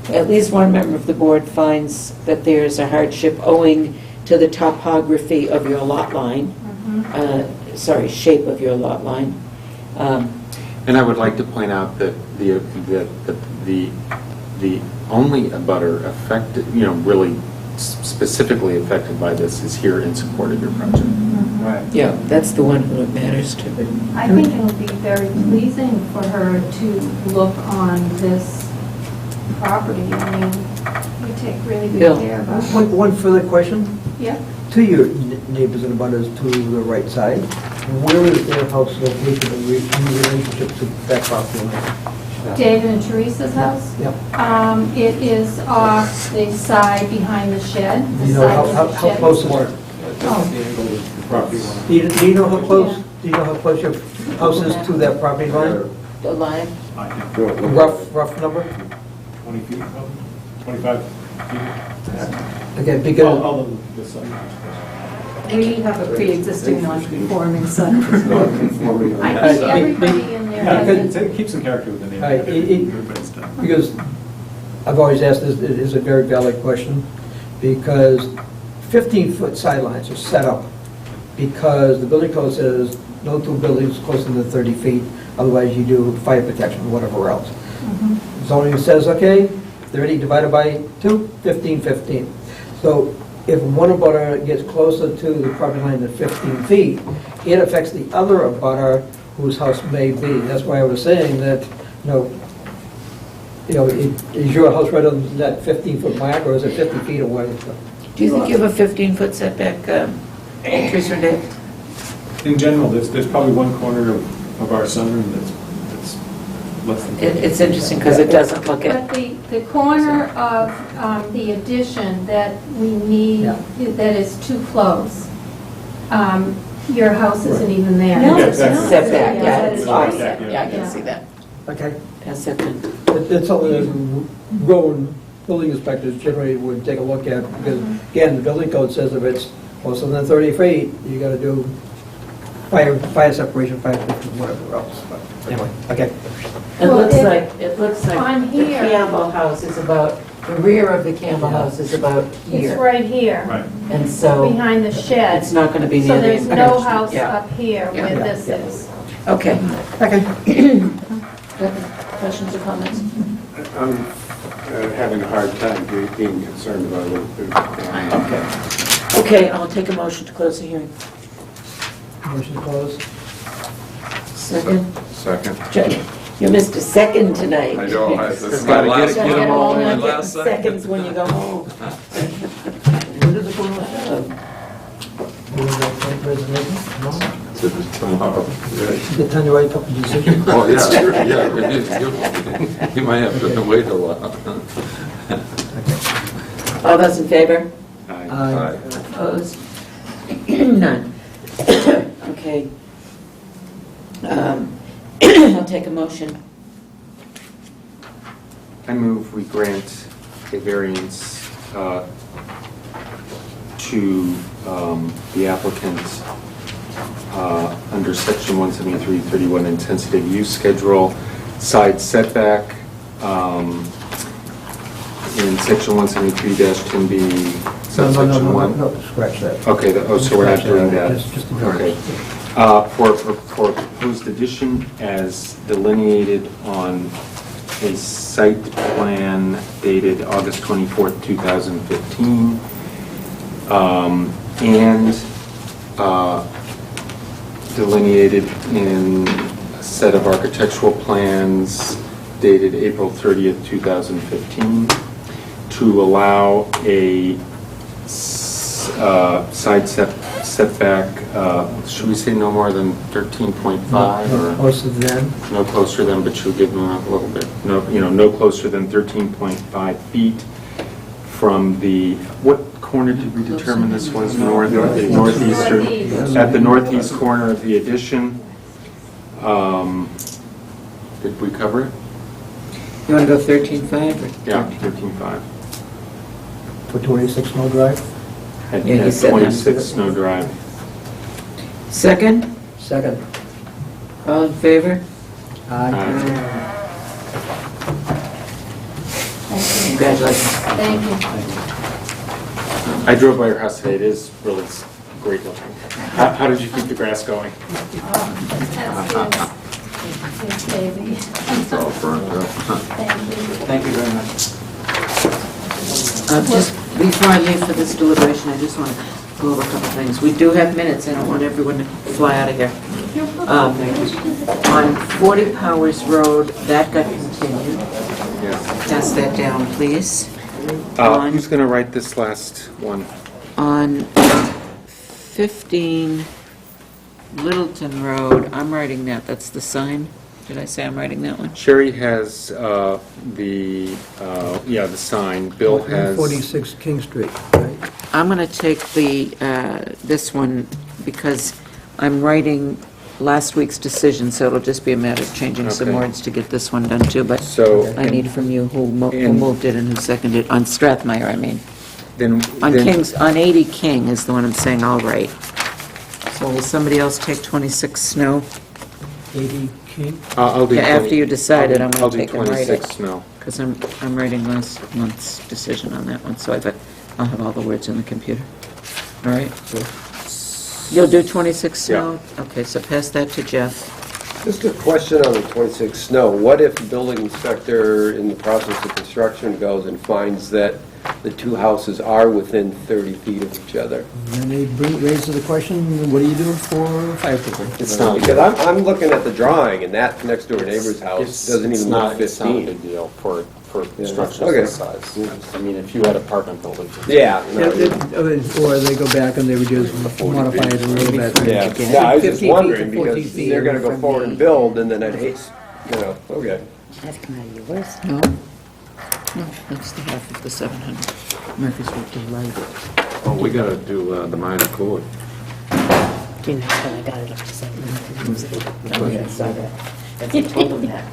at least one member of the board finds that there's a hardship owing to the topography of your lot line, shape of your lot line. And I would like to point out that the only abutter affected, you know, really specifically affected by this is here in support of your project. Right. Yeah, that's the one who it matters to. I think it'll be very pleasing for her to look on this property. I mean, we take really good Bill. care about it. One further question? Yeah. To your neighbors and abutters to the right side, where is their house located in relationship to that property line? David and Teresa's house? Yep. It is off the side behind the shed. Do the you know side of how the shed. close is it? Do you know how close? Yeah. Do you know how close your house is to that property line? The line? A rough number? 20 feet probably? 25 Again, because, All of this side. We have a pre-existing non-conforming site. I think everybody in there has a Keep some character with the name. Everybody's done. because I've always asked this, it is a very valid question, because 15-foot sidelines are set up because the building code says no two buildings closer than 30 feet, otherwise you do fire protection, whatever else. Zoning says, okay, 30 divided by 2, 15, 15. So if one abutter gets closer to the property line than 15 feet, it affects the other abutter whose house may be. That's why I was saying that, is your house right on that 15-foot mark, or is it 50 feet away? Do you think you have a 15-foot setback, Teresa or Dave? In general, there's probably one corner of our sunroom that's less than. It's interesting because it doesn't look But at, the corner of the addition that we need, that is too close, your house isn't even there. no, Yeah, it's exactly. not setback, Yeah, yeah, that it's is offset, right. yeah, I can see that. Okay. That's setback. It's something that road building inspectors generally would take a look at, because, again, the building code says if it's closer than 30 feet, you gotta do fire separation, fire protection, whatever else, but anyway, okay. It Well, looks it- like on the here- Campbell house is about, the rear of the Campbell house is about here. It's right here, Right. And so behind the shed. it's not gonna be So near the. there's no house Yeah. up here Yeah. where this is. Okay. Okay. Questions or comments? I'm having a hard time being concerned about it. Okay, I'll take a motion to close the hearing. Motion to close. Second? Second. You're Mr. Second tonight. I know, this is Gotta my get last gotta one. get all My the last second. seconds when you go home. When does the pool have? Tomorrow. Get time to write a couple of decisions. Oh, yeah, sure, yeah. You might have to wait a while. All those in favor? Aye. Opposed? None. Okay. I'll take a motion. I move we grant a variance to the applicant under section 173-31 intensity of use schedule, side setback, in section 173-10B, subsection 1. No, scratch that. Okay, so we're not doing that. Just the Okay. variance. For proposed addition as delineated on a site plan dated August 24th, 2015, and delineated in a set of architectural plans dated April 30th, 2015, to allow a side setback, should we say no more than 13.5? No or closer than. no closer than, but she'll give them a little bit, no closer than 13.5 feet from the, what corner did we determine this was? Northeastern, Northeast. at the northeast corner of the addition. Did we cover it? You want to go 13.5 or? Yeah, 13.5. For 26 Snow Drive? At Yeah, you said that. 26 Snow Drive. Second? Second. All in favor? Congratulations. Thank you. I drove by your house today, it is really great looking. How did you keep the grass going? That's baby. It's all burnt up. Thank you. Thank you very much. Just before I leave for this deliberation, I just want to go over a couple things. We do have minutes, I don't want everyone to fly out of here. On 40 Powers Road, that got continued. Yes. Pass that down, please. Who's going to write this last one? On 15 Littleton Road, I'm writing that, that's the sign. Did I say I'm writing that one? Sherry has the sign. Bill has... 46 King Street, right? I'm going to take the, this one because I'm writing last week's decision, so it'll just be a matter of changing some Okay. words to get this one done too, but So- I need from you who And- moved it and who seconded it, on Strathmeyer, I mean. Then, On then- King's, on 80 King is the one I'm saying all right. So will somebody else take 26 Snow? 80 King? I'll do Yeah, 20 after you decided, I'm I'll going to do take and write it. 26 Snow. Because I'm writing last month's decision on that one, so I'll have all the words in the computer. All right? You'll do 26 Snow? Okay, so pass that to Jeff. Just a question on the 26 Snow. What if the building inspector in the process of construction goes and finds that the two houses are within 30 feet of each other? And they raise the question, what do you do for fire people? Because I'm looking at the drawing, and that next door neighbor's house doesn't even look 15. It's not a big deal for structures Okay. this size. I mean, if you had apartment buildings. Yeah. Or they go back and they would just modify it a little bit. Yeah, I was just wondering, because they're gonna go forward and build, and then I'd hate, okay. That's come out of yours. No? No, that's the half of the 700. Murphy's Road to right. Oh, we gotta do the minor code. That's when I got it up to 700. Oh, yeah, I saw that. That's I told him that.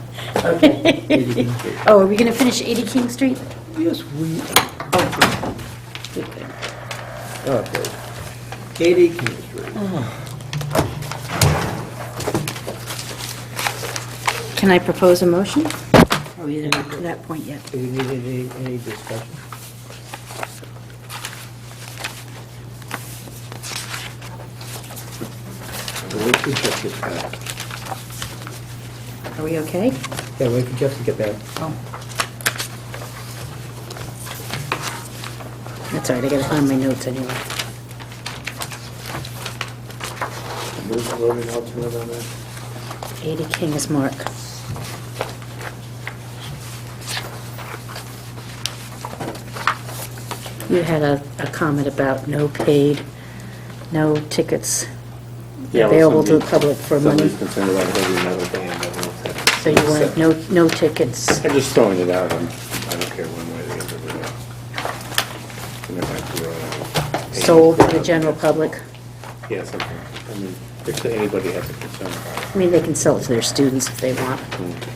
Okay. Oh, are we going to finish 80 King Street? Yes, we Oh, good. Okay. 80 King Street. Can I propose a motion? Or we didn't get to that point yet? Do you need any discussion? Wait for Jeff to get back. Are we okay? Yeah, wait for Jeff to get back. Oh. That's all right, I gotta find my notes anyway. Where's the voting alternate on that? 80 King is Mark. You had a comment about no paid, no tickets Yeah, well, available to the somebody- public for money. Somebody's concerned about heavy metal band. I don't know if that's- So you want no tickets. I'm just throwing it out. I don't care one way or the other. Really. And if I throw it out, Sold to the general public. Yeah, something. I mean, if anybody has a concern about it. I mean, they can sell it to their students if they want,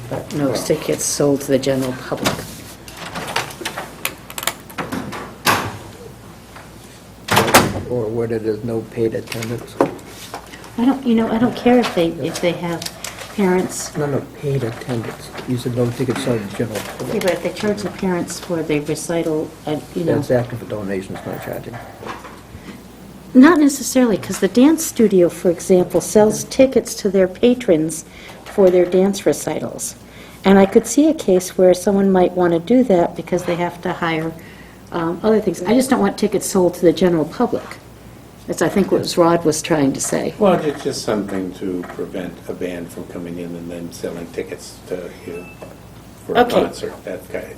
but no tickets sold to the general public. Or whether there's no paid attendance. I don't care if they have parents. No, paid attendance. You said no tickets sold to general Yeah, public. but if they charge the parents for the recital, That's active for donations, not charging. Not necessarily, because the dance studio, for example, sells tickets to their patrons for their dance recitals. And I could see a case where someone might want to do that because they have to hire other things. I just don't want tickets sold to the general public. That's, I think, what Rod was trying to say. Well, it's just something to prevent a band from coming in and then selling tickets to you for a Okay. concert. That kind.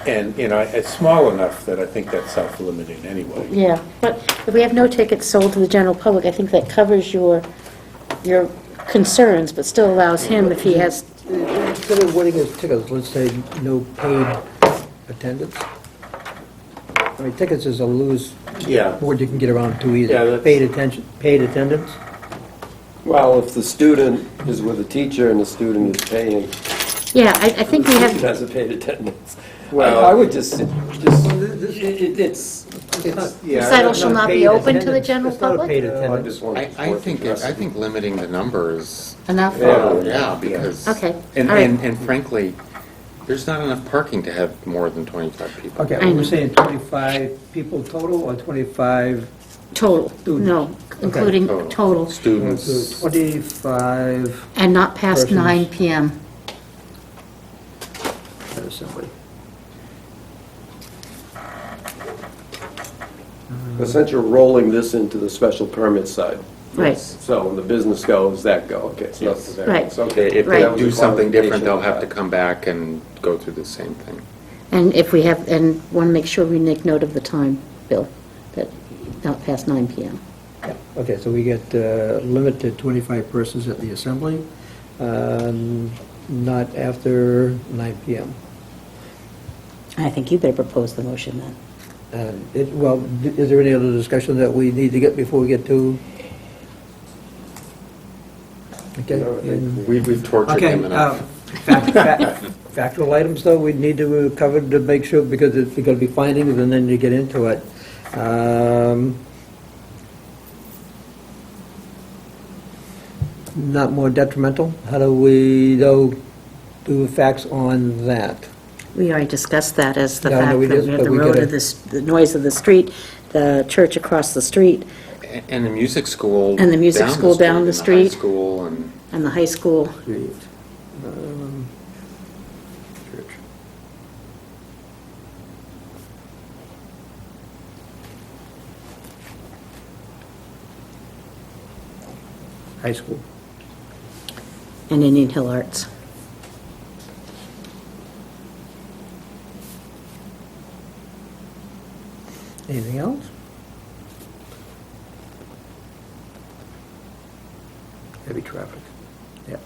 And, it's small enough that I think that's self-limiting anyway. Yeah, but if we have no tickets sold to the general public, I think that covers your concerns, but still allows him, if he has, Instead of wording as tickets, let's say no paid attendance. I mean, tickets is a loose Yeah. word you can get around too easy. Yeah, that's- Paid attendance? Well, if the student is with a teacher and the student is paying, yeah, I think we the have, student has a paid attendance. Well- I would just, it's, recital shall not be open to the general It's not a paid public? attendance. I think limiting the number is, Enough? yeah, because. Okay, And, all right. and frankly, there's not enough parking to have more than 25 people. Okay, I know. we're saying 25 people total or 25? Total, Students. no, including Total. total, Students. 25 and not past Persons. 9 PM. at assembly. But since you're rolling this into the special permit side. Right. So when the business goes, that go, okay, so that's the variance, okay. If Right. they That was do a something different, they'll qualification have to come back and go through the same thing. And if we have, and want to make sure we make note of the time, Bill, that not past 9 PM. Okay, so we get limited 25 persons at the assembly, not after 9 PM. I think you better propose the motion then. Well, is there any other discussion that we need to get before we get to? Okay. and- We've tortured Okay, him enough. factual items, though, we need to cover to make sure, because it's going to be findings, and then you get into it. Not more detrimental? How do we, though, do facts on that? We already discussed that as the Yeah, I know fact we that did, we had but the we road gotta- of the noise of the street, the church across the street, And the music school. And the music school down the and street. high school and. and the high school. Church. High school. And Indian Hill Arts. Anything else? Heavy traffic. Yep.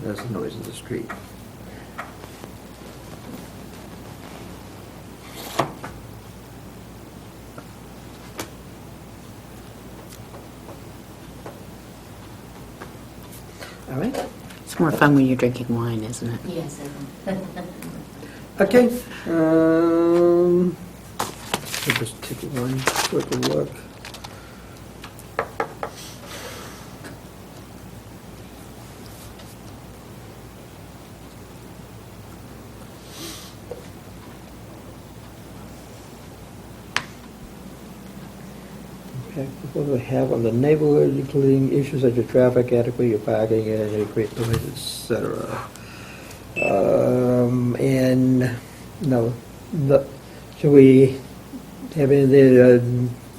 That's the noise of the street. All right. It's more fun when you're drinking wine, isn't it? Yes. Okay. I'll just take one quick look. Okay, what do we have on the neighborhood, including issues such as traffic, adequate parking, and any great noise, et cetera? And, no, should we have any,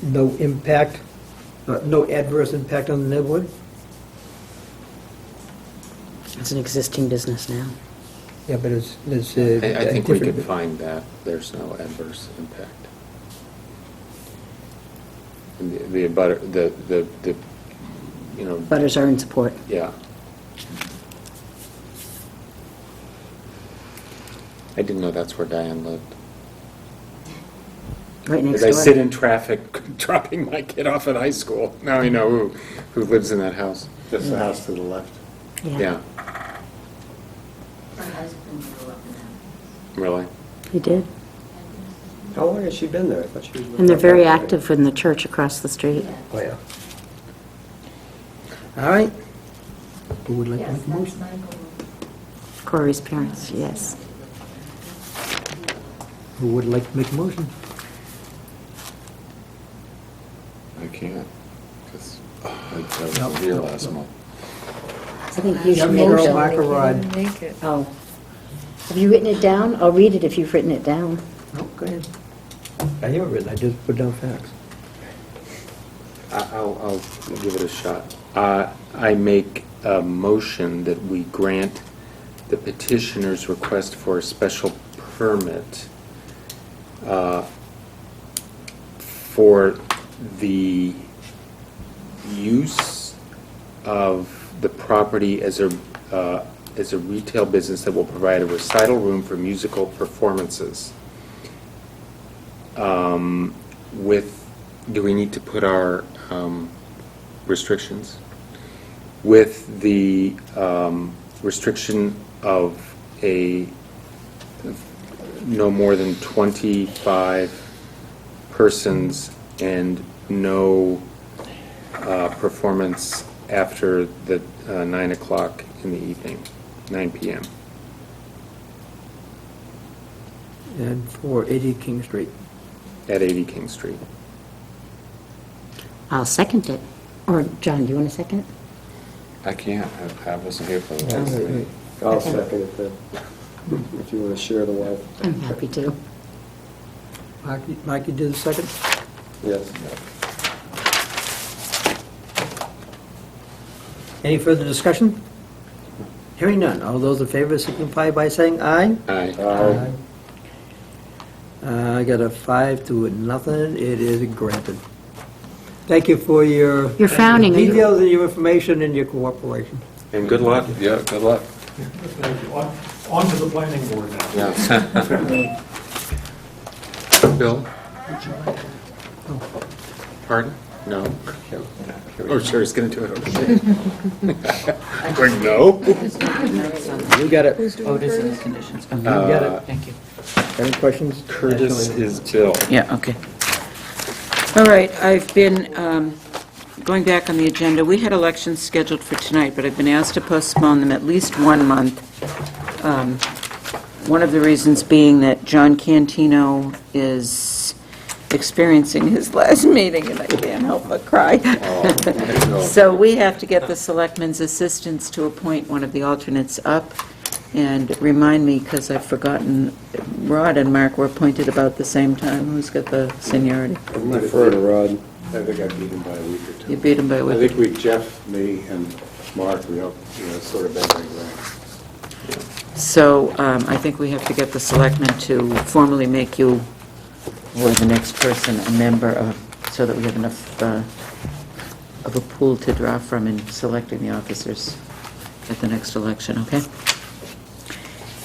no impact, no adverse impact on the neighborhood? It's an existing business now. Yeah, but it's I think we different- could find that there's no adverse impact. And the abutter, the, you know. Butters are in support. Yeah. I didn't know that's where Diane lived. Right next As I door. sit in traffic dropping my kid off at high school, now I know who lives in that house. Just the house to the left. Yeah, My husband grew up in that. really? He did. How long has she been there? I thought she was. And they're very active in the church across the street. Oh, yeah. All right. Who would like to Yes, make a motion? that's Michael. Corey's parents, yes. Who would like to make a motion? I can't, because I No. wasn't here last month. I think you Yeah, should make Earl it. McElroy. Make it. Oh. Have you written it down? I'll read it if you've written it down. No, go ahead. I haven't written, I just put down facts. I'll give it a shot. I make a motion that we grant the petitioner's request for a special permit for the use of the property as a retail business that will provide a recital room for musical performances. Do we need to put our restrictions? With the restriction of no more than 25 persons and no performance after the 9 o'clock in the evening, 9 p.m. And for 80 King Street. at 80 King Street. I'll second it. Or, John, do you want to second it? I can't. I wasn't here for the Yeah, last wait, meeting. wait. I'll second it then, if you want to share the wealth. I'm happy to. Mike, you did the second? Yes. Any further discussion? Hearing none. All those in favor signify by saying aye. Aye. Aye. I got a 5-0. It is granted. Thank you for your... You're frowning. Are you- Details and your information and your cooperation. And good luck. Yeah, good luck. Thank you. On to the planning board now. Yeah. Bill? Pardon? No? Oh, sure, he's going to do it, okay. Like, no? You got it. Oh, it is in the conditions. Okay. You got it. Thank you. Any questions? Curtis is Bill. Yeah, okay. All right, I've been going back on the agenda. We had elections scheduled for tonight, but I've been asked to postpone them at least 1 month. One of the reasons being that John Cantino is experiencing his last meeting, and I can't help but cry. So we have to get the selectmen's assistants to appoint one of the alternates up. And remind me, because I've forgotten, Rod and Mark were appointed about the same time. Who's got the seniority? I defer to Rod. I think I beat him by a week or two. You beat him by a week? I think Jeff, me, and Mark, we all, sort of been right. So I think we have to get the selectmen to formally make you, or the next person, a member of, so that we have enough of a pool to draw from in selecting the officers at the next election, okay?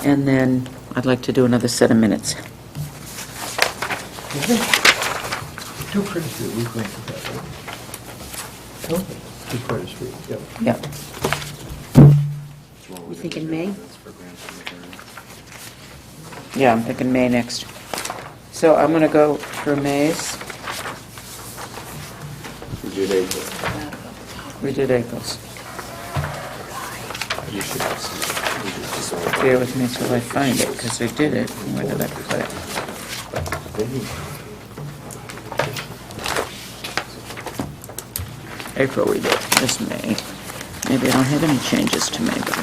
And then I'd like to do another set of minutes. Two Curtis Street, we granted that, right? No? Two Curtis Street, yep. Yep. You think in May? Yeah, I'm thinking May next. So I'm going to go for May's. We did April. We did April's. You should have some. Bear with me till I find it, because I did it. Where did I put it? April we did. This May. Maybe I don't have any changes to May, but...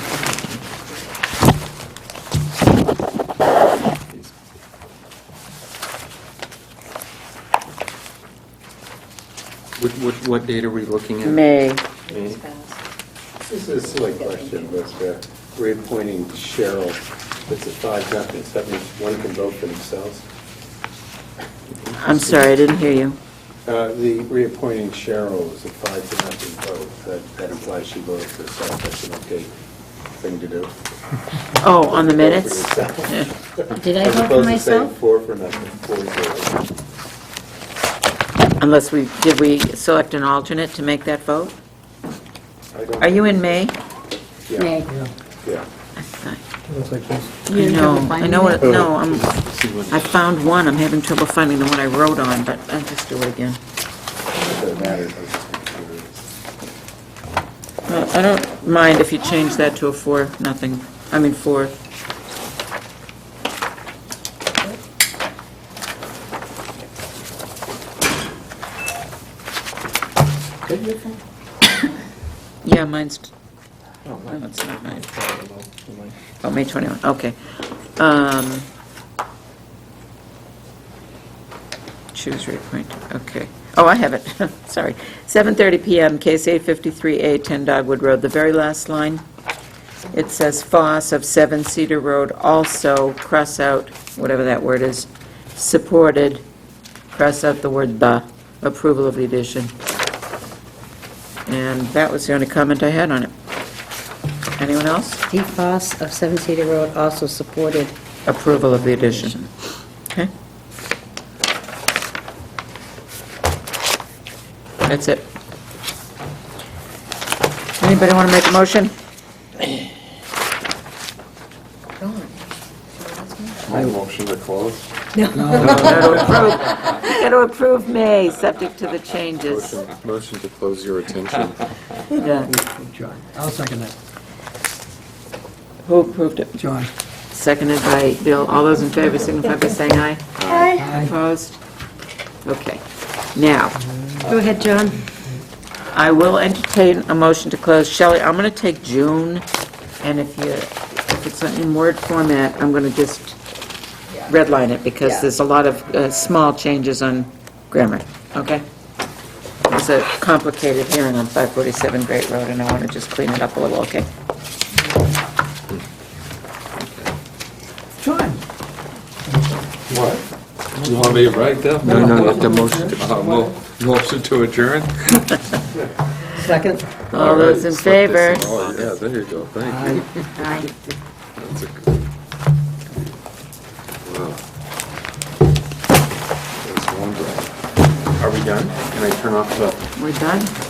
What date are we looking at? May. May. This is a silly question, but reappointing Cheryl, it's a 5-0, that means one can vote for themselves. I'm sorry, I didn't hear you. The reappointing Cheryl is a 5-0 vote. That implies she voted for herself. That's an okay thing to do. Oh, on the minutes? Vote for yourself. Yeah. Did I As vote for opposed to myself? saying 4 for nothing, 4-0. Unless did we select an alternate to make that vote? I don't- Are you in May? Yeah. May. Yeah. Looks like this. I know what, no, I See found one, I'm having trouble finding the one I wrote on, but I'll just do it again. It doesn't matter. Well, I don't mind if you change that to a 4-0, I mean 4. Good with that? Yeah, mine's, no, it's not mine. Oh, May 21, okay. Choose reappoint, okay. Oh, I have it, sorry. 7:30 PM, case 853A, 10 Dogwood Road, the very last line. It says Foss of 7 Cedar Road, also, cross out, whatever that word is, supported, cross out the word the, approval of the addition. And that was the only comment I had on it. Anyone else? Steve Foss of 7 Cedar Road also supported. Approval of the addition. Okay. That's it. Anybody want to make a motion? My motion to close. Got to approve May, subject to the changes. Motion to close your attention. Yeah. John, I'll second that. Who approved it? John. Seconded by Bill. All those in favor signify by saying aye. Aye. Opposed? Okay. Now, Go ahead, John. I will entertain a motion to close. Shelley, I'm going to take June, and if it's in Word format, I'm going to just redline it, because there's a lot of small changes on grammar, okay? It's a complicated hearing on 547 Great Road, and I want to just clean it up a little, okay? John. What? You want me to write that? No, the motion to adjourn? Second. All those in favor? Oh, yeah, there you go, thank you. Aye. That's a good. Wow. That's wonderful. Are we we done? Can I turn off the? We're done?